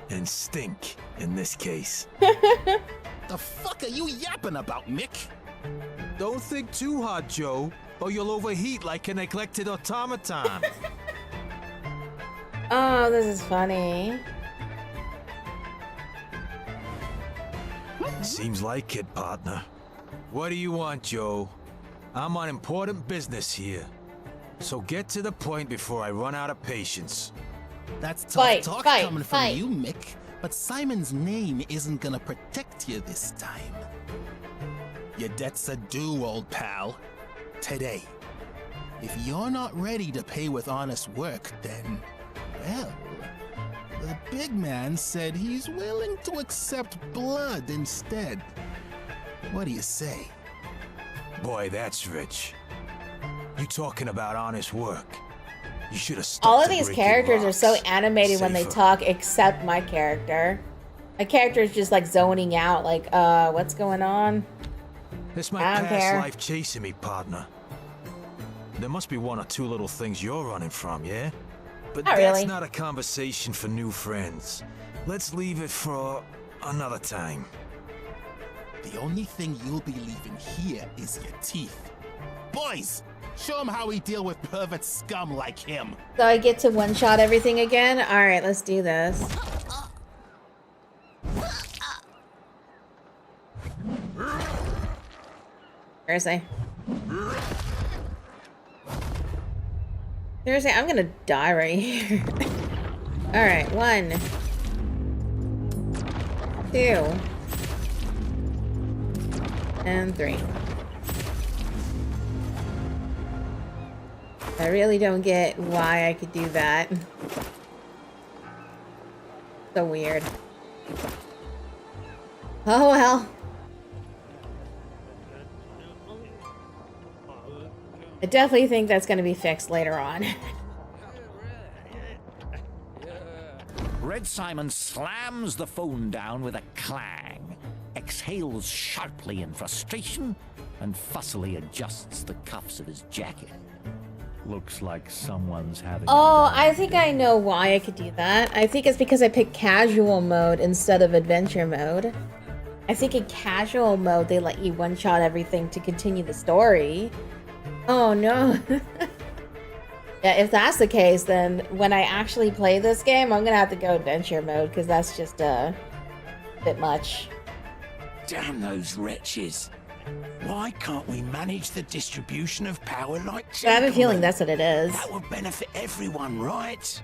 And stink, in this case. The fuck are you yapping about, Mick? Don't think too hard, Joe, or you'll overheat like a neglected automaton. Oh, this is funny. Seems like it, partner. What do you want, Joe? I'm on important business here. So get to the point before I run out of patience. That's tough talk coming from you, Mick. But Simon's name isn't gonna protect you this time. Your debts are due, old pal. Today. If you're not ready to pay with honest work, then, well, the big man said he's willing to accept blood instead. What do you say? Boy, that's rich. You talking about honest work? You should have All of these characters are so animated when they talk, except my character. My character is just like zoning out, like, what's going on? This my I don't past care. life chasing me, partner. There must be one or two little things you're running from, yeah? But Not that's really. not a conversation for new friends. Let's leave it for another time. The only thing you'll be leaving here is your teeth. Boys, show him how we deal with pervert scum like him. So I get to one-shot everything again? Alright, let's do this. Where is I? Seriously, I'm gonna die right here. Alright, 1, 2, and 3. I really don't get why I could do that. So weird. Oh well. I definitely think that's going to be fixed later on. Red Simon slams the phone down with a clang, exhales sharply in frustration, and fussily adjusts the cuffs of his jacket. Looks like someone's having. Oh, I think I know why I could do that. I think it's because I picked casual mode instead of adventure mode. I think in casual mode they let you one-shot everything to continue the story. Oh no. Yeah, if that's the case, then when I actually play this game, I'm gonna have to go adventure mode because that's just a bit much. Damn those wretches. Why can't we manage the distribution of power like I have a feeling gentlemen? that's what it is. That would benefit everyone, right?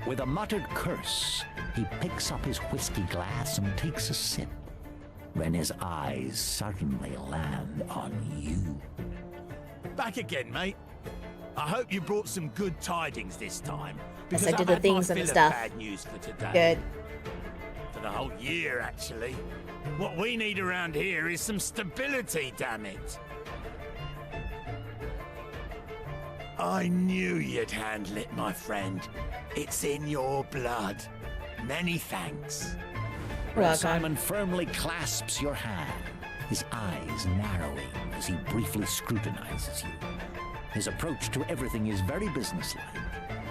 With a muttered curse, he picks up his whiskey glass and takes a sip. Then his eyes suddenly land on you. Back again, mate. I hope you brought some good tidings this time. Yes, Because I did I've the had things my and the fill stuff. of bad news for today. Good. For the whole year, actually. What we need around here is some stability, damn it. I knew you'd handle it, my friend. It's in your blood. Many thanks. Red Simon firmly clasps your hand, his eyes narrowing as he briefly scrutinizes you. His approach to everything is very businesslike,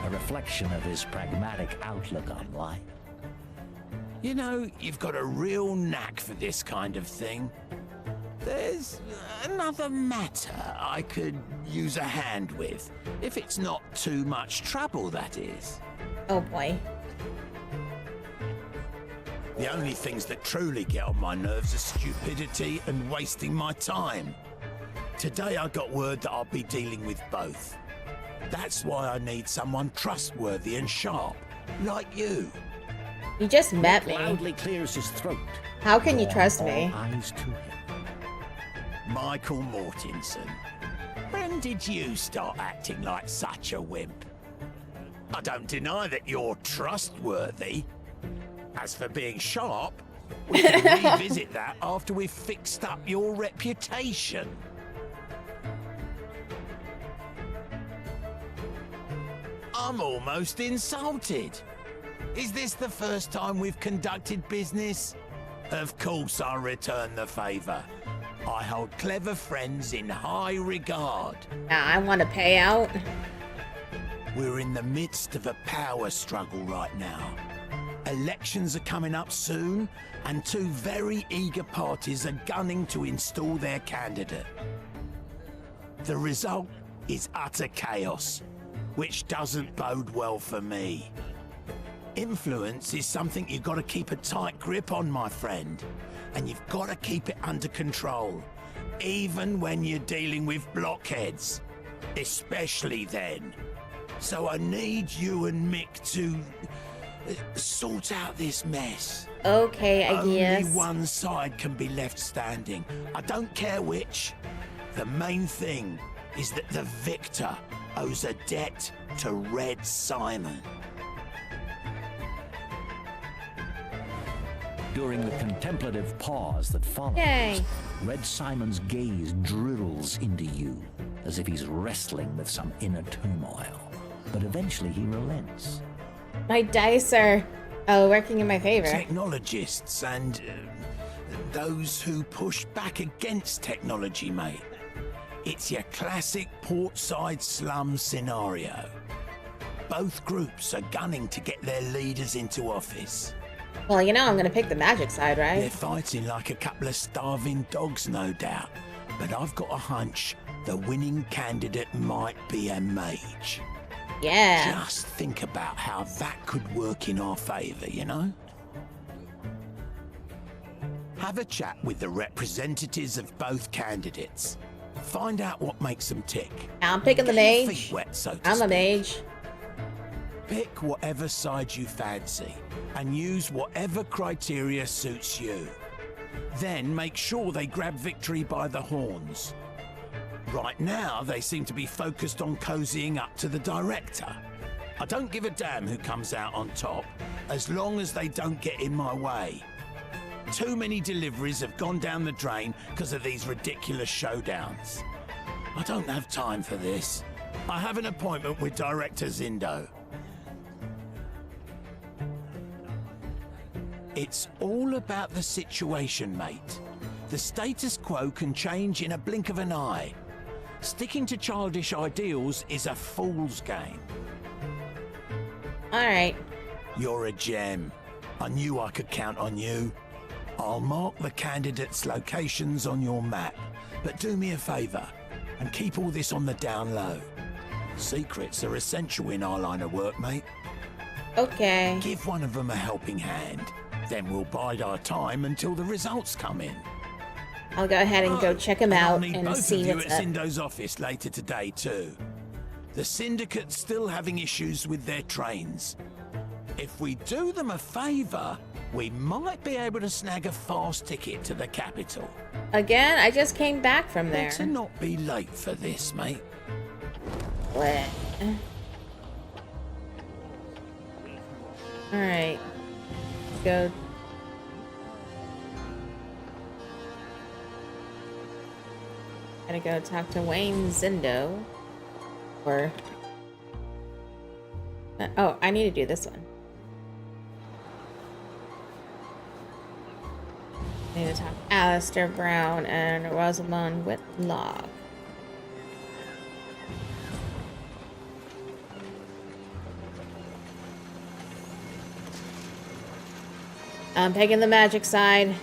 a reflection of his pragmatic outlook on life. You know, you've got a real knack for this kind of thing. There's another matter I could use a hand with, if it's not too much trouble, that is. Oh boy. The only things that truly get on my nerves are stupidity and wasting my time. Today I got word that I'll be dealing with both. That's why I need someone trustworthy and sharp, like you. You just met me. Loudly clears his throat. How can you trust me? Eyes to him. Michael Mortensen. When did you start acting like such a wimp? I don't deny that you're trustworthy. As for being sharp, we can revisit that after we've fixed up your reputation. I'm almost insulted. Is this the first time we've conducted business? Of course I'll return the favor. I hold clever friends in high regard. Now I want to pay out. We're in the midst of a power struggle right now. Elections are coming up soon, and two very eager parties are gunning to install their candidate. The result is utter chaos, which doesn't bode well for me. Influence is something you've got to keep a tight grip on, my friend, and you've got to keep it under control, even when you're dealing with blockheads, especially then. So I need you and Mick to sort out this mess. Okay, I guess. Only one side can be left standing. I don't care which. The main thing is that the victor owes a debt to Red Simon. During the contemplative pause that follows, Yay. Red Simon's gaze drills into you, as if he's wrestling with some inner turmoil. But eventually he relents. My dice are working in my favor. Technologists and those who push back against technology, mate. It's your classic portside slum scenario. Both groups are gunning to get their leaders into office. Well, you know I'm gonna pick the magic side, right? They're fighting like a couple of starving dogs, no doubt. But I've got a hunch the winning candidate might be a mage. Yeah. Just think about how that could work in our favor, you know? Have a chat with the representatives of both candidates. Find out what makes them tick. I'm picking the Get your mage. feet wet, so to I'm a speak. mage. Pick whatever side you fancy and use whatever criteria suits you. Then make sure they grab victory by the horns. Right now, they seem to be focused on cozying up to the director. I don't give a damn who comes out on top, as long as they don't get in my way. Too many deliveries have gone down the drain because of these ridiculous showdowns. I don't have time for this. I have an appointment with Director Zindo. It's all about the situation, mate. The status quo can change in a blink of an eye. Sticking to childish ideals is a fool's game. All right. You're a gem. I knew I could count on you. I'll mark the candidates' locations on your map, but do me a favor and keep all this on the down low. Secrets are essential in our line of work, mate. Okay. Give one of them a helping hand. Then we'll bide our time until the results come in. I'll go ahead and go check him I'll out need and both see of you what's at up. Zindo's office later today too. The syndicate's still having issues with their trains. If we do them a favor, we might be able to snag a fast ticket to the capital. Again, I just came back from there. Better not be late for this, mate. What? All right. Go. Gotta go talk to Wayne Zindo. Or... oh, I need to do this one. I need to talk to Alistair Brown and Rosamund Whitlock. I'm taking the magic side.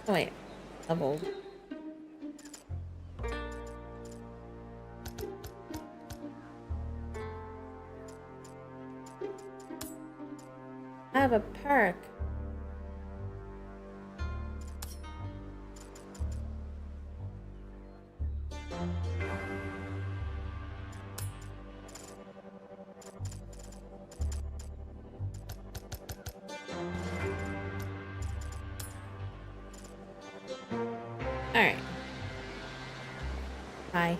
Oh wait, leveled. I have a perk. Alright. Hi.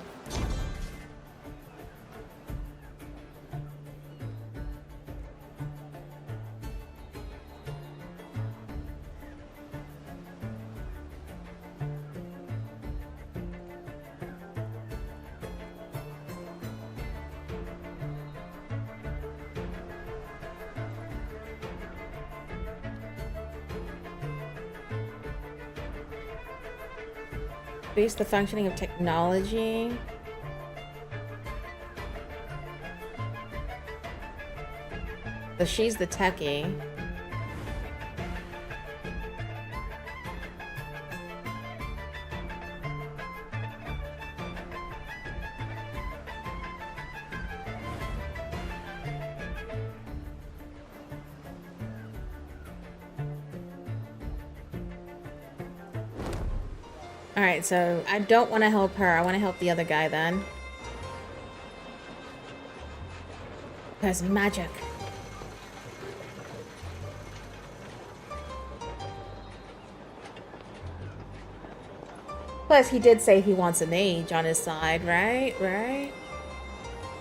Boost the functioning of technology. So she's the techie. Alright, so I don't want to help her. I want to help the other guy then. Has magic. Plus, he did say he wants a mage on his side, right? Right?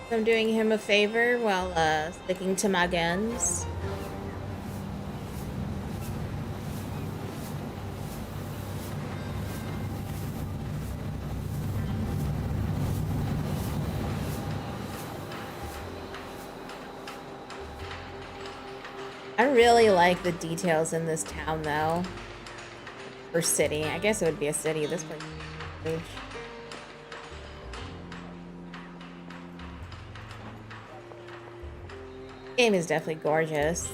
So I'm doing him a favor while sticking to my guns. I really like the details in this town, though. Or city. I guess it would be a city. This place is huge. Game is definitely gorgeous.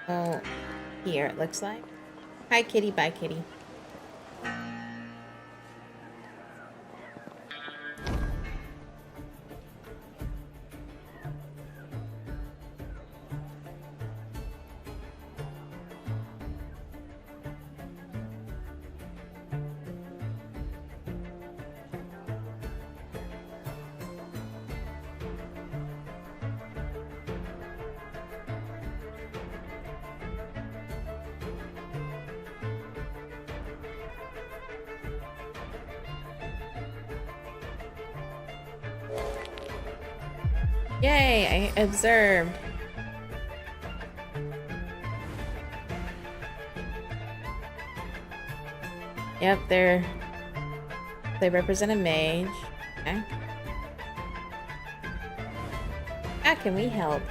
Oh, here it looks like. Hi, kitty. Bye, kitty. Yay, I observed. Yep, they represent a mage. Okay. How can we help?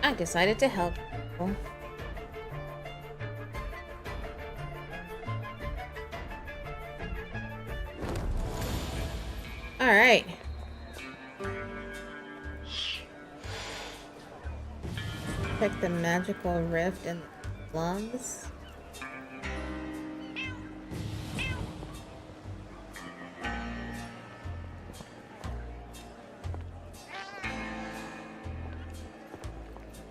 I decided to help people. Alright. Check the magical rift in the lungs.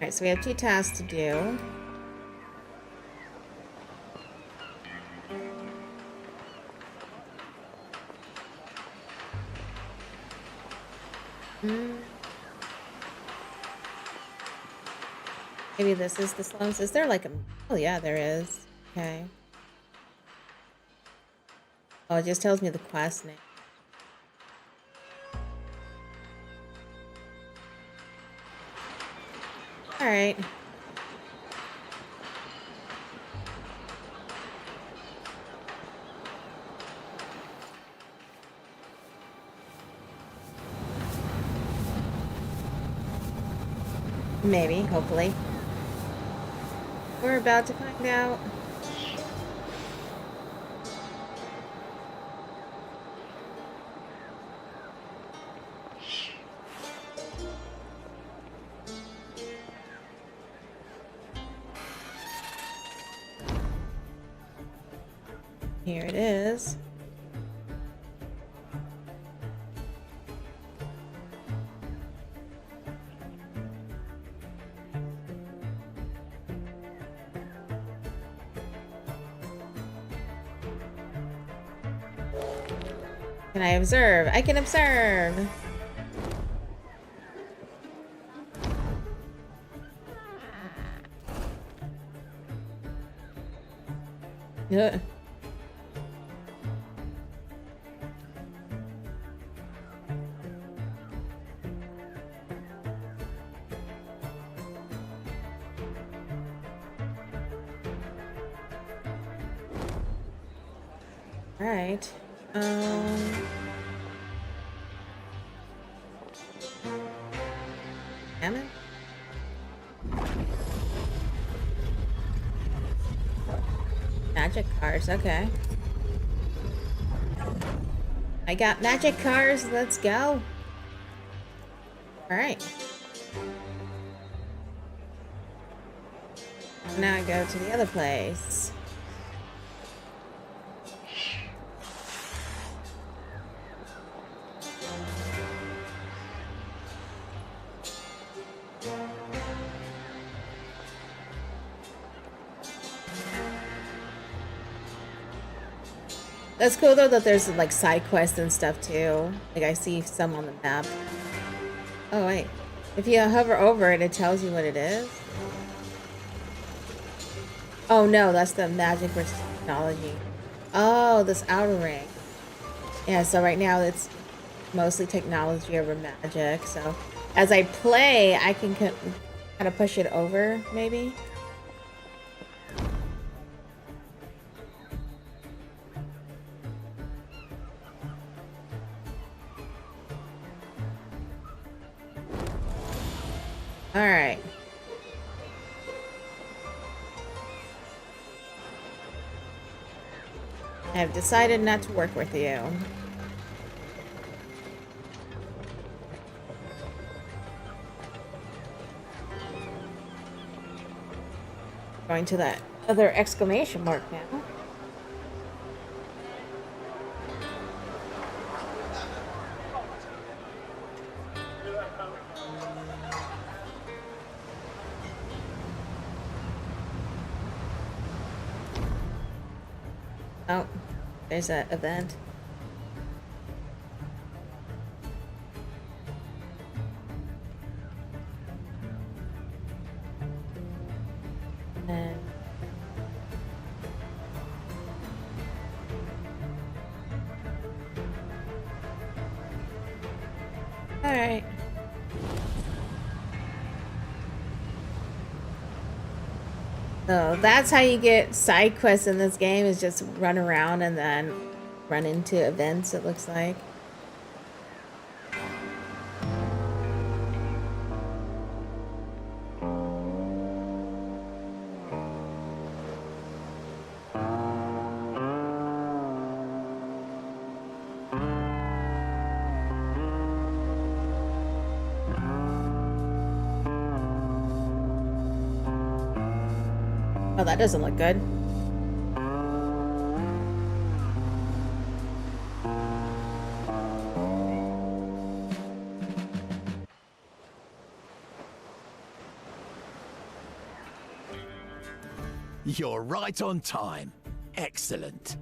Alright, so we have 2 tasks to do. Maybe this is the slums. Is there like a... Oh yeah, there is. Okay. Oh, it just tells me the quest name. Alright. Maybe, hopefully. We're about to find out. Here it is. Can I observe? I can observe! Yeah. Alright. Damn it. Magic cars, okay. I got magic cars, let's go. Alright. Now I go to the other place. That's cool though that there's like side quests and stuff too. Like I see some on the map. Oh wait. If you hover over it, it tells you what it is. Oh no, that's the magic versus technology. Oh, this outer ring. Yeah, so right now it's mostly technology over magic. So as I play, I can kind of push it over, maybe. All right. I've decided not to work with you. Going to that other exclamation mark now. Oh, there's that event. And all right. So that's how you get side quests in this game, is just run around and then run into events, it looks like. Oh, that doesn't look good. You're right on time. Excellent.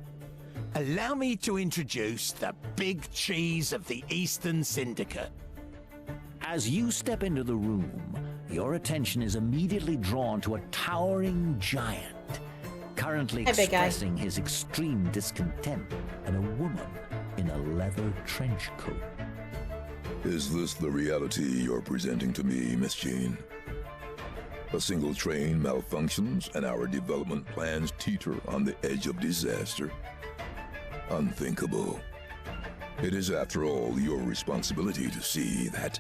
Allow me to introduce the big cheese of the Eastern Syndicate. As you step into the room, your attention is immediately drawn to a towering giant, currently Hey, big guy. expressing his extreme discontent, and a woman in a leather trench coat. Is this the reality you're presenting to me, Miss Jean? A single train malfunctions and our development plans teeter on the edge of disaster? Unthinkable. It is, after all, your responsibility to see that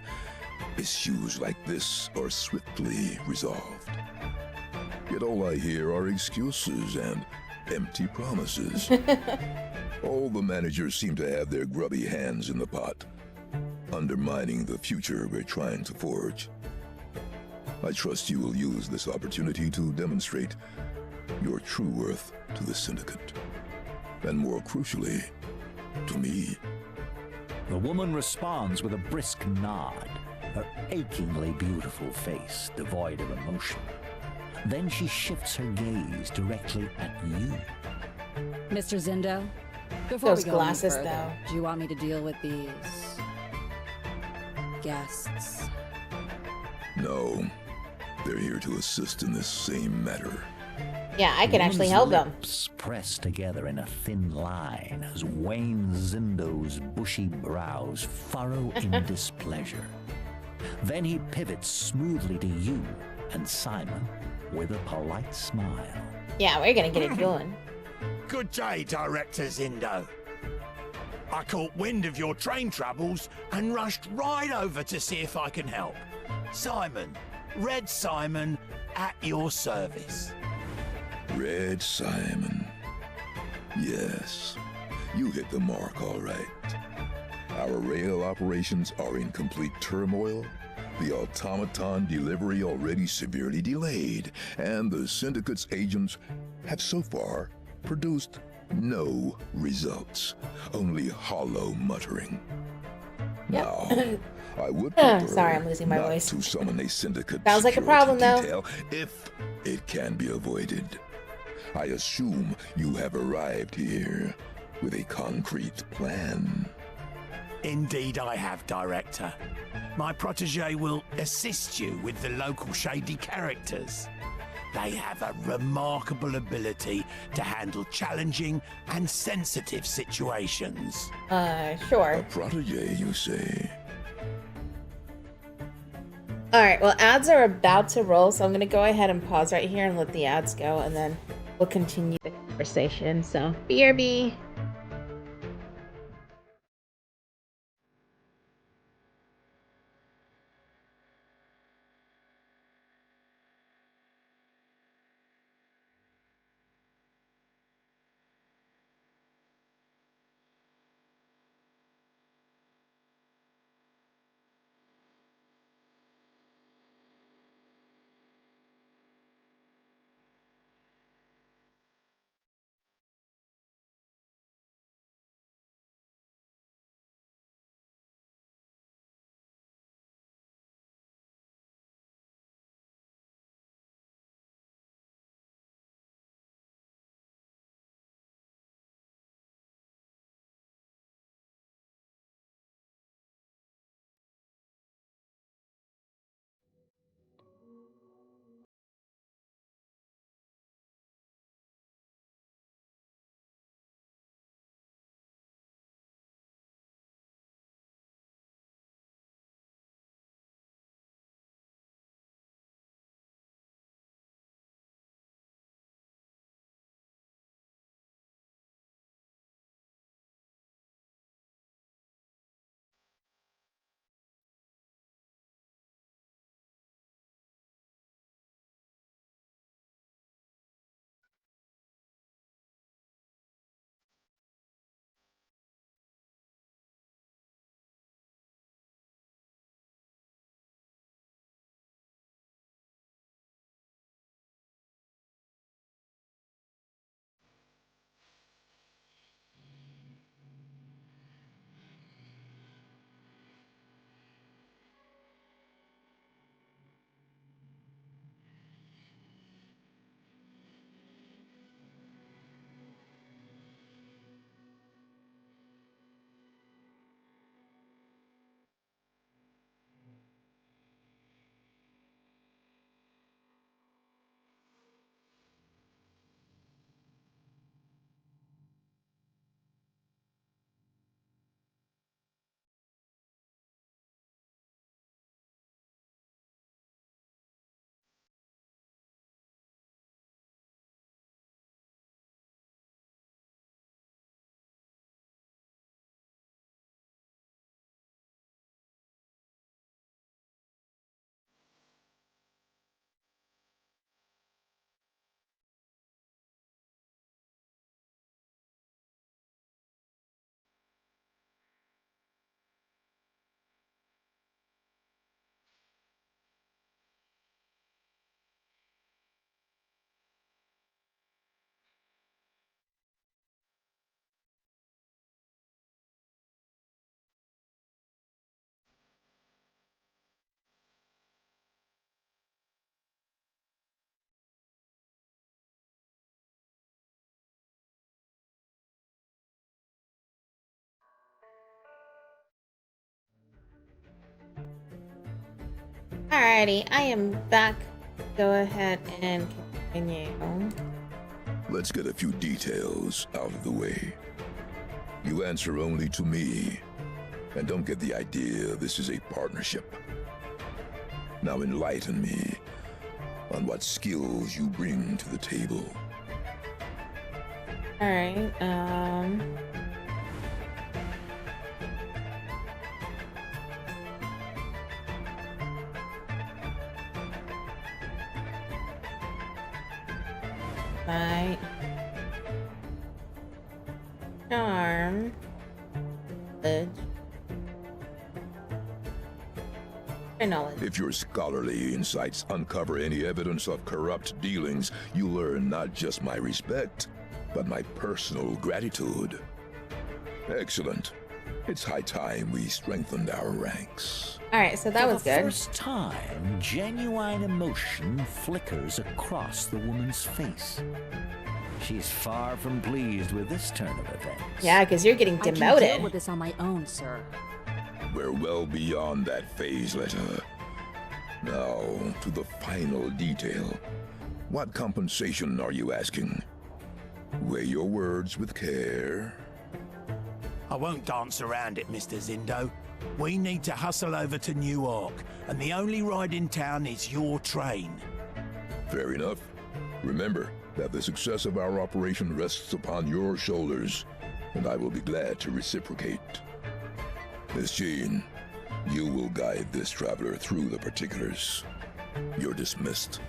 issues like this are swiftly resolved. Yet all I hear are excuses and empty promises. All the managers seem to have their grubby hands in the pot, undermining the future we're trying to forge. I trust you will use this opportunity to demonstrate your true worth to the Syndicate, and more crucially, to me. The woman responds with a brisk nod, her achingly beautiful face devoid of emotion. Then she shifts her gaze directly at you. Mr. Zindo, before Those we go glasses, any further, though. do you want me to deal with these guests? No, they're here to assist in this same matter. Yeah, I can actually One's help them. lips press together in a thin line as Wayne Zindo's bushy brows furrow in displeasure. Then he pivots smoothly to you and Simon with a polite smile. Yeah, we're gonna get it going. Good day, Director Zindo. I caught wind of your train troubles and rushed right over to see if I can help. Simon, Red Simon, at your service. Red Simon. Yes, you hit the mark all right. Our rail operations are in complete turmoil, The automaton delivery already severely delayed, and the Syndicate's agents have so far produced no results, only hollow muttering. Now, I would prefer Sorry, I'm losing my not voice. to summon a Syndicate Sounds like a security problem, though. detail if it can be avoided. I assume you have arrived here with a concrete plan. Indeed I have, Director. My protege will assist you with the local shady characters. They have a remarkable ability to handle challenging and sensitive situations. Sure. A protege, you say? Alright, well, ads are about to roll, so I'm going to go ahead and pause right here and let the ads go, and then we'll continue the conversation. So, BRB. Alrighty, I am back. Go ahead and continue. Let's get a few details out of the way. You answer only to me, and don't get the idea this is a partnership. Now enlighten me on what skills you bring to the table. Alright, Right. Charm. Edge. knowledge. If your scholarly insights uncover any evidence of corrupt dealings, you'll earn not just my respect, but my personal gratitude. Excellent. It's high time we strengthened our ranks. Alright, so that was For the good. first time, genuine emotion flickers across the woman's face. She's far from pleased with this turn of events. Yeah, because you're getting I can demoted. deal with this on my own, sir. We're well beyond that phase, Letta. Now, to the final detail. What compensation are you asking? Weigh your words with care. I won't dance around it, Mr. Zindo. We need to hustle over to Newark, and the only ride in town is your train. Fair enough. Remember that the success of our operation rests upon your shoulders, and I will be glad to reciprocate. Miss Jean, you will guide this traveler through the particulars. You're dismissed.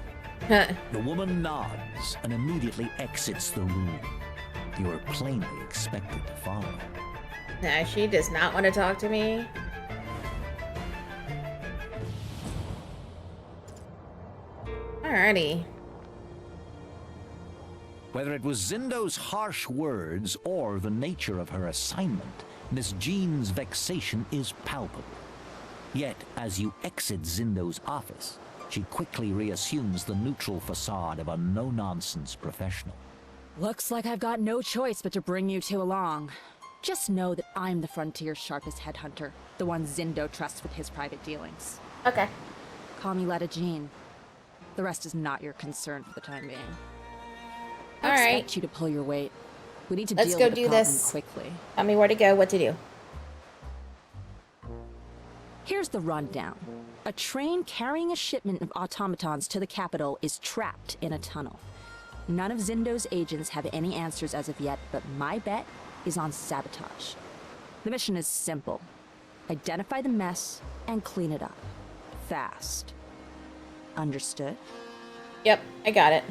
The woman nods and immediately exits the room. You are plainly expected to follow. Nah, she does not want to talk to me. Alrighty. Whether it was Zindo's harsh words or the nature of her assignment, Miss Jean's vexation is palpable. Yet, as you exit Zindo's office, she quickly reassumes the neutral facade of a no-nonsense professional. Looks like I've got no choice but to bring you two along. Just know that I'm the Frontier's sharpest headhunter, the one Zindo trusts with his private dealings. Okay. Call me Letta Jean. The rest is not your concern for the time being. I All right. expect you to pull your weight. We need to Let's deal go with the do problem this. quickly. Tell me where to go, what to do. Here's the rundown. A train carrying a shipment of automatons to the capital is trapped in a tunnel. None of Zindo's agents have any answers as of yet, but my bet is on sabotage. The mission is simple. Identify the mess and clean it up. Fast. Understood? Yep, I got it.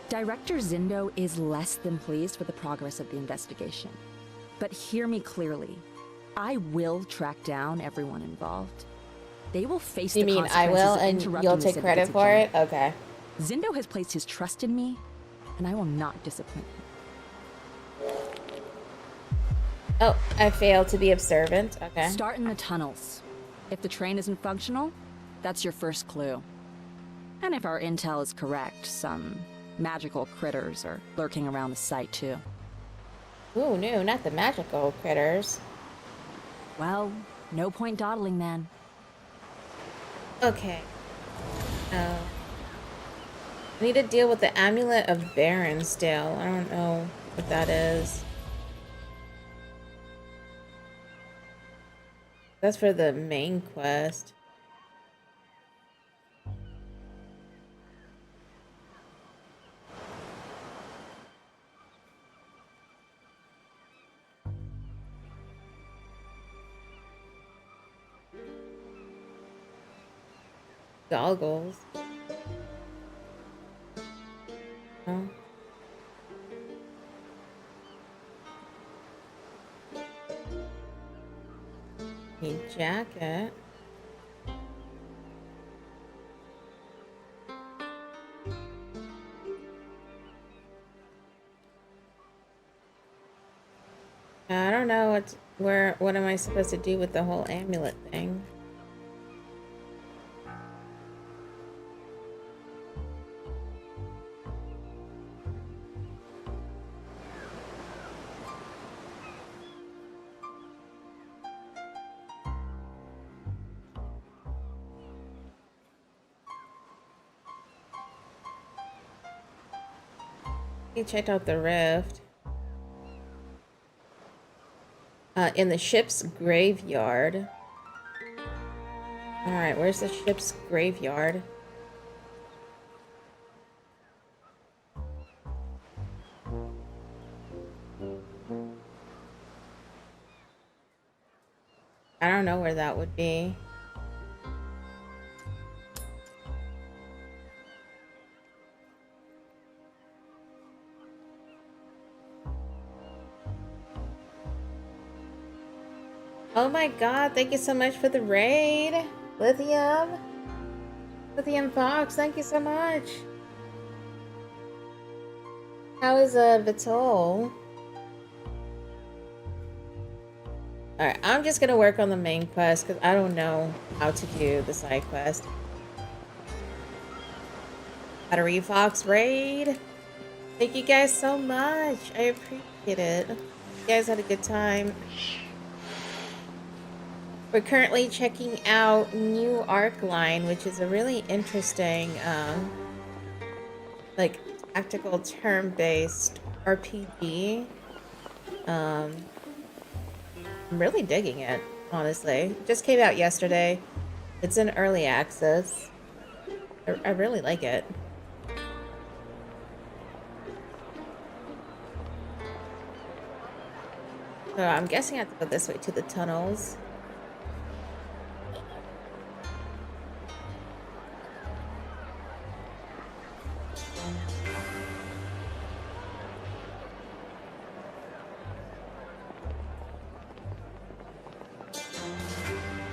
Director Zindo is less than pleased with the progress of the investigation. But hear me clearly. I will track down everyone involved. They will face You the mean I consequences will of and interrupting you'll the take civic credit for it? agenda. Okay. Zindo has placed his trust in me, and I will not disappoint him. Oh, I failed to be observant. Okay. Start in the tunnels. If the train isn't functional, that's your first clue. And if our intel is correct, some magical critters are lurking around the site too. Ooh, no, not the magical critters. Well, no point dawdling then. Okay. I need to deal with the Amulet of Baron still. I don't know what that is. That's for the main quest. Goggles. Oh. Need jacket. I don't know what am I supposed to do with the whole amulet thing? You checked out the rift. In the ship's graveyard. Alright, where's the ship's graveyard? I don't know where that would be. Oh my god, thank you so much for the raid. Lithium. Lithium Fox, thank you so much. How is Vitol? Alright, I'm just gonna work on the main quest because I don't know how to do the side quest. Battery Fox raid. Thank you guys so much. I appreciate it. You guys had a good time. We're currently checking out New Arc Line, which is a really interesting, like, tactical turn-based RPG. I'm really digging it, honestly. It just came out yesterday. It's in early access. I really like it. So I'm guessing I have to go this way to the tunnels.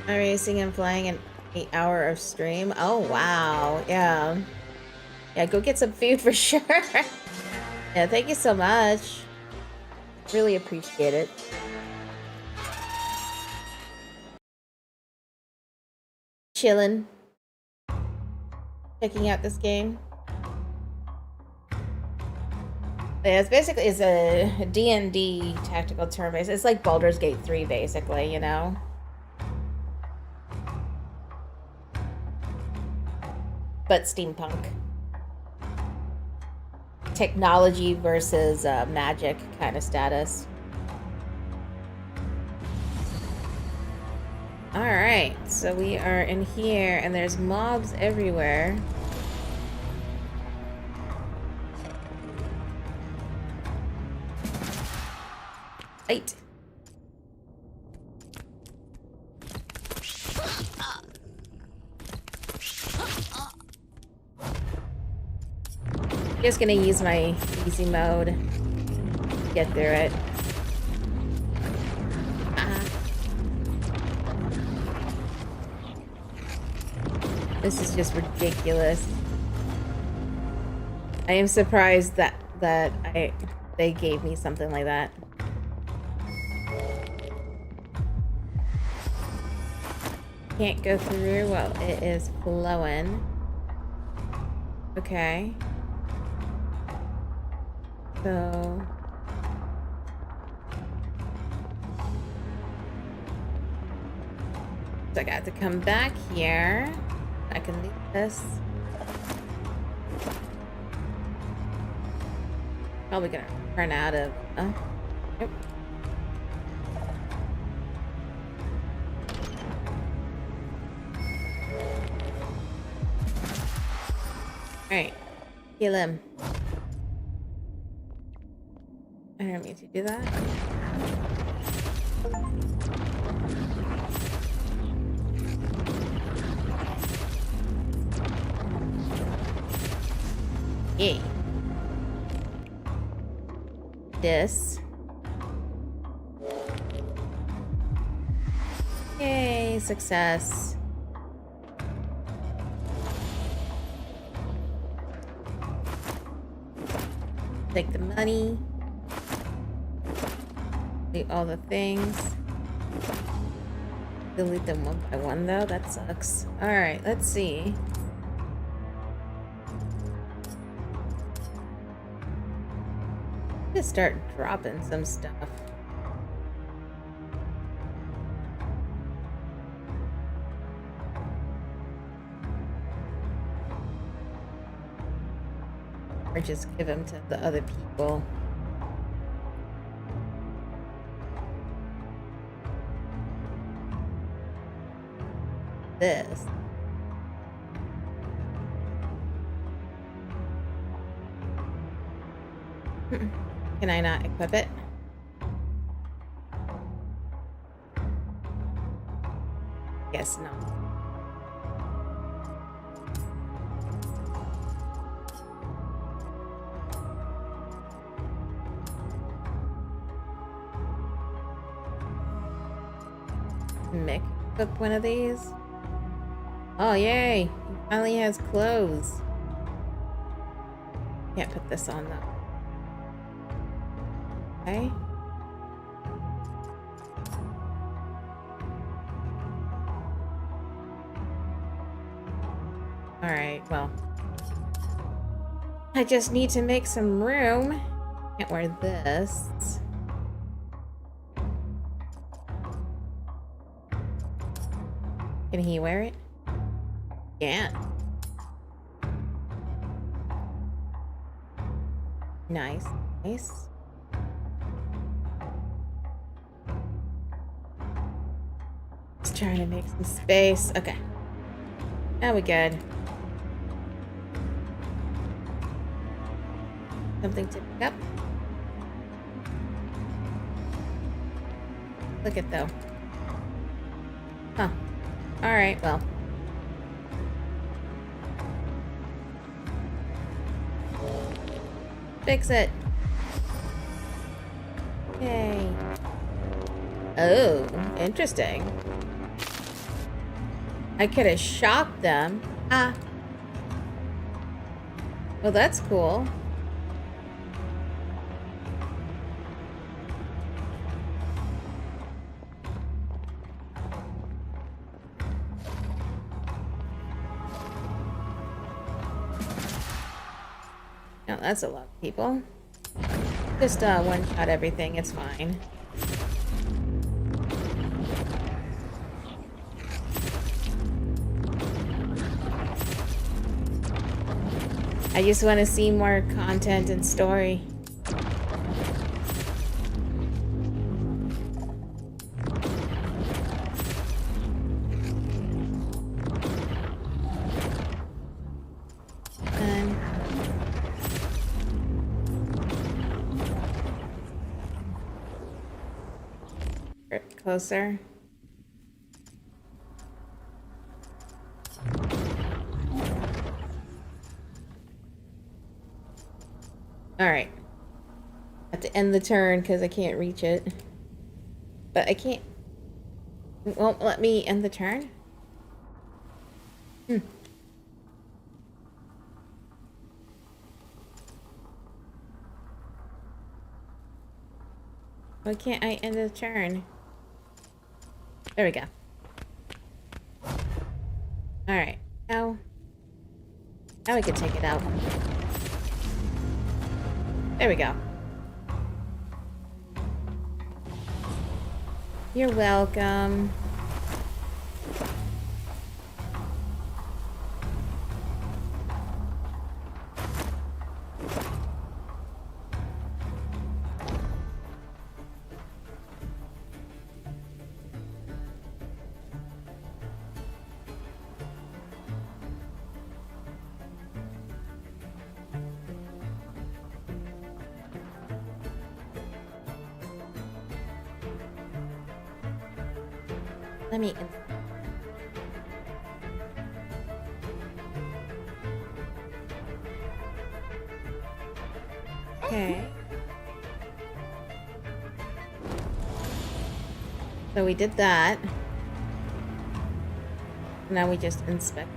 I'm racing and flying an 8-hour of stream. Oh wow, yeah. Yeah, go get some food for sure. Yeah, thank you so much. Really appreciate it. Chillin'. Checking out this game. Yeah, it's a D&D tactical turn-based. It's like Baldur's Gate 3, basically, you know? But steampunk. Technology versus magic kind of status. Alright, so we are in here, and there's mobs everywhere. Right. Just gonna use my easy mode. Get through it. This is just ridiculous. I am surprised that they gave me something like that. Can't go through while it is flowing. Okay. So I got to come back here. I can leave this. Probably gonna run out of. Yep. Alright. Kill him. I don't mean to do that. Yay. This. Yay, success. Take the money. Delete all the things. Delete them one by one though, that sucks. Alright, let's see. I'm gonna start dropping some stuff. Or just give them to the other people. This. Can I not equip it? Guess not. Mick equip one of these? Oh, yay! He finally has clothes. Can't put this on though. Okay. Alright, well. I just need to make some room. Can't wear this. Can he wear it? Yeah. Nice, nice. Just trying to make some space. Okay. Now we good. Something to pick up. Look at though. Huh. Alright, well. Fix it. Yay. Oh, interesting. I could have shocked them. Ah. Well, that's cool. No, that's a lot of people. Just one-shot everything, it's fine. I just want to see more content and story. Closer. Alright. Have to end the turn because I can't reach it. But I can't... It won't let me end the turn? Hmm. Why can't I end the turn? There we go. Alright. Now we can take it out. There we go. You're welcome. Let me... Okay. So we did that. Now we just inspect.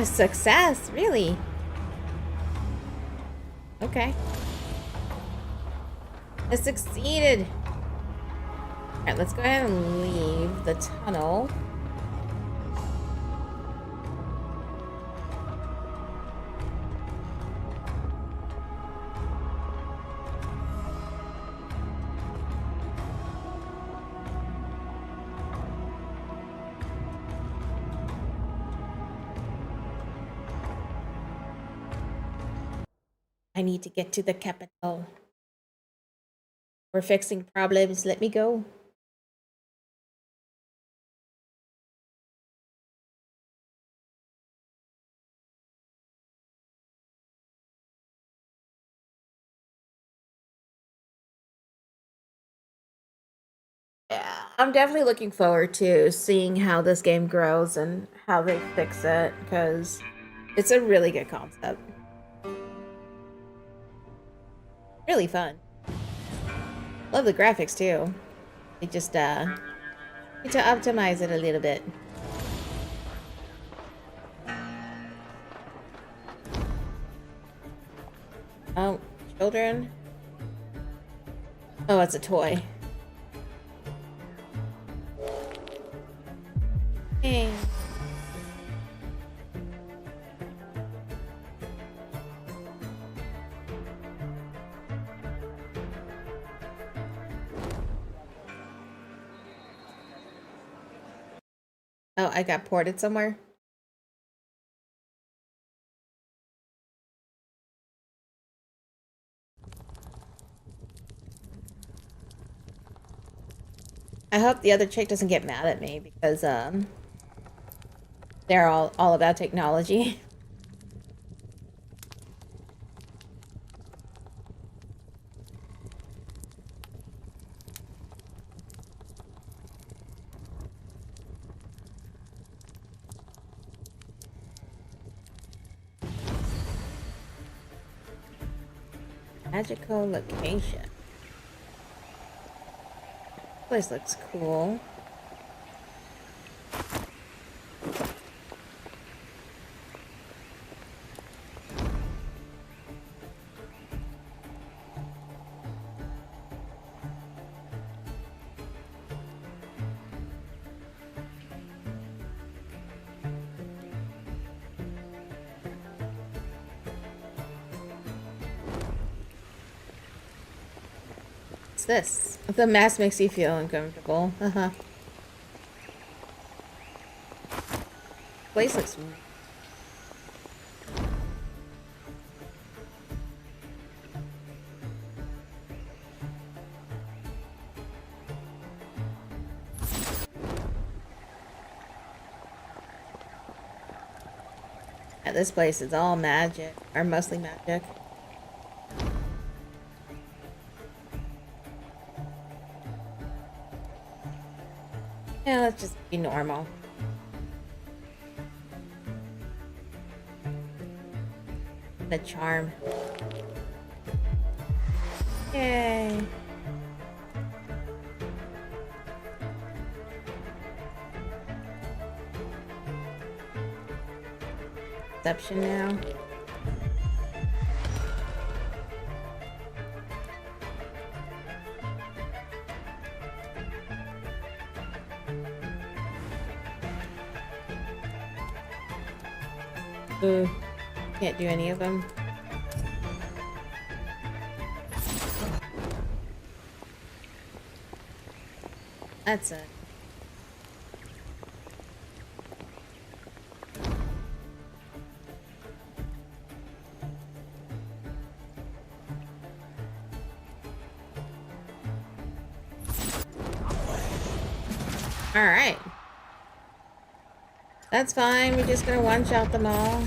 Success, really? Okay. I succeeded! Alright, let's go ahead and leave the tunnel. I need to get to the capital. We're fixing problems. Let me go. Yeah, I'm definitely looking forward to seeing how this game grows and how they fix it, because it's a really good concept. Really fun. Love the graphics too. They just need to optimize it a little bit. Oh, children. Oh, it's a toy. Hey. Oh, I got ported somewhere. I hope the other chick doesn't get mad at me because they're all about technology. Magical location. This place looks cool. What's this? The mask makes you feel uncomfortable. Place looks. Yeah, this place is all magic, or mostly magic. Yeah, let's just be normal. The charm. Yay. Perception now. Ooh, can't do any of them. That's it. All right. That's fine. We're just gonna one-shot them all.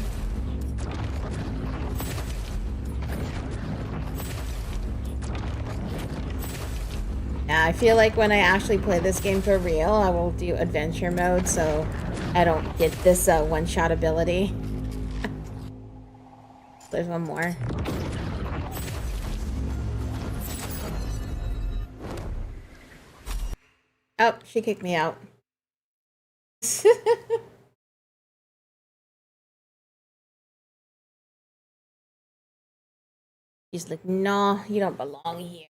Yeah, I feel like when I actually play this game for real, I will do adventure mode, so I don't get this one-shot ability. There's one more. Oh, she kicked me out. She's like, no, you don't belong here.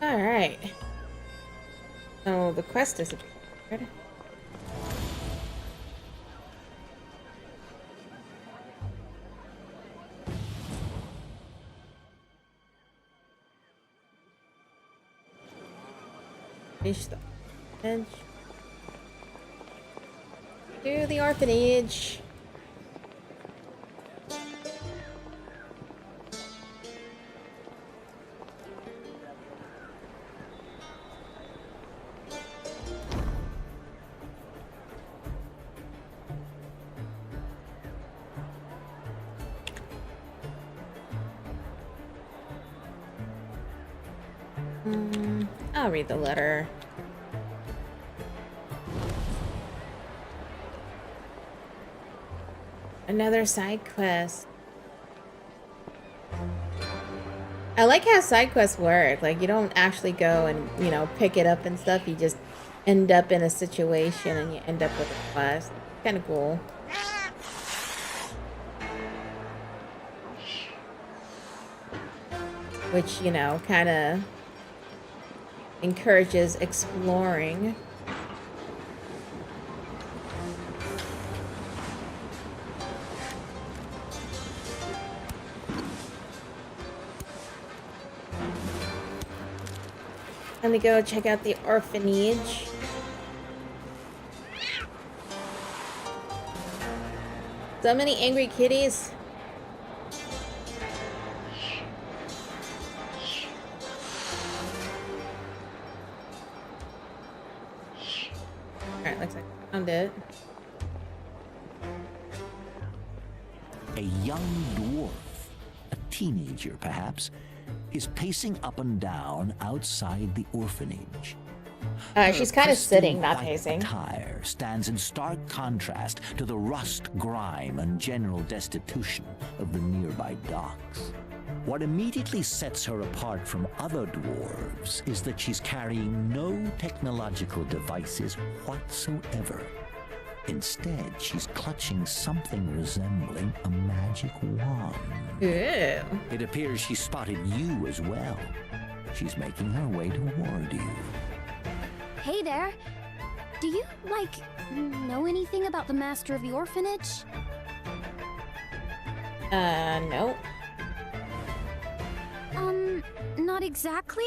All right. So the quest disappeared. Reach the orphanage. To the orphanage. I'll read the letter. Another side quest. I like how side quests work. Like, you don't actually go and, you know, pick it up and stuff. You just end up in a situation and you end up with a quest. Kind of cool. Which, you know, kind of encourages exploring. Let me go check out the orphanage. So many angry kitties. Alright, looks like I found it. A young dwarf, a teenager perhaps, is pacing up and down outside the orphanage. She's kind of sitting, not pacing. Attire stands in stark contrast to the rust, grime, and general destitution of the nearby docks. What immediately sets her apart from other dwarves is that she's carrying no technological devices whatsoever. Instead, she's clutching something resembling a magic wand. Ew. It appears she spotted you as well. She's making her way toward you. Hey there. Do you, like, know anything about the master of the orphanage? No. Not exactly.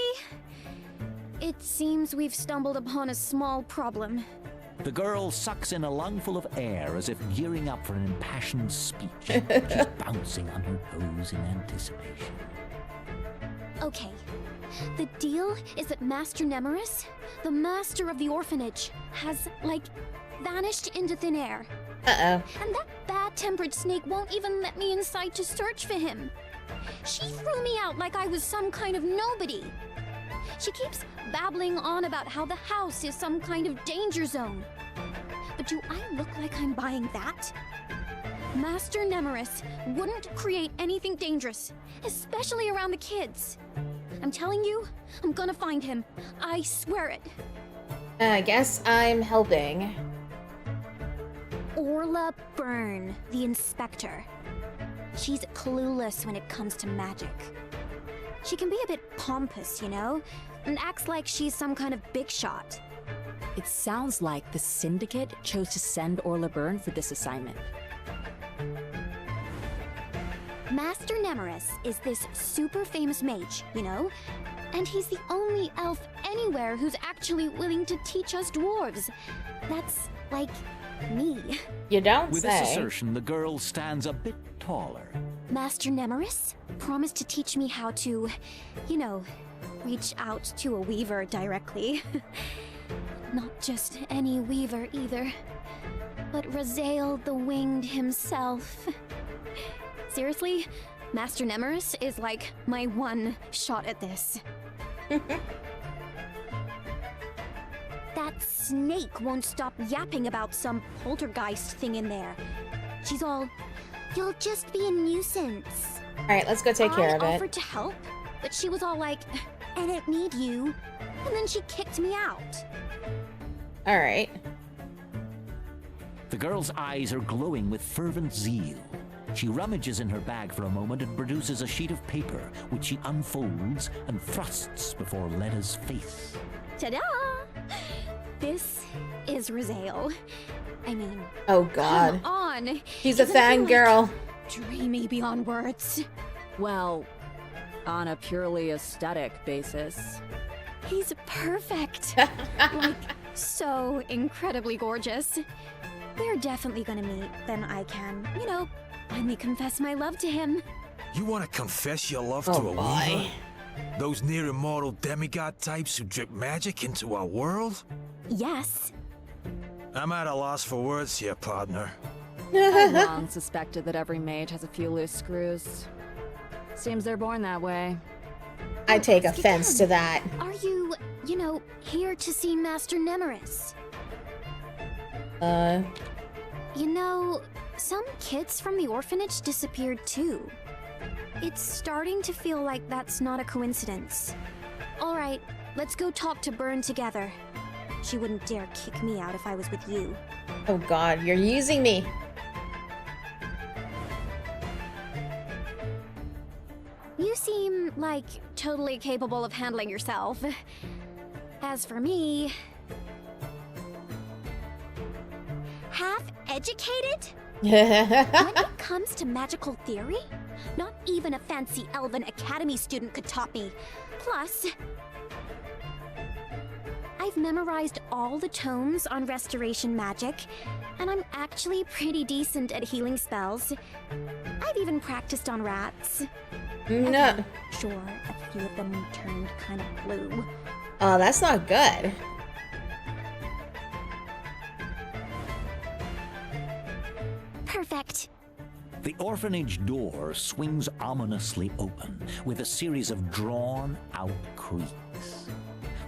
It seems we've stumbled upon a small problem. The girl sucks in a lungful of air as if gearing up for an impassioned speech. She's bouncing on her toes in anticipation. Okay. The deal is that Master Nemeris, the master of the orphanage, has, like, vanished into thin air. Uh-oh. And that bad-tempered snake won't even let me inside to search for him. She threw me out like I was some kind of nobody. She keeps babbling on about how the house is some kind of danger zone. But do I look like I'm buying that? Master Nemeris wouldn't create anything dangerous, especially around the kids. I'm telling you, I'm gonna find him. I swear it. I guess I'm helping. Orla Byrne, the inspector. She's clueless when it comes to magic. She can be a bit pompous, you know, and acts like she's some kind of big shot. It sounds like the Syndicate chose to send Orla Byrne for this assignment. Master Nemeris is this super famous mage, you know? And he's the only elf anywhere who's actually willing to teach us dwarves. That's, like, me. You don't With say. this assertion, the girl stands a bit taller. Master Nemeris promised to teach me how to, you know, reach out to a weaver directly. Not just any weaver either, but Razael the Winged himself. Seriously, Master Nemeris is like my one shot at this. That snake won't stop yapping about some poltergeist thing in there. She's all, "You'll just be a nuisance." Alright, let's go take care of I it. offered to help, but she was all like, "I don't need you." And then she kicked me out. Alright. The girl's eyes are glowing with fervent zeal. She rummages in her bag for a moment and produces a sheet of paper, which she unfolds and thrusts before Letta's face. Ta-da! This is Razael. I mean, Oh god. come on. She's a Isn't he, fangirl. like, dreamy beyond words. Well, on a purely aesthetic basis. He's perfect. Like, so incredibly gorgeous. We're definitely gonna meet, then I can, you know, finally confess my love to him. You want to confess your love Oh, to a boy. weaver? Those near-immortal demigod types who drip magic into our world? Yes. I'm at a loss for words here, partner. I've long suspected that every mage has a few loose screws. Seems they're born that way. I take offense to that. Are you, you know, here to see Master Nemeris. You know, some kids from the orphanage disappeared too. It's starting to feel like that's not a coincidence. Alright, let's go talk to Byrne together. She wouldn't dare kick me out if I was with you. Oh god, you're using me. You seem, like, totally capable of handling yourself. As for me... Half-educated? When it comes to magical theory, not even a fancy elven academy student could top me. Plus, I've memorized all the tomes on restoration magic, and I'm actually pretty decent at healing spells. I've even practiced on rats. No. Okay, sure, a few of them turned kind of blue. Oh, that's not good. Perfect. The orphanage door swings ominously open with a series of drawn-out creaks.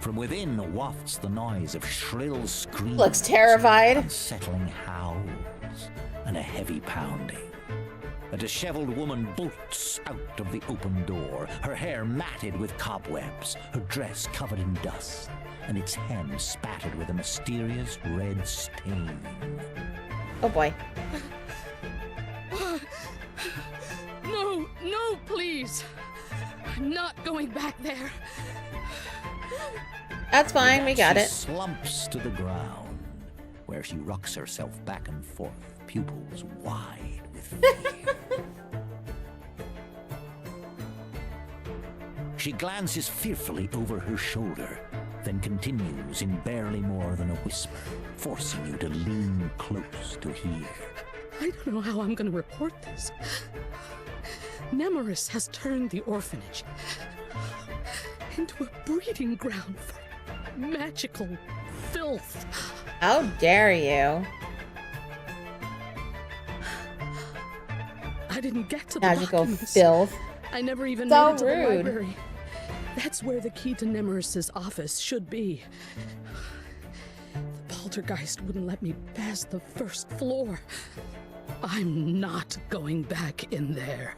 From within wafts the noise of shrill screams. Looks terrified. Unsettling howls and a heavy pounding. A disheveled woman bolts out of the open door, her hair matted with cobwebs, her dress covered in dust, and its hem spattered with a mysterious red stain. Oh boy. No, no, please. I'm not going back there. That's fine, we got she it. Slumps to the ground, where she rocks herself back and forth, pupils wide with fear. She glances fearfully over her shoulder, then continues in barely more than a whisper, forcing you to lean close to hear. I don't know how I'm going to report this. Nemeris has turned the orphanage into a breeding ground for magical filth. How dare you? I didn't get to the Magical documents. filth. I never even So made it to the rude. library. That's where the key to Nemeris's office should be. The poltergeist wouldn't let me past the first floor. I'm not going back in there.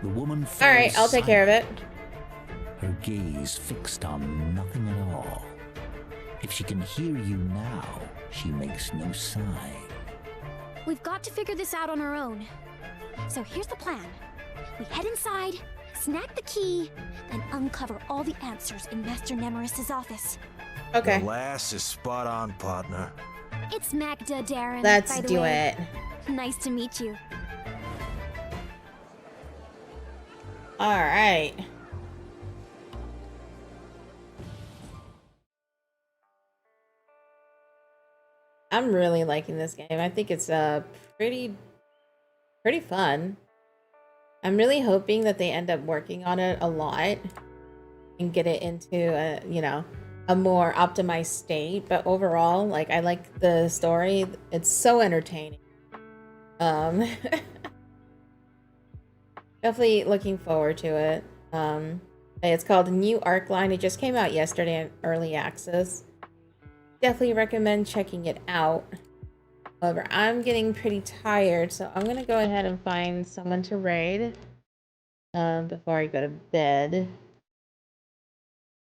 The woman falls Alright, I'll take care of it. her gaze fixed on nothing at all. If she can hear you now, she makes no sign. We've got to figure this out on our own. So here's the plan. We head inside, snag the key, then uncover all the answers in Master Nemeris' office. Okay. Your lass is spot on, partner. It's Magda, Darren. Let's by the do way. it. Nice to meet you. Alright. I'm really liking this game. I think it's pretty fun. I'm really hoping that they end up working on it a lot and get it into a, you know, a more optimized state. But overall, like, I like the story. It's so entertaining. Definitely looking forward to it. It's called New Arc Line. It just came out yesterday in early access. Definitely recommend checking it out. However, I'm getting pretty tired, so I'm gonna go ahead and find someone to raid before I go to bed.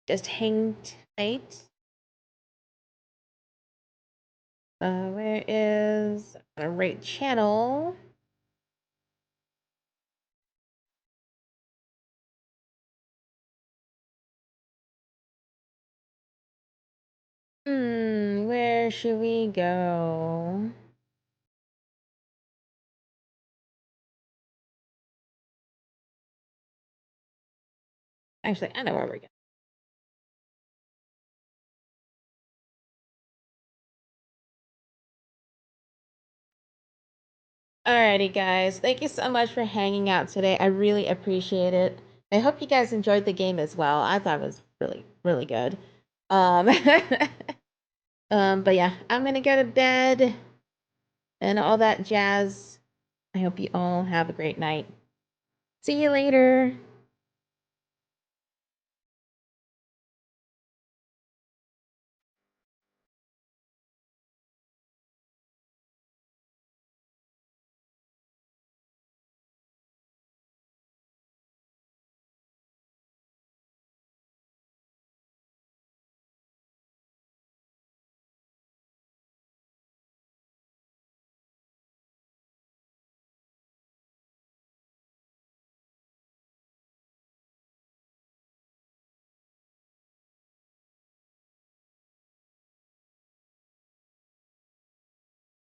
Just hang tight. Where is a raid channel? Where should we go? Actually, I know where we're going. Alrighty, guys. Thank you so much for hanging out today. I really appreciate it. I hope you guys enjoyed the game as well. I thought it was really, really good. But yeah, I'm gonna go to bed and all that jazz. I hope you all have a great night. See you later.